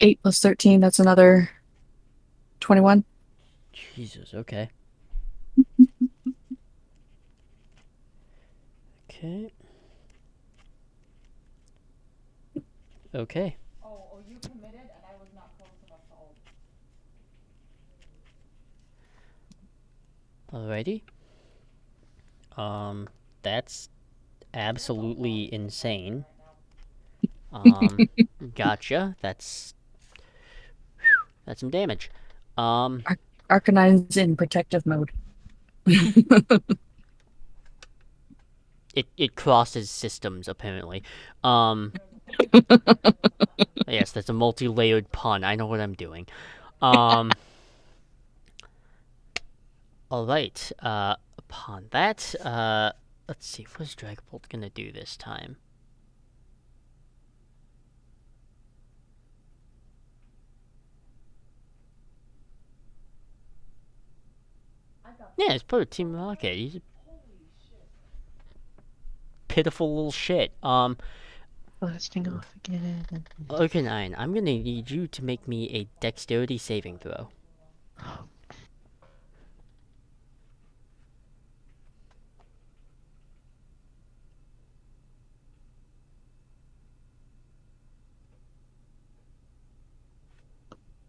S5: 8 plus 13. That's another 21.
S1: Jesus, okay. Okay. Okay.
S6: Oh, you committed, and I was not close enough to ult.
S1: Alrighty. That's absolutely insane. Gotcha. That's some damage.
S5: Arcanine's in protective mode.
S1: It crosses systems apparently. Yes, that's a multi-layered pun. I know what I'm doing. All right. Upon that, let's see. What's Dragapult gonna do this time? Yeah, it's part of Team Rocket. He's a pitiful little shit.
S4: Blasting off again.
S1: Arcanine, I'm gonna need you to make me a dexterity saving throw.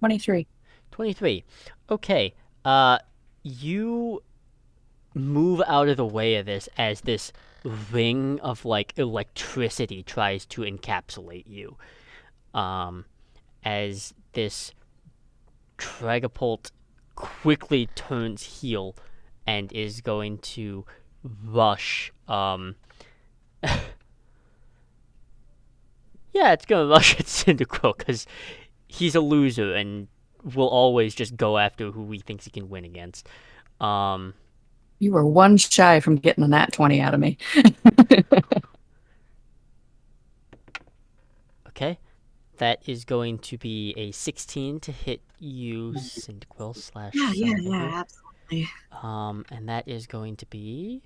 S5: $23.
S1: 23. Okay. You move out of the way of this as this ring of like electricity tries to encapsulate you. As this Dragapult quickly turns heel and is going to rush. Yeah, it's gonna rush at Cyndaquil because he's a loser and will always just go after who he thinks he can win against.
S5: You were one shy from getting a nat 20 out of me.
S1: Okay. That is going to be a 16 to hit you, Cyndaquil slash
S3: Yeah, absolutely.
S1: and that is going to be...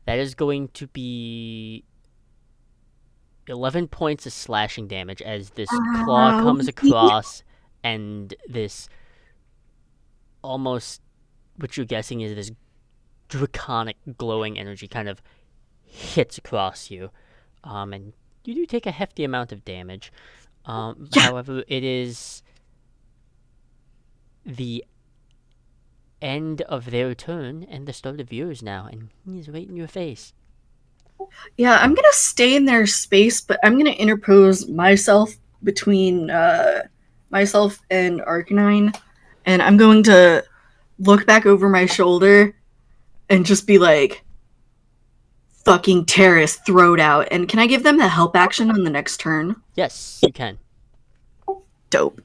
S1: That is going to be 11 points of slashing damage as this claw comes across and this almost, what you're guessing is this draconic glowing energy kind of hits across you. And you do take a hefty amount of damage. However, it is the end of their turn and the start of yours now, and he's right in your face.
S3: Yeah, I'm gonna stay in their space, but I'm gonna interpose myself between myself and Arcanine, and I'm going to look back over my shoulder and just be like, fucking Terrace, throw it out. And can I give them the help action on the next turn?
S1: Yes, you can.
S3: Dope.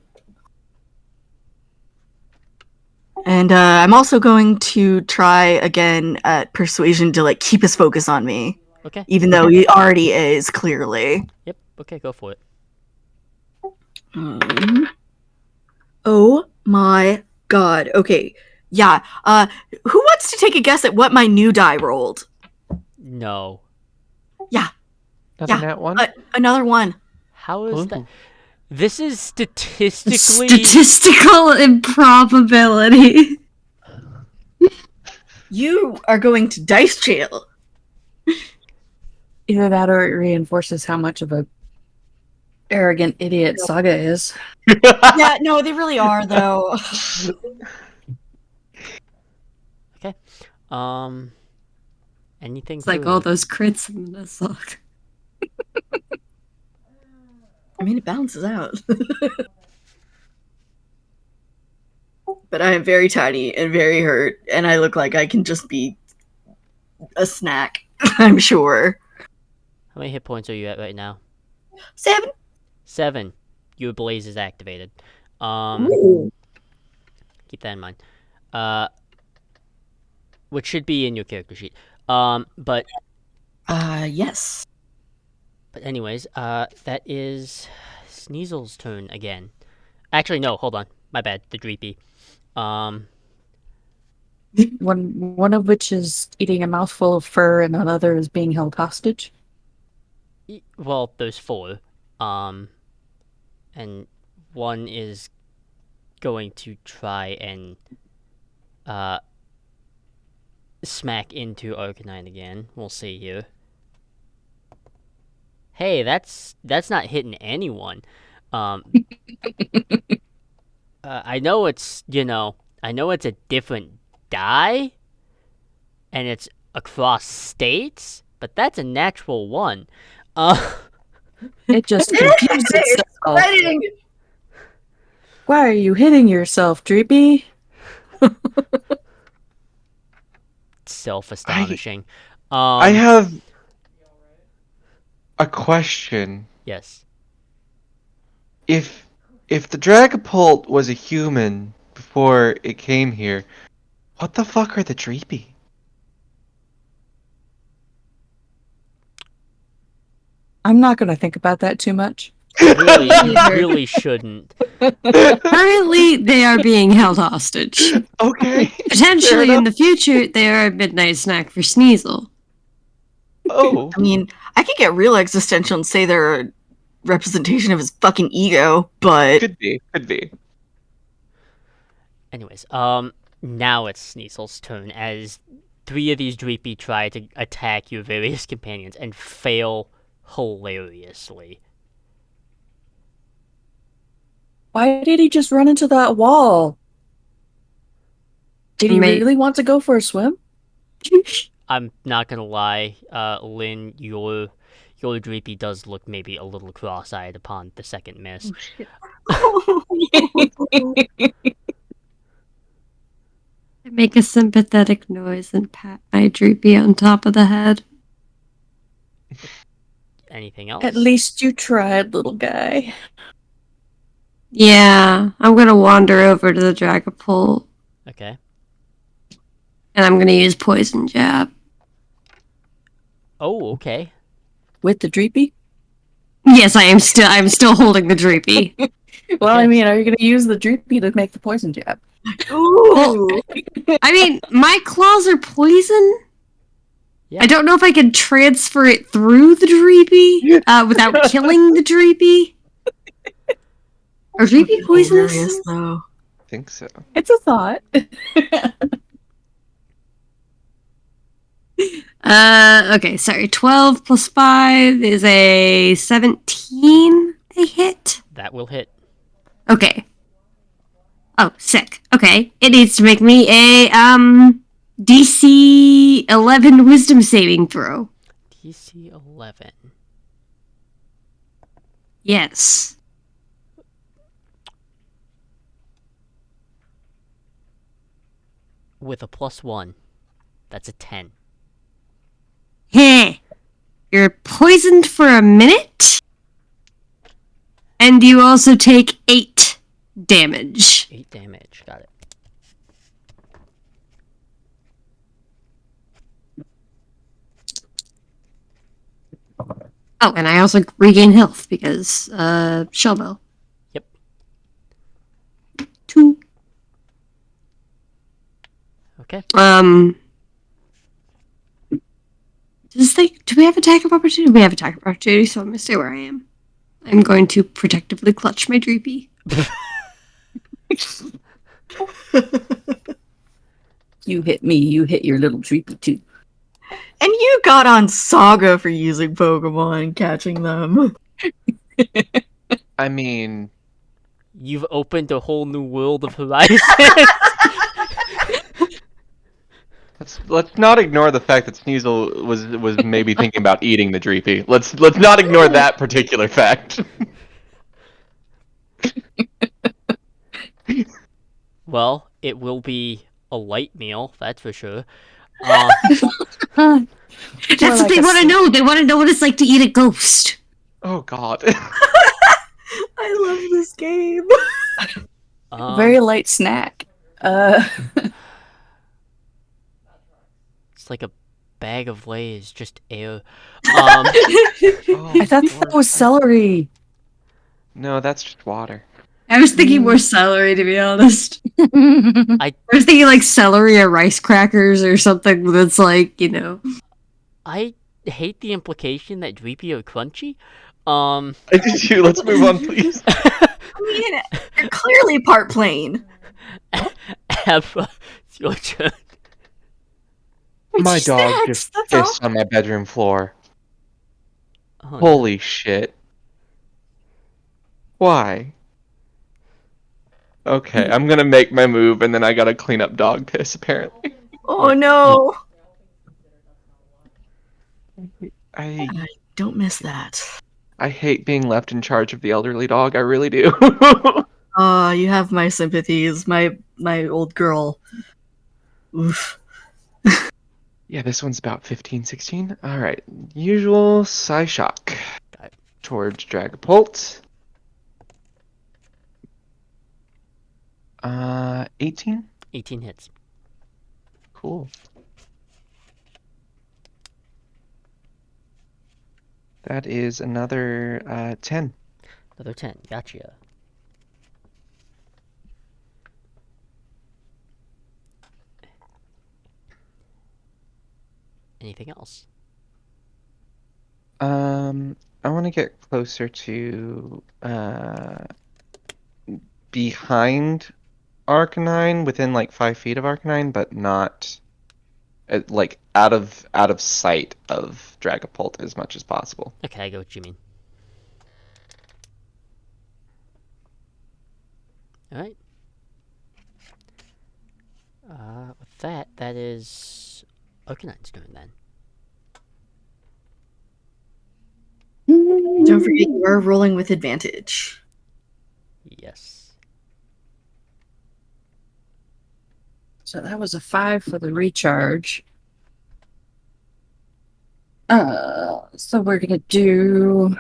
S3: And I'm also going to try again at persuasion to like keep his focus on me,
S1: Okay.
S3: even though he already is clearly.
S1: Yep. Okay, go for it.
S3: Oh my god. Okay. Yeah. Who wants to take a guess at what my new die rolled?
S1: No.
S3: Yeah.
S4: Another
S3: Yeah.
S4: nat one?
S3: Another one.
S1: How is that?
S4: Ooh.
S1: This is statistically...
S2: Statistical improbability.
S3: You are going to dice jail.
S5: Either that or it reinforces how much of a arrogant idiot Saga is.
S3: Yeah, no, they really are though.
S1: Okay. Anything
S2: It's like
S1: for-
S2: all those crits in the song.
S3: I mean, it balances out. But I am very tiny and very hurt, and I look like I can just be a snack, I'm sure.
S1: How many hit points are you at right now?
S3: 7.
S1: 7. Your blaze is activated.
S3: Ooh.
S1: Keep that in mind. which should be in your character sheet. But
S3: Yes.
S1: anyways, that is Sneasel's turn again. Actually, no, hold on. My bad. The Dreepy.
S5: One of which is eating a mouthful of fur and another is being held hostage.
S1: Well, there's 4. And one is going to try and smack into Arcanine again. We'll see here. Hey, that's not hitting anyone. I know it's a different die, and it's across states, but that's a natural 1.
S5: It just confused itself.
S3: Fighting!
S5: Why are you hitting yourself, Dreepy?
S1: Self-astonishing.
S4: I have a question.
S1: Yes.
S4: If the Dragapult was a human before it came here, what the fuck are the Dreepy?
S5: I'm not going to think about that too much.
S1: Really, you really shouldn't.
S2: Currently, they are being held hostage.
S4: Okay.
S2: Potentially in the future, they are a midnight snack for Sneasel.
S4: Oh.
S3: I mean, I could get real existential and say they're a representation of his fucking ego, but
S4: Could be.
S1: Anyways, now it's Sneasel's turn as 3 of these Dreepy try to attack your various companions and fail hilariously.
S5: Why did he just run into that wall? Did he really want to go for a swim?
S1: I'm not gonna lie, Lynn, your Dreepy does look maybe a little cross-eyed upon the second miss.
S2: I make a sympathetic noise and pat my Dreepy on top of the head.
S1: Anything else?
S5: At least you tried, little guy.
S2: Yeah, I'm gonna wander over to the Dragapult.
S1: Okay.
S2: And I'm gonna use Poison Jab.
S1: Oh, okay.
S5: With the Dreepy?
S2: Yes, I'm still holding the Dreepy.
S5: Well,
S1: Okay.
S5: I mean, are you going to use the Dreepy to make the poison jab?
S3: ooh,
S2: I mean, my claws are poison.
S1: Yeah.
S2: I don't know if I can transfer it through the Dreepy without killing the Dreepy. Are Dreepy poisonous?
S3: hilarious though.
S4: I think so.
S5: It's a thought.
S2: Okay, sorry. 12 plus 5 is a 17. A hit.
S1: That will hit.
S2: Okay. Oh, sick. Okay. It needs to make me a DC 11 wisdom saving throw.
S1: DC 11.
S2: Yes.
S1: With a +1. That's a 10.
S2: Heh. You're poisoned for a minute. And you also take 8 damage.
S1: 8 damage. Got it.
S2: Oh, and I also regain health because Shellbell.
S1: Yep.
S2: 2.
S1: Okay.
S2: Do we have attack of opportunity? We have attack of opportunity, so I'm gonna stay where I am. I'm going to protectively clutch my Dreepy.
S5: You hit me, you hit your little Dreepy too.
S3: And you got on Saga for using Pokemon and catching them.
S4: I mean,
S1: You've opened a whole new world of horizons.
S4: let's not ignore the fact that Sneasel was maybe thinking about eating the Dreepy. Let's not ignore that particular fact.
S1: Well, it will be a light meal, that's for sure.
S2: That's
S5: More
S2: what
S5: like
S2: they
S5: a
S2: want to
S5: snack.
S2: know. They want to know what it's like to eat a ghost.
S4: Oh God.
S3: I love this game.
S1: Um,
S5: Very light snack.
S1: It's like a bag of Lay's, just air.
S4: Oh,
S5: I thought
S4: Lord.
S5: that was celery.
S4: No, that's just water.
S2: I was thinking more celery, to be honest.
S1: I
S2: I was thinking like celery or rice crackers or something that's like, you know.
S1: I hate the implication that Dweepy are crunchy.
S4: I do too. Let's move on, please.
S3: I mean, you're clearly part plane.
S1: Abra, it's your turn.
S4: My
S3: It's
S4: dog
S3: snacks,
S4: just
S3: that's all.
S4: pissed on my bedroom floor.
S1: Oh, no.
S4: Holy shit. Why? Okay, I'm gonna make my move and then I gotta clean up dog piss, apparently.
S3: Oh
S1: Yeah.
S3: no!
S4: I
S3: I don't miss that.
S4: I hate being left in charge of the elderly dog, I really do.
S3: You have my sympathies, my old girl. Oof.
S4: Yeah, this one's about 15, 16. Alright, usual Psyshock.
S1: Got it.
S4: Towards Dragapult. 18?
S1: 18 hits.
S4: Cool. That is another 10.
S1: Another 10. Gotcha. Anything else?
S4: I want to get closer to behind Arcanine, within like 5 feet of Arcanine, but not like out of sight of Dragapult as much as possible.
S1: Okay, I get what you mean. Alright. With that, that is Arcanine's turn then.
S3: Don't forget you are rolling with advantage.
S1: Yes.
S5: So that was a 5 for the recharge. So we're gonna do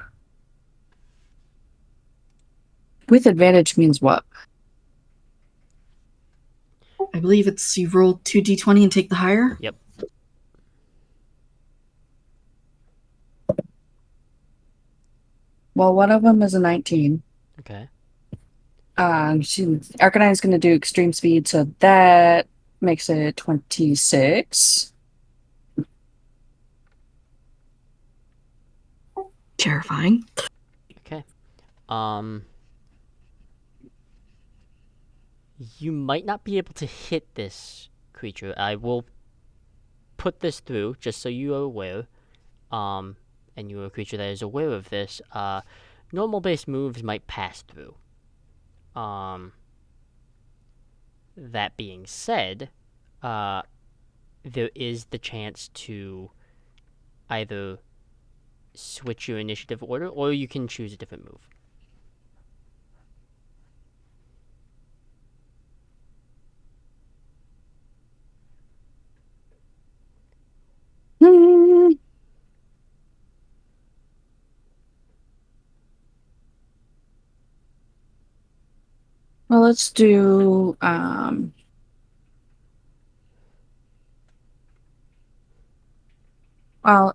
S5: with advantage means what?
S3: I believe it's you roll 2d20 and take the higher.
S1: Yep.
S5: Well, one of them is a 19.
S1: Okay.
S5: Arcanine's gonna do extreme speed, so that makes it 26.
S3: Terrifying.
S1: Okay. You might not be able to hit this creature. I will put this through just so you are aware. And you're a creature that is aware of this. Normal base moves might pass through. That being said, there is the chance to either switch your initiative order or you can choose a different move.
S5: Well, let's do well,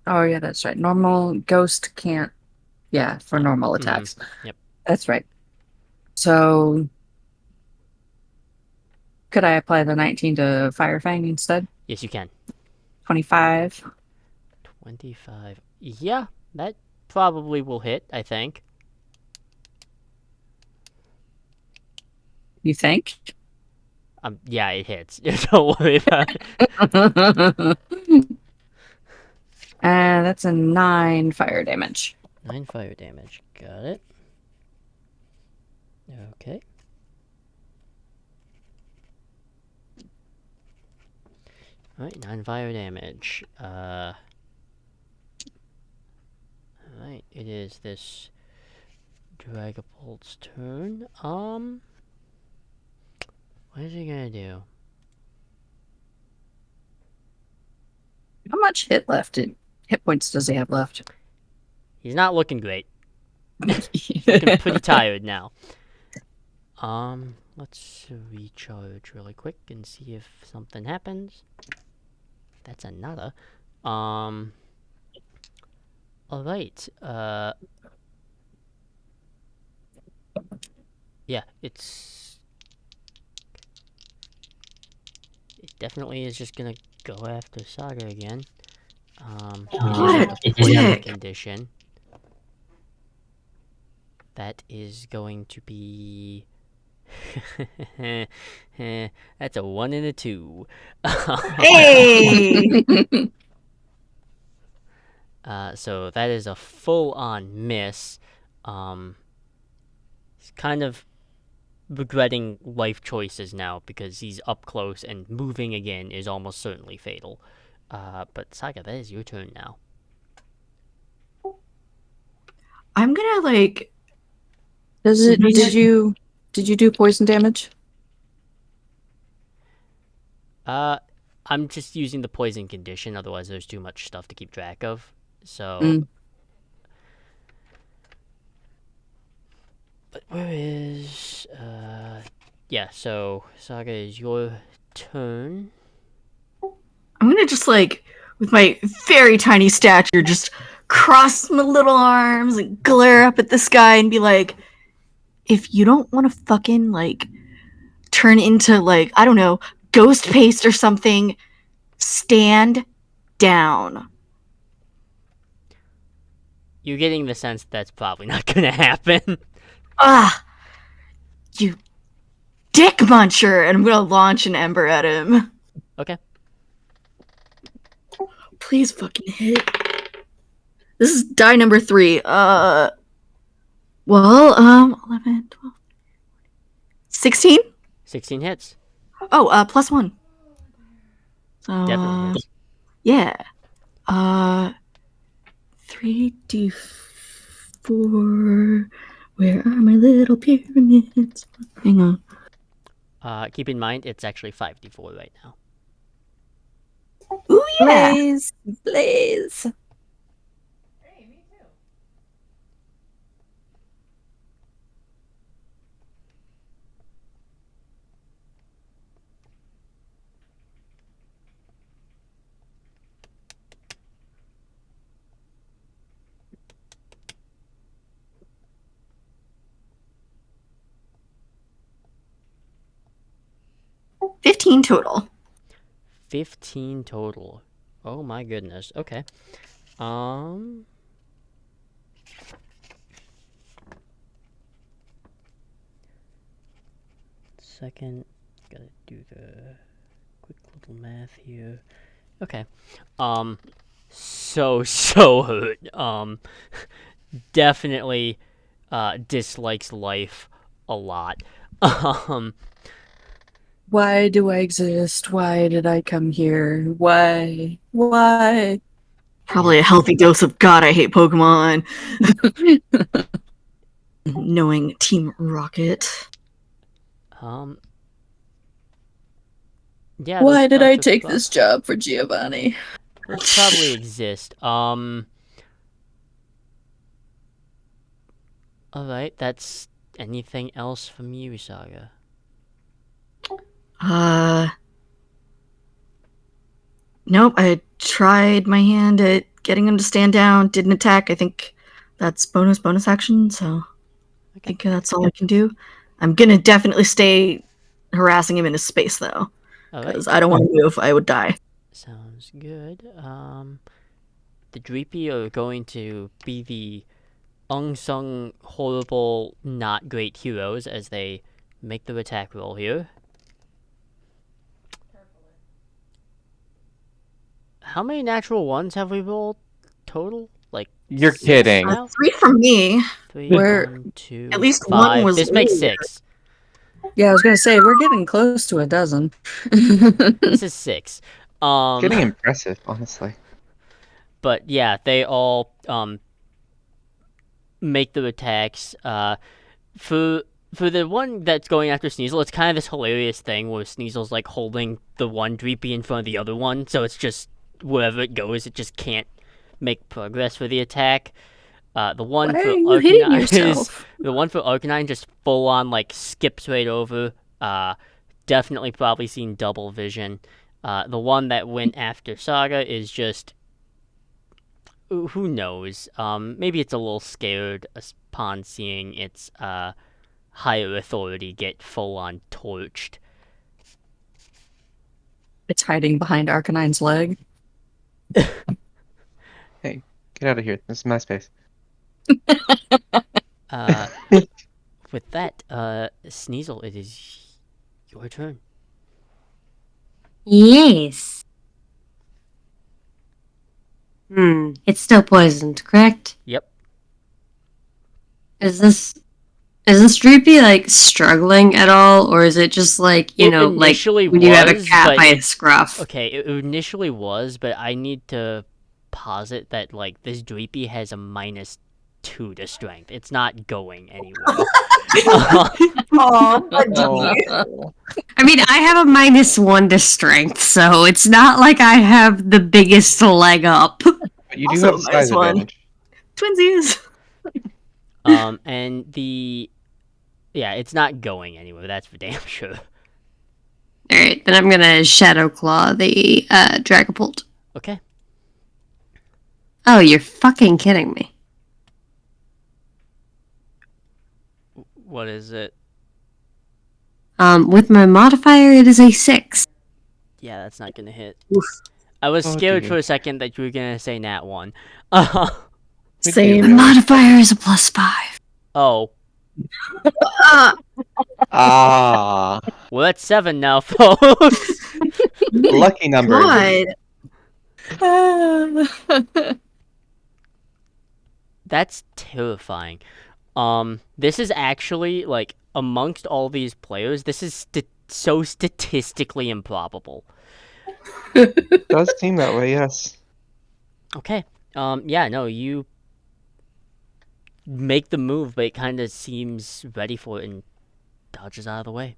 S5: oh yeah, that's right. Normal ghost can't for normal attacks.
S1: Yep.
S5: That's right. So could I apply the 19 to Fire Fang instead?
S1: Yes, you can.
S5: 25.
S1: 25. Yeah, that probably will hit, I think.
S5: You think?
S1: Yeah, it hits. Don't worry about it.
S5: And that's a 9 fire damage.
S1: 9 fire damage. Got it. Okay. Alright, 9 fire damage. Alright, it is this Dragapult's turn. What is he gonna do?
S5: How much hit points does he have left?
S1: He's not looking great. Looking pretty tired now. Let's recharge really quick and see if something happens. That's another. Alright. Yeah, it definitely is just gonna go after Saga again. It is
S3: What
S1: at
S3: a
S1: the poison
S3: dick.
S1: condition. That is going to be. That's a 1 and a 2.
S3: Hey!
S1: So that is a full-on miss. He's kind of regretting life choices now because he's up close and moving again is almost certainly fatal. But Saga, that is your turn now.
S3: I'm gonna like.
S5: Does it? Did you do poison damage?
S1: I'm just using the poison condition, otherwise there's too much stuff to keep track of. So.
S5: Mm.
S1: But where is. Yeah, so Saga is your turn.
S3: I'm gonna just like, with my very tiny stature, just cross my little arms and glare up at the sky and be like, if you don't want to fucking like turn into like, I don't know, ghost paste or something, stand down.
S1: You're getting the sense that's probably not gonna happen.
S3: Ah, you dick muncher! And I'm gonna launch an ember at him.
S1: Okay.
S3: Please fucking hit. This is die number 3. 11, 12, 16?
S1: 16 hits.
S3: Oh, plus 1. So,
S1: Definitely hits.
S3: yeah. 3d4. Where are my little pyramids? Hang on.
S1: Keep in mind, it's actually 5d4 right now.
S3: Ooh, yeah!
S5: Blaze, blaze.
S6: Hey, me too.
S3: 15 total.
S1: 15 total. Oh my goodness. Okay. Second, gotta do the quick little math here. Okay. So hurt. Definitely dislikes life a lot.
S5: Why do I exist? Why did I come here? Why? Why?
S3: Probably a healthy dose of God, I hate Pokemon. Knowing Team Rocket.
S1: Yeah.
S5: Why did I
S1: those
S5: take
S1: prob-
S5: this job for Giovanni?
S1: Those probably exist. Alright, that's anything else from you, Saga?
S3: Nope, I tried my hand at getting him to stand down, didn't attack. I think that's bonus action, so I think that's all I can do. I'm gonna definitely stay harassing him in his space, though, because
S1: Alright,
S3: I don't want to move. I would die.
S1: sounds good. The Dreepy are going to be the unsung, horrible, not great heroes as they make the attack roll here. How many natural ones have we rolled total? Like,
S4: You're
S1: 6
S4: kidding.
S1: now?
S3: 3 from me.
S1: 3,
S5: Where-
S1: 1, 2,
S3: At least one
S1: 5.
S3: was
S1: This makes
S3: earlier.
S1: 6.
S5: Yeah, I was gonna say we're getting close to a dozen.
S1: This is 6.
S4: Getting impressive, honestly.
S1: But yeah, they all make the attacks. For the one that's going after Sneasel, it's kind of this hilarious thing where Sneasel's like holding the one Dreepy in front of the other one, so it's just wherever it goes, it just can't make progress for the attack. The one
S5: Why
S1: for
S5: are you hitting
S1: Arcanine is
S5: yourself?
S1: the one for Arcanine just full on like skips right over. Definitely probably seen double vision. The one that went after Saga is just who knows? Maybe it's a little scared upon seeing its higher authority get full on torched.
S5: It's hiding behind Arcanine's leg.
S4: Hey, get out of here. This is my space.
S1: With that, Sneasel, it is your turn.
S2: Yes. It's still poisoned, correct?
S1: Yep.
S2: Is this Droopy like struggling at all, or is it just like
S1: It
S2: like
S1: initially
S2: when you have a
S1: was,
S2: cat
S1: but
S2: by its scruff?
S1: Okay, it initially was, but I need to posit that like this Dweepy has a -2 to strength. It's not going anywhere.
S3: Oh,
S4: Oh.
S2: I mean, I have a -1 to strength, so it's not like I have the biggest leg up.
S4: But you do
S3: Also
S4: have a
S3: a
S4: size
S3: -1.
S4: advantage.
S3: Twinsies.
S1: And it's not going anywhere. That's for damn sure.
S2: All right, then I'm gonna Shadow Claw the Dragapult.
S1: Okay.
S2: Oh, you're fucking kidding me.
S1: What is it?
S2: With my modifier, it is a 6.
S1: Yeah, that's not gonna hit.
S5: Oof.
S1: I was
S4: Oh,
S1: scared
S4: dear.
S1: for a second that you were gonna say nat 1.
S4: Me
S3: Same.
S2: My
S4: too.
S2: modifier is a +5.
S1: Oh.
S4: Ah,
S1: Well, that's 7 now, folks.
S4: lucky number.
S3: God.
S1: That's terrifying. This is actually, like, amongst all these players, this is so statistically improbable.
S4: Does seem that way, yes.
S1: Okay. Yeah, no, you make the move, but it kind of seems ready for it and dodges out of the way.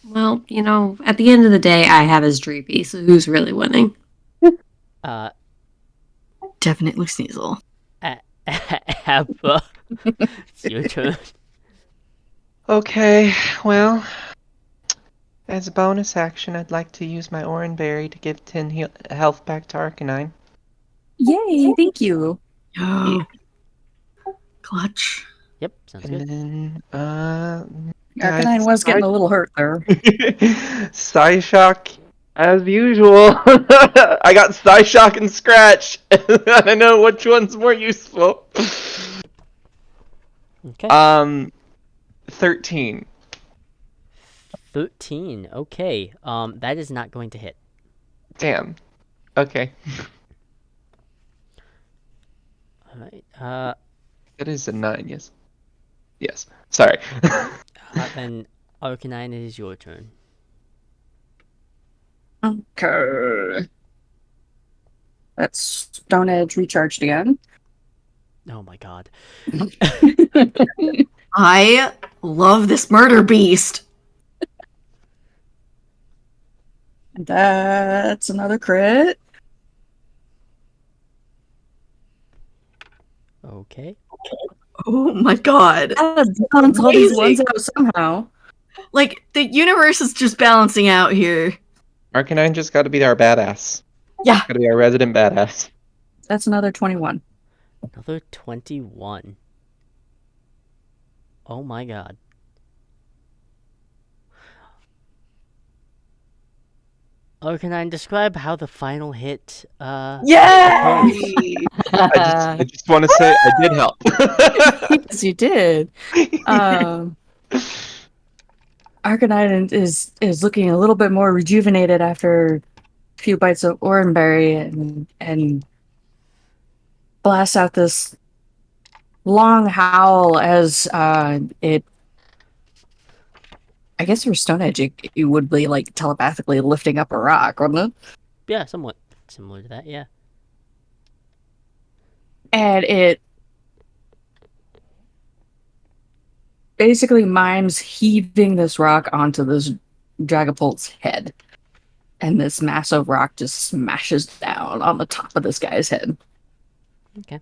S2: Well, at the end of the day, I have his Dreepy, so who's really winning?
S3: Definitely Sneasel.
S1: Abba, it's your turn.
S4: Okay, well, as a bonus action, I'd like to use my Oran Berry to give 10 health back to Arcanine.
S5: Yay, thank you.
S3: Oh. Clutch.
S1: Yep, sounds
S4: And
S1: good.
S4: then,
S5: Arcanine was getting a little hurt there.
S4: Psyshock, as usual. I got Psyshock and Scratch. I know which one's more useful.
S1: Okay.
S4: 13.
S1: 13. Okay. That is not going to hit.
S4: Damn. Okay.
S1: All right.
S4: That is a 9, yes. Yes. Sorry.
S1: Then Arcanine, it is your turn.
S5: Okay. That's Stone Edge recharged again.
S1: Oh my god.
S3: I love this murder beast.
S5: That's another crit.
S1: Okay.
S3: Oh my god.
S5: Balance all these ones
S3: Amazing.
S5: out somehow.
S3: Like, the universe is just balancing out here.
S4: Arcanine just got to be our badass.
S3: Yeah.
S4: Got to be our resident badass.
S5: That's another 21.
S1: Another 21. Oh my god. Arcanine, describe how the final hit,
S3: Yeah!
S4: I just want to say I did help.
S5: Yes, you did. Arcanine is looking a little bit more rejuvenated after a few bites of Oranberry and blasts out this long howl as it. I guess for Stone Edge, it would be like telepathically lifting up a rock, wouldn't it?
S1: Yeah, somewhat similar to that, yeah.
S5: And it basically mimes heaving this rock onto this Dragapult's head. And this massive rock just smashes down on the top of this guy's head.
S1: Okay.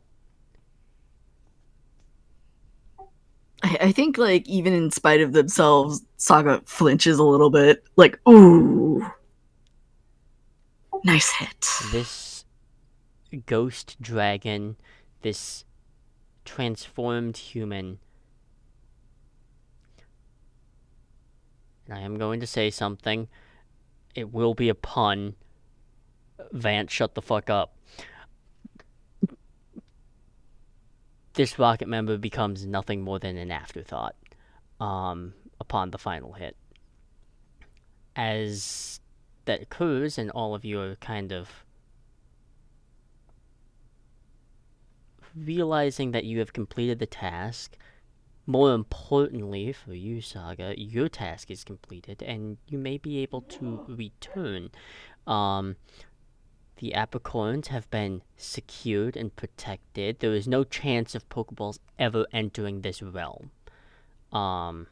S3: I think, like, even in spite of themselves, Saga flinches a little bit. Like, ooh. Nice hit.
S1: This ghost dragon, this transformed human, and I am going to say something. It will be a pun. Vance, shut the fuck up. This rocket member becomes nothing more than an afterthought upon the final hit. As that occurs, and all of you are kind of realizing that you have completed the task. More importantly for you, Saga, your task is completed, and you may be able to return. The apricorns have been secured and protected. There is no chance of Pokeballs ever entering this realm. And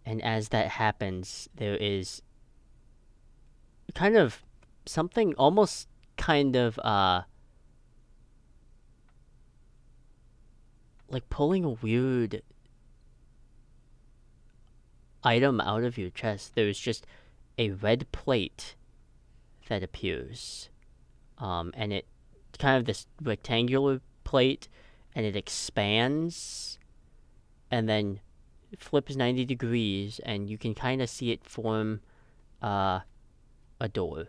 S1: as that happens, there is kind of something almost kind of like pulling a weird item out of your chest. There's just a red plate that appears. And it kind of this rectangular plate, and it expands and then flips 90 degrees, and you can kind of see it form a door.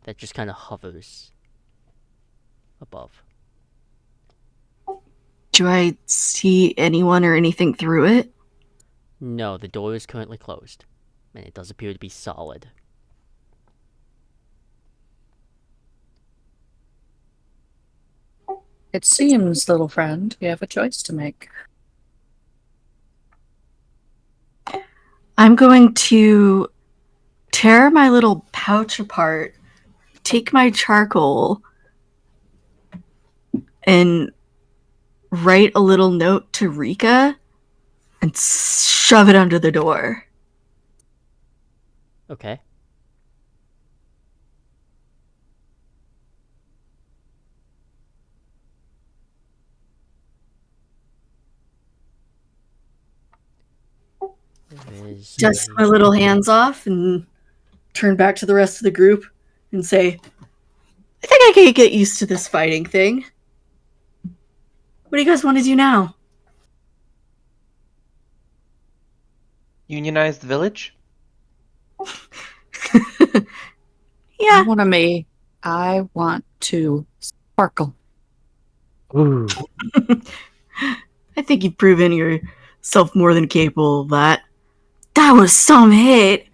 S1: That just kind of hovers above.
S3: Do I see anyone or anything through it?
S1: No, the door is currently closed, and it does appear to be solid.
S5: It seems, little friend, you have a choice to make.
S3: I'm going to tear my little pouch apart, take my charcoal, and write a little note to Rika and shove it under the door.
S1: Okay. There is
S3: Dust my little hands off and turn back to the rest of the group and say, I think I can get used to this fighting thing. What do you guys want to do now?
S4: Unionize the village?
S3: Yeah,
S5: I want to sparkle.
S4: Ooh.
S3: I think you've proven yourself more than capable of that. That was some hit.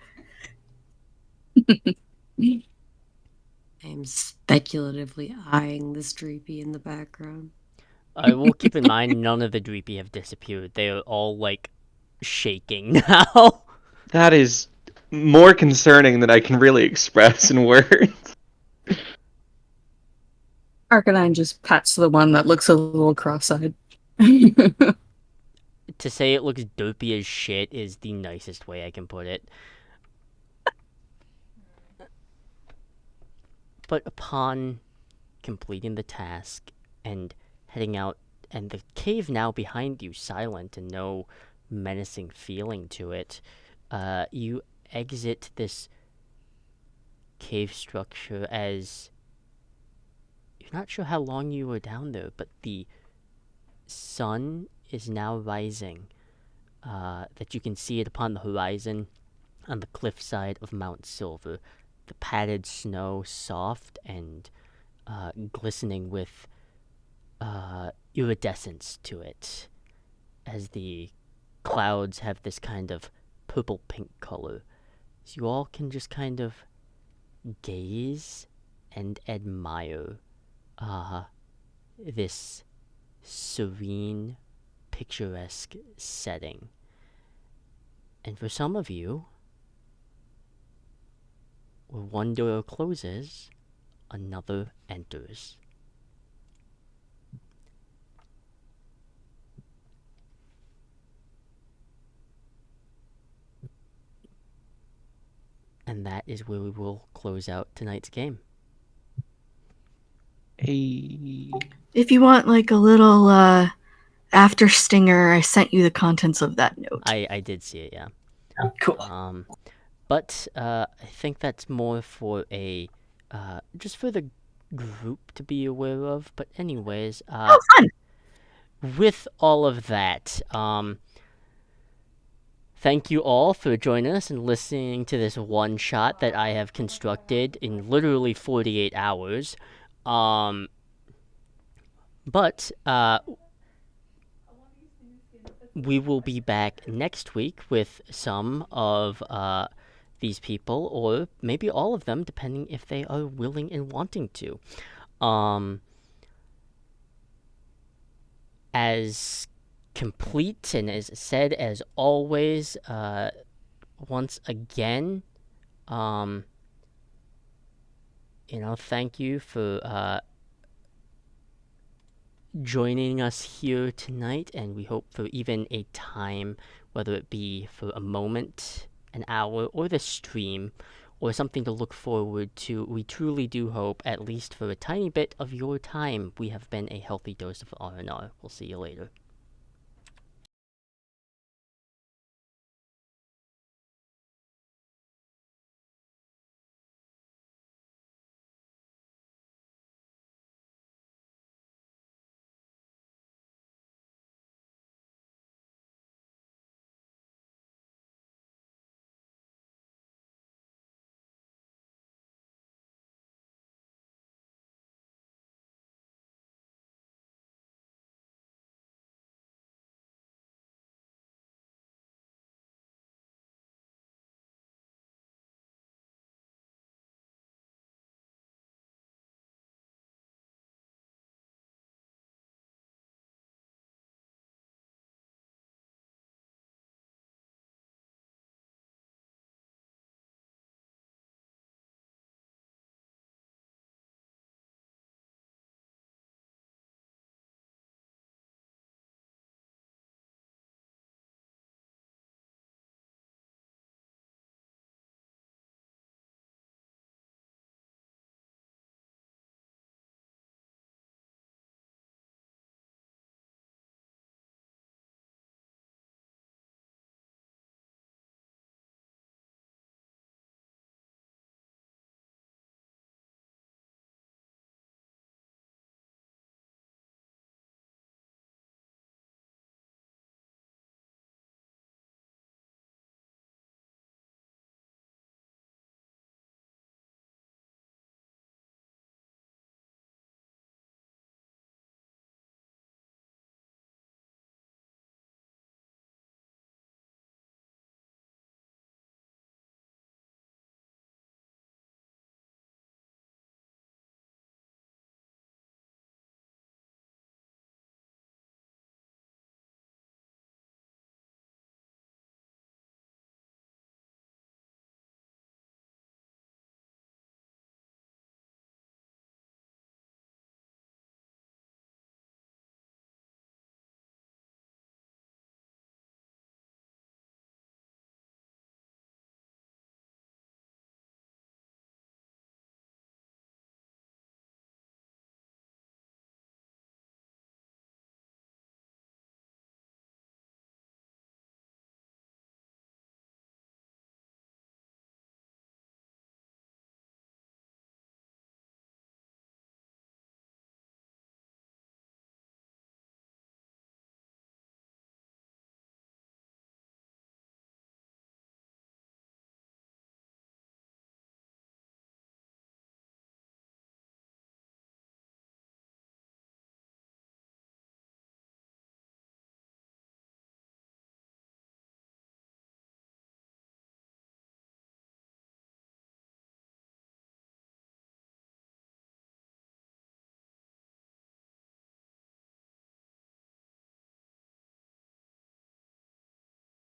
S2: I am speculatively eyeing this Dreepy in the background.
S1: I will keep in mind none of the Dreepy have disappeared. They are all like shaking now.
S4: That is more concerning than I can really express in words.
S5: Arcanine just pats the one that looks a little cross-eyed.
S1: To say it looks dopey as shit is the nicest way I can put it. But upon completing the task and heading out, and the cave now behind you silent and no menacing feeling to it, you exit this cave structure as you're not sure how long you were down there, but the sun is now rising. That you can see it upon the horizon on the cliffside of Mount Silver. The padded snow soft and glistening with iridescence to it, as the clouds have this kind of purple-pink color. So you all can just kind of gaze and admire this serene, picturesque setting. And for some of you, where one door closes, another enters. And that is where we will close out tonight's game.
S4: Hey.
S3: If you want like a little after stinger, I sent you the contents of that note.
S1: I did see it, yeah.
S3: Cool.
S1: But I think that's more for a just for the group to be aware of. But anyways,
S3: Oh, fun!
S1: with all of that, thank you all for joining us and listening to this one shot that I have constructed in literally 48 hours. But we will be back next week with some of these people, or maybe all of them, depending if they are willing and wanting to. As complete and as said as always, once again, thank you for joining us here tonight, and we hope for even a time, whether it be for a moment, an hour, or the stream, or something to look forward to. We truly do hope, at least for a tiny bit of your time, we have been a healthy dose of R&R. We'll see you later.